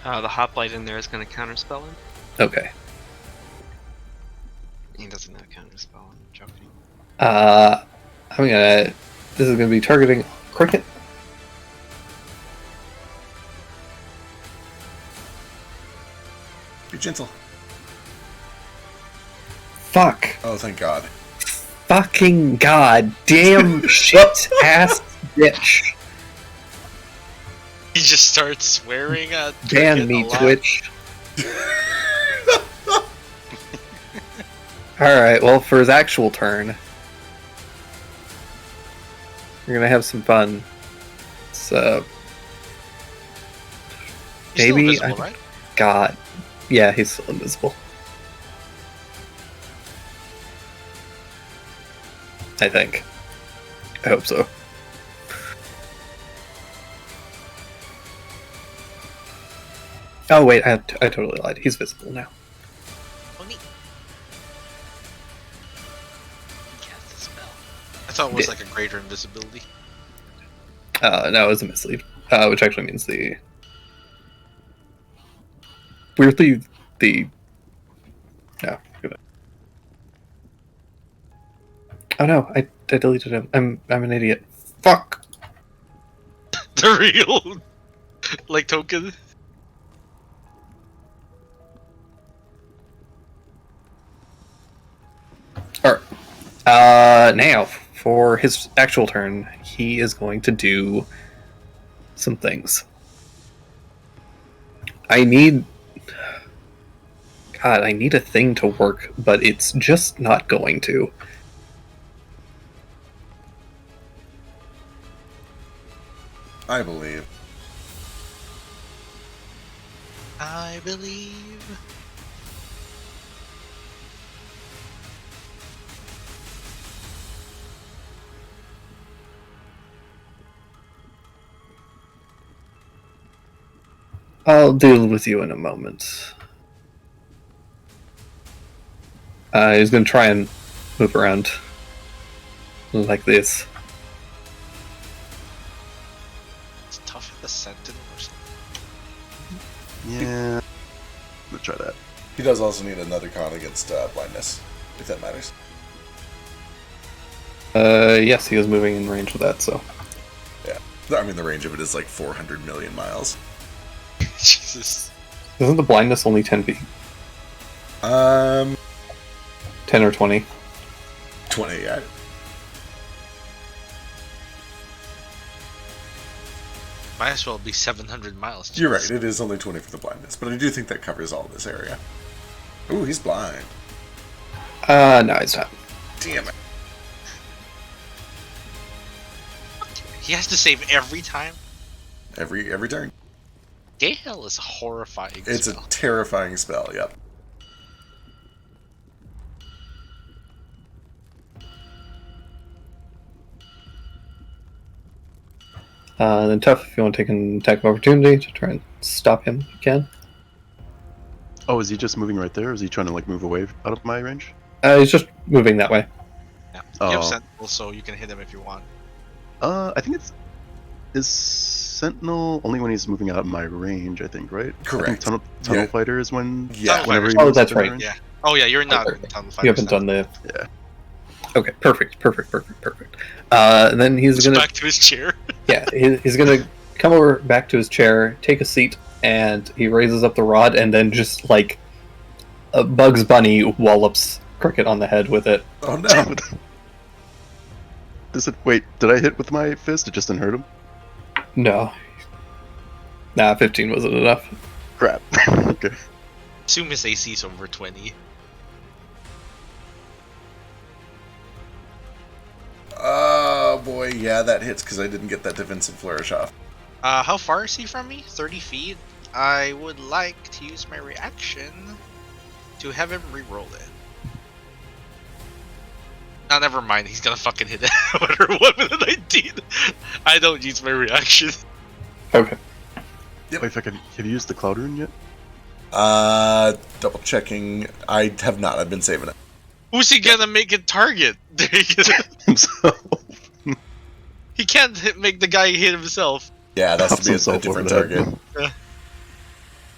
The hoplite in there is going to counterspell him. Okay. He doesn't have counterspell. I'm joking. This is gonna be targeting Cricket. Be gentle. Fuck. Oh, thank God. Fucking goddamn shit ass bitch. He just starts swearing at Ban Cricket me, a lot. Twitch. Alright, well, for his actual turn, we're gonna have some fun. So, He's still maybe invisible, right? God. Yeah, he's still invisible. I think. I hope so. Oh wait, I totally lied. He's visible now. Oh, neat. Cast a spell. I thought it was Yeah. like a greater invisibility. No, it was a mislead. Which actually means the... Weirdly, the... No. Oh no, I deleted him. I'm an idiot. Fuck! The real, like, token. Alright. Now, for his actual turn, he is going to do some things. I need a thing to work, but it's just not going to. I believe. I believe. I'll deal with you in a moment. He's going to try and move around like this. It's tough at the sentinel or something. Yeah. Let's try that. He does also need another con against blindness, if that matters. Yes, he is moving in range of that, so. Yeah. I mean, the range of it is like 400 million miles. Jesus. Isn't the blindness only 10 feet? 10 or 20? 20, yeah. Might as well be 700 miles. You're right, it is only 20 for the blindness, but I do think that covers all of this area. Ooh, he's blind. No, it's not. Damn it. He has to save every time. Every turn. Gale is a horrifying. It's spell. a terrifying spell, yep. Then Tough, if you want to take an attack of opportunity to try and stop him, you can. Oh, is he just moving right there? Or is he trying to like move away out of my range? He's just moving that way. Yeah. Oh. You have sentinel, so you can hit him if you want. I think is Sentinel only when he's moving out of my range. I think, right? I Correct. think Tunnel Yeah. Fighter is when. Yeah. Tunnel Whenever he Fighter. Oh, moves that's within right. range. Yeah. Oh yeah, you're not. Okay. in Tunnel You haven't Fighter, done the... Yeah. Okay, perfect. Then he's gonna... Back to his chair. Yeah, he's gonna come over back to his chair, take a seat, and he raises up the rod, and then just, like, Bugs Bunny wallops Cricket on the head with it. Oh no. Wait, did I hit with my fist? It just didn't hurt him? No. Nah, 15 wasn't enough. Crap. Okay. Assume his AC is over 20. Oh boy, yeah, that hits because I didn't get that defensive flourish off. How far is he from me? 30 feet. I would like to use my reaction to have him re-roll it. Nah, never mind. He's gonna fucking hit it. Whatever, 1 with a 19. I don't use my reaction. Okay. Yep. Wait, have you used the Cloud Rune yet? Double checking. I have not. I've been saving it. Who's he gonna make it target? Himself. He can't make the guy hit himself. Yeah, that's to Pops be a himself different over that. target.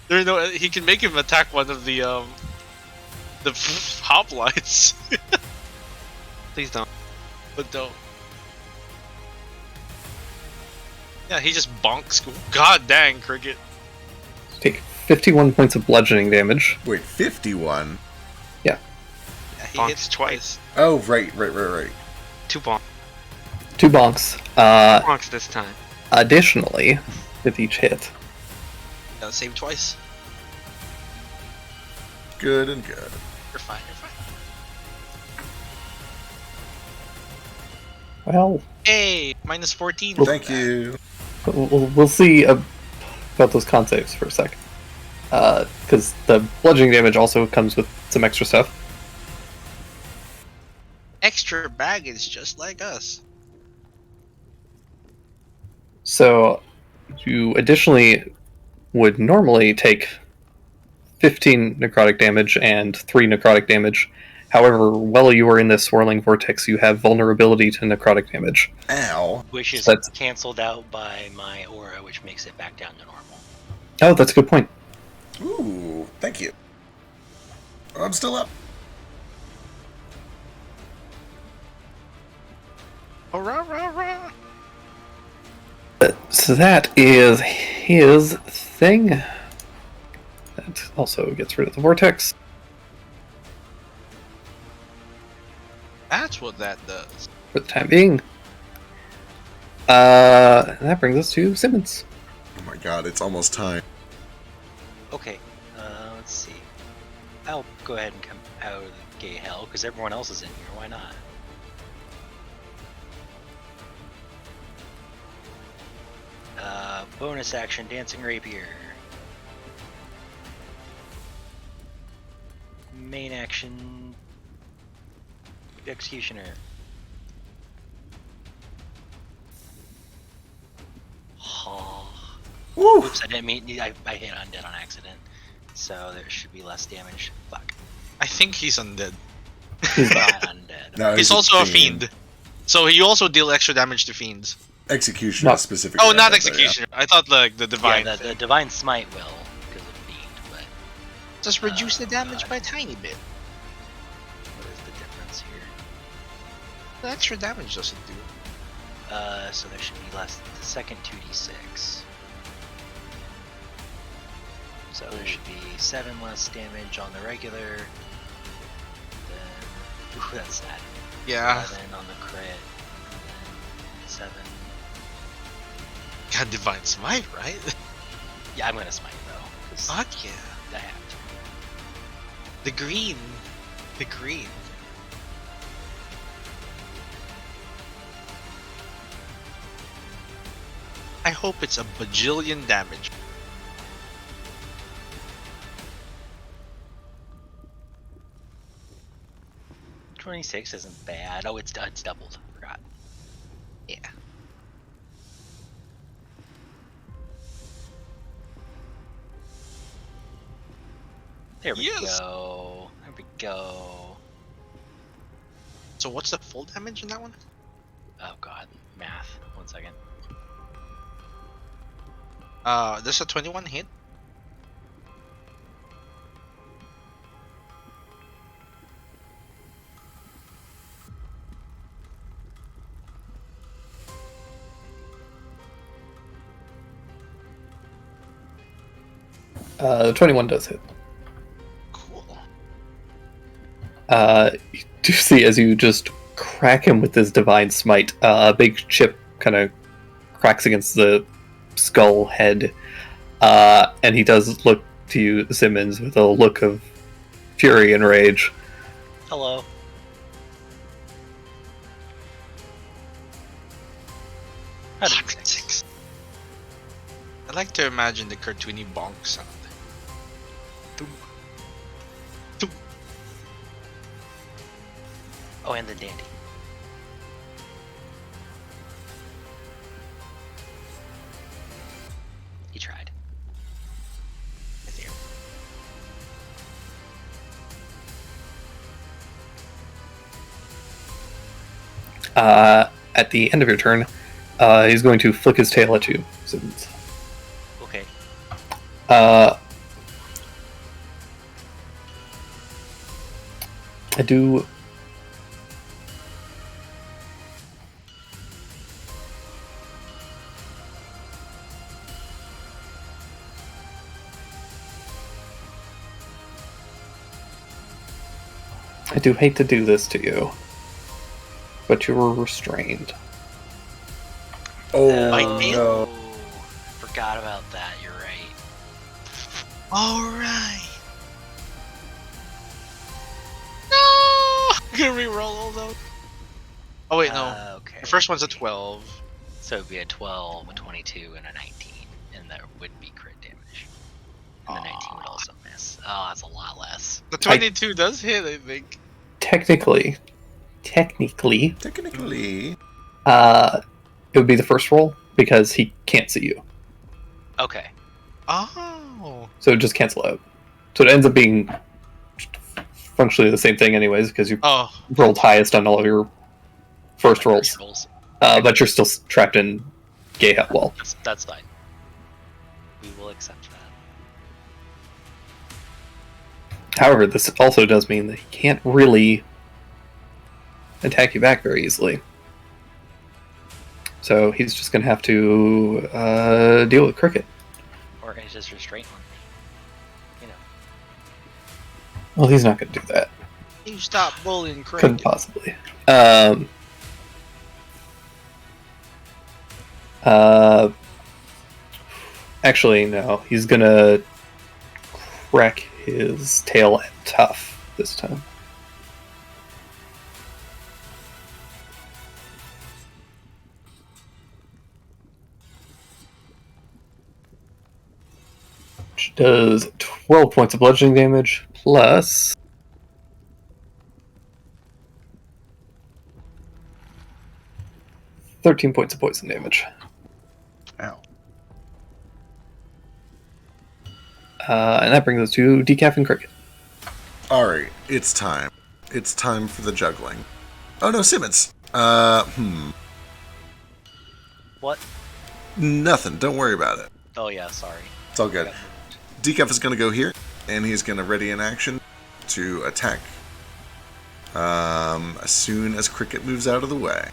There's no. He can make him attack one of the hoplites, Please don't. but don't. Yeah, he just bonks. God dang, Cricket. Take 51 points of bludgeoning damage. Wait, 51? Yeah, he Bonks hits twice. Oh, right. 2 bonks. 2 bonks. Bonks this time. Additionally, with each hit. Gotta save twice. Good and good. You're fine. You're fine. Well, Hey, minus 14. Thank you. we'll see about those con saves for a sec. Because the bludgeoning damage also comes with some extra stuff. Extra baggage, just like us. So, you additionally would normally take 15 necrotic damage and 3 necrotic damage. However, while you are in this swirling vortex, you have vulnerability to necrotic damage. Ow. Which is That's- canceled out by my aura, which makes it back down to normal. Oh, that's a good point. Ooh, thank you. I'm still up. Hurrah, rah, rah. So that is his thing. That also gets rid of the vortex. That's what that does. For the time being. That brings us to Simmons. Oh my god, it's almost time. Okay, let's see. I'll go ahead and come out of the gay hell because everyone else is in here. Why not? Bonus action, Dancing Rapier. Main action, Executioner. Oh. Woo! Oops, I didn't mean. I hit undead on accident, so there should be less damage. Fuck. I think he's undead. He's Not undead. No, He's also a fiend. So you also deal extra damage to fiends. Execution No. specifically. Oh, not I bet, yeah. executioner. I thought like the divine. Yeah, the divine smite will because of fiend, but Just reduce the damage God. by a tiny bit. what is the difference here? The extra damage doesn't do. So there should be less. The second 2d6. So there should be 7 less damage on the regular. Then, ooh, that's sad. Yeah. 11 on the crit. And then 7. Got divine smite, right? Yeah, I'm gonna smite though. 'Cause Fuck yeah. I have to. The green. The green. I hope it's a bajillion damage. Yeah. 26 isn't bad. Oh, it's doubled. Forgot. Yeah. There we Yes. go. There we go. So what's the full damage in that one? Oh god, math. 1 second. There's a 21 hit. The 21 does hit. Cool. You do see as you just crack him with this divine smite, a big chip kind of cracks against the skull head, and he does look to you, Simmons, with a look of fury and rage. Hello. How did you 106. I like to imagine the cartoony bonk sound. Oh, and the dandy. He tried. I think. At the end of your turn, he's going to flick his tail at you. Simmons. Okay. I do. I do hate to do this to you, but you were restrained. Oh, Oh, forgot about that. You're right. Alright. No! I'm gonna reroll all those. Oh wait, no. Okay. The first one's a 12. So it'd be a 12, a 22, and a 19, and that would be crit damage. And the 19 would also miss. Oh, that's a lot less. The 22 does hit, I think. Technically, Technically. it would be the first roll because he can't see you, Okay. Oh. so it just cancel out. So it ends up being functionally the same thing, anyways, because you Oh. rolled highest on all of your first rolls. But you're still trapped in Gay Hat Wall. That's fine. We will accept that. However, this also does mean that he can't really attack you back very easily. So he's just going to have to deal with Cricket. Or can he just restrain one? You know. Well, he's not going to do that. You stop bullying Couldn't Cricket. possibly. Actually, no. He's going to crack his tail at Tough this time. Which does 12 points of bludgeoning damage plus 13 points of poison damage. Ow. And that brings us to Decaf and Cricket. Alright, it's time. It's time for the juggling. Oh no, Simmons! What? Nothing, don't worry about it. Oh, yeah, sorry. It's all good. Decaf is going to go here, and he's going to ready in action to attack as soon as Cricket moves out of the way.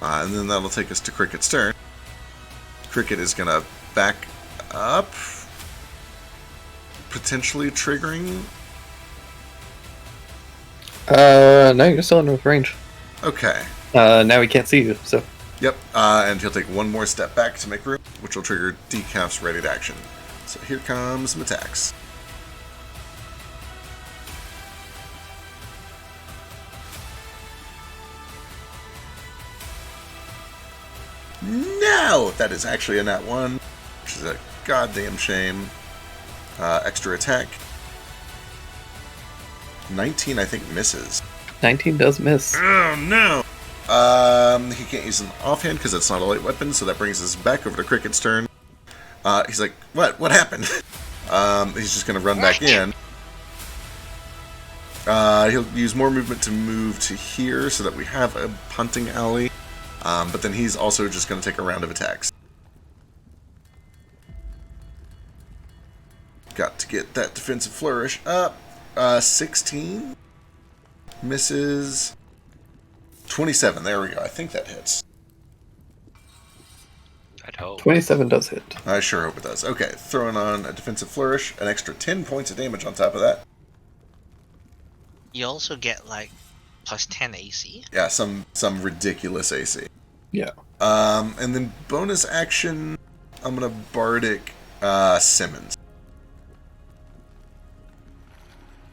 And then that'll take us to Cricket's turn. Cricket is going to back up, potentially triggering. No, you're still in range. Okay. Now he can't see you, so. Yep, and he'll take one more step back to make room, which will trigger Decaf's ready to action. So here comes some attacks. No! That is actually a nat 1, which is a goddamn shame. Extra attack. 19, I think, misses. 19 does miss. Oh, no! He can't use an offhand because it's not a light weapon, so that brings us back over to Cricket's turn. He's like, what? What happened? He's just going to run back in. He'll use more movement to move to here so that we have a hunting alley. But then he's also just going to take a round of attacks. Got to get that defensive flourish up. 16 misses. 27, there we go. I think that hits. I'd hope. 27 does hit. I sure hope it does. Okay, throwing on a defensive flourish, an extra 10 points of damage on top of that. You also get like plus 10 AC. Yeah, some ridiculous AC. Yeah. And then bonus action, I'm gonna Bardic Simmons.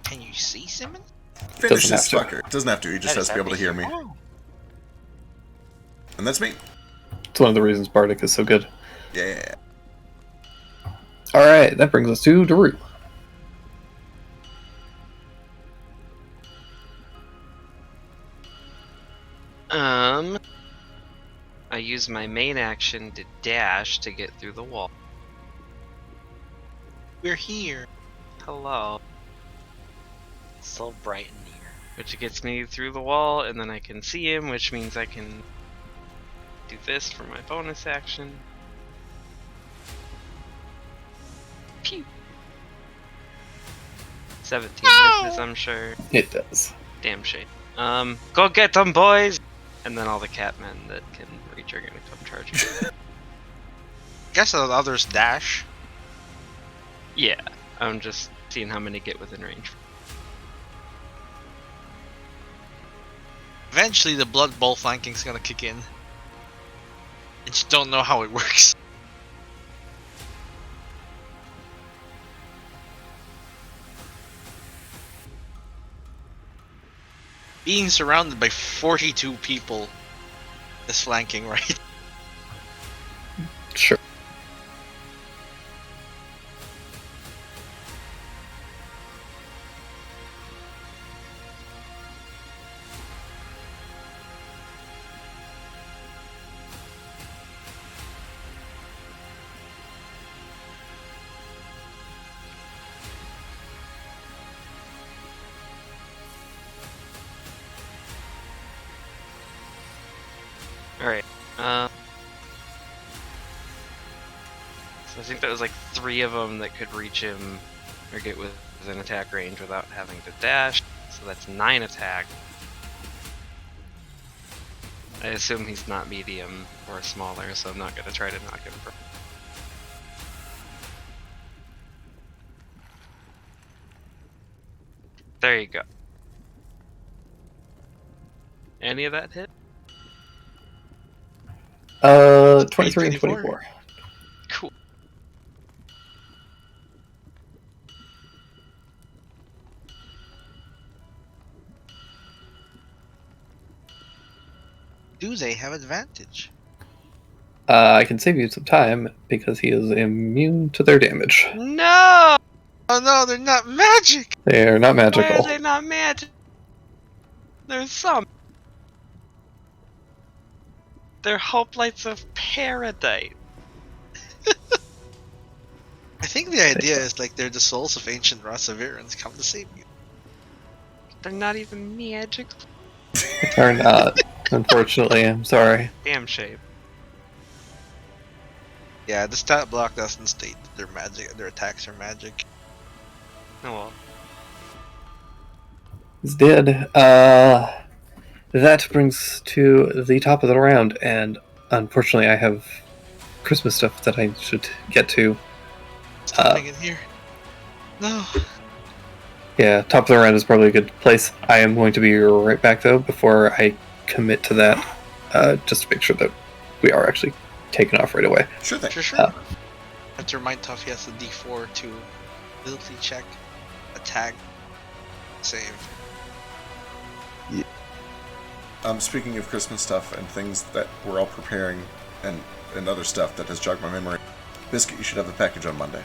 Can you see Simmons? Finish Doesn't this have to. fucker. Doesn't have to, he just has to be able to hear me. Oh. And that's me. It's one of the reasons Bardic is so good. Yeah. Alright, that brings us to Daru. I use my main action to dash to get through the wall. We're here. Hello. It's so bright in here. Which gets me through the wall, and then I can see him, which means I can do this for my bonus action. Pew! 17 misses, I'm sure. It does. Damn shame. Go get them, boys! And then all the catmen that can reach are gonna come charging. Guess the others dash. Yeah, I'm just seeing how many get within range. Eventually, the Blood Bowl flanking's gonna kick in. I just don't know how it works. Being surrounded by 42 people is flanking, right? Sure. Alright, so I think that was like 3 of them that could reach him or get within attack range without having to dash, so that's 9 attack. I assume he's not medium or smaller, so I'm not going to try to knock him from. There you go. Any of that hit? 23 and 24. Cool. Do they have advantage? I can save you some time because he is immune to their damage. No! Oh no, they're not magic! They are not Why are magical. they not magic? There's some. They're hoplites of paradise. I think the idea is like they're the souls of ancient Rasavirans come to save you. They're not even magic. Or not, unfortunately. I'm sorry. Damn shape. Yeah, the stat block doesn't state that they're magic, their attacks are magic. Oh well. He's dead. That brings to the top of the round, and unfortunately I have Christmas stuff that I should get to. It's coming in here. No. Yeah, top of the round is probably a good place. I am going to be right back, though, before I commit to that, just to make sure that we are actually taken off right away. Sure thing. Sure. I have to remind Tuff he has a D4 to ability check, attack, save. Speaking of Christmas stuff and things that we're all preparing and other stuff that has jogged my memory, Biscuit, you should have the package on Monday.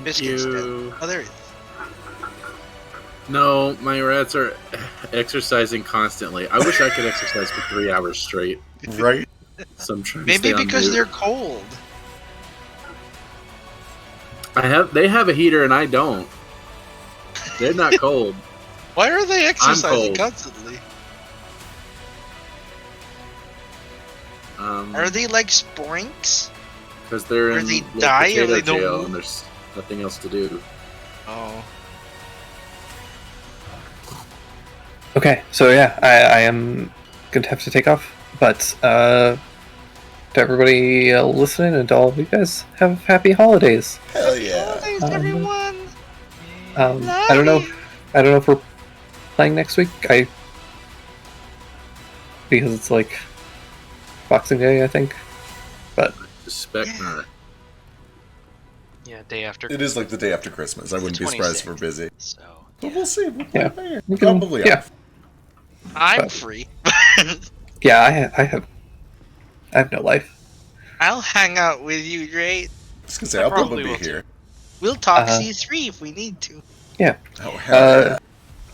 Biscuit's dead. You. Oh, there he is. No, my rats are exercising constantly. I wish I could exercise for 3 hours straight. Right? So I'm trying to Maybe stay on because mute. they're cold. They have a heater and I don't. They're not cold. Why are they exercising cold. constantly? Are Are they like sprinks? Because they're Or in they like, die or potato they don't jail move? and there's nothing else to do. Oh. Okay, so yeah, I am going to have to take off, but to everybody listening and to all of you guys, have happy holidays. Hell yeah. Holidays, Um, everyone! I don't know if we're playing next week. Because it's like Boxing Day, I think. But Suspect Yeah. not. Yeah, day after. It is like the day after Christmas. I wouldn't be surprised if we're busy. So But we'll see. We'll Yeah. play it. we can, Probably yeah. off. I'm free. Yeah, I have no life. I'll hang out with you, Dre. I was gonna say, I'll probably probably be will too. here. We'll talk Uh, C3 if we need to. Oh, hell yeah.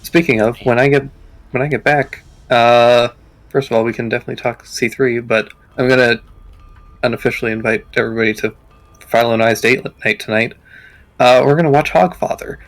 Speaking of, when I get back, first of all, we can definitely talk C3, but I'm gonna unofficially invite everybody to Philo and I's date night tonight. We're gonna watch Hogfather.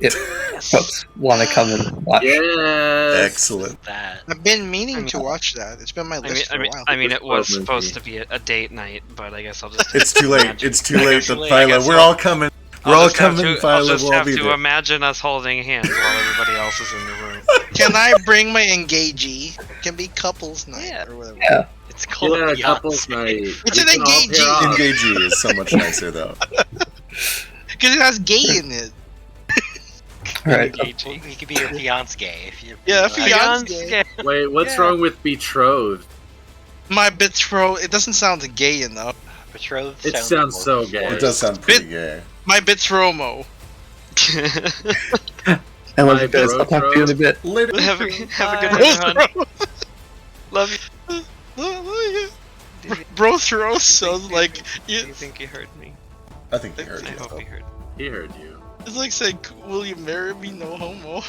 If folks want to come and watch. Yes. Excellent. That I've been meaning to watch that. It's been on my list for a while. I mean, it was Movie. supposed to be a date night, but I guess I'll just. It's too late. It's too late. Too The late, I Philo. guess We're I'll- all coming. We're I'll all just have coming. to- I'll Philo just will all have be to there. imagine us holding hands while everybody else is in the room. Can I bring my engagee? It can be couples night Yeah. or whatever. Yeah. it's called Yeah, a couples Beyonce. night. It's an We can all engagee. pair off. Engagee is so much nicer, though. Because it has gay in it. All right. Well, he could be your fiance gay if you. Yeah, if you like. fiance. Wait, what's Yeah. wrong with betrothed? My betrothed. It doesn't sound gay enough. Betrothed. It sounds so more gay. It does sound pretty gay. My betromo. I love My you guys. I'll talk to you in a bit. Later. have a good Bye. night, hon. Love you. Bro throw sounds like Do you you, think you heard me? I think you heard I it. hope you heard. He heard you. it's like saying, "Will you marry me? No homo."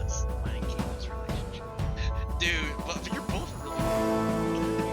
It's mine and Kingdom's relationship. Dude, but you're both really.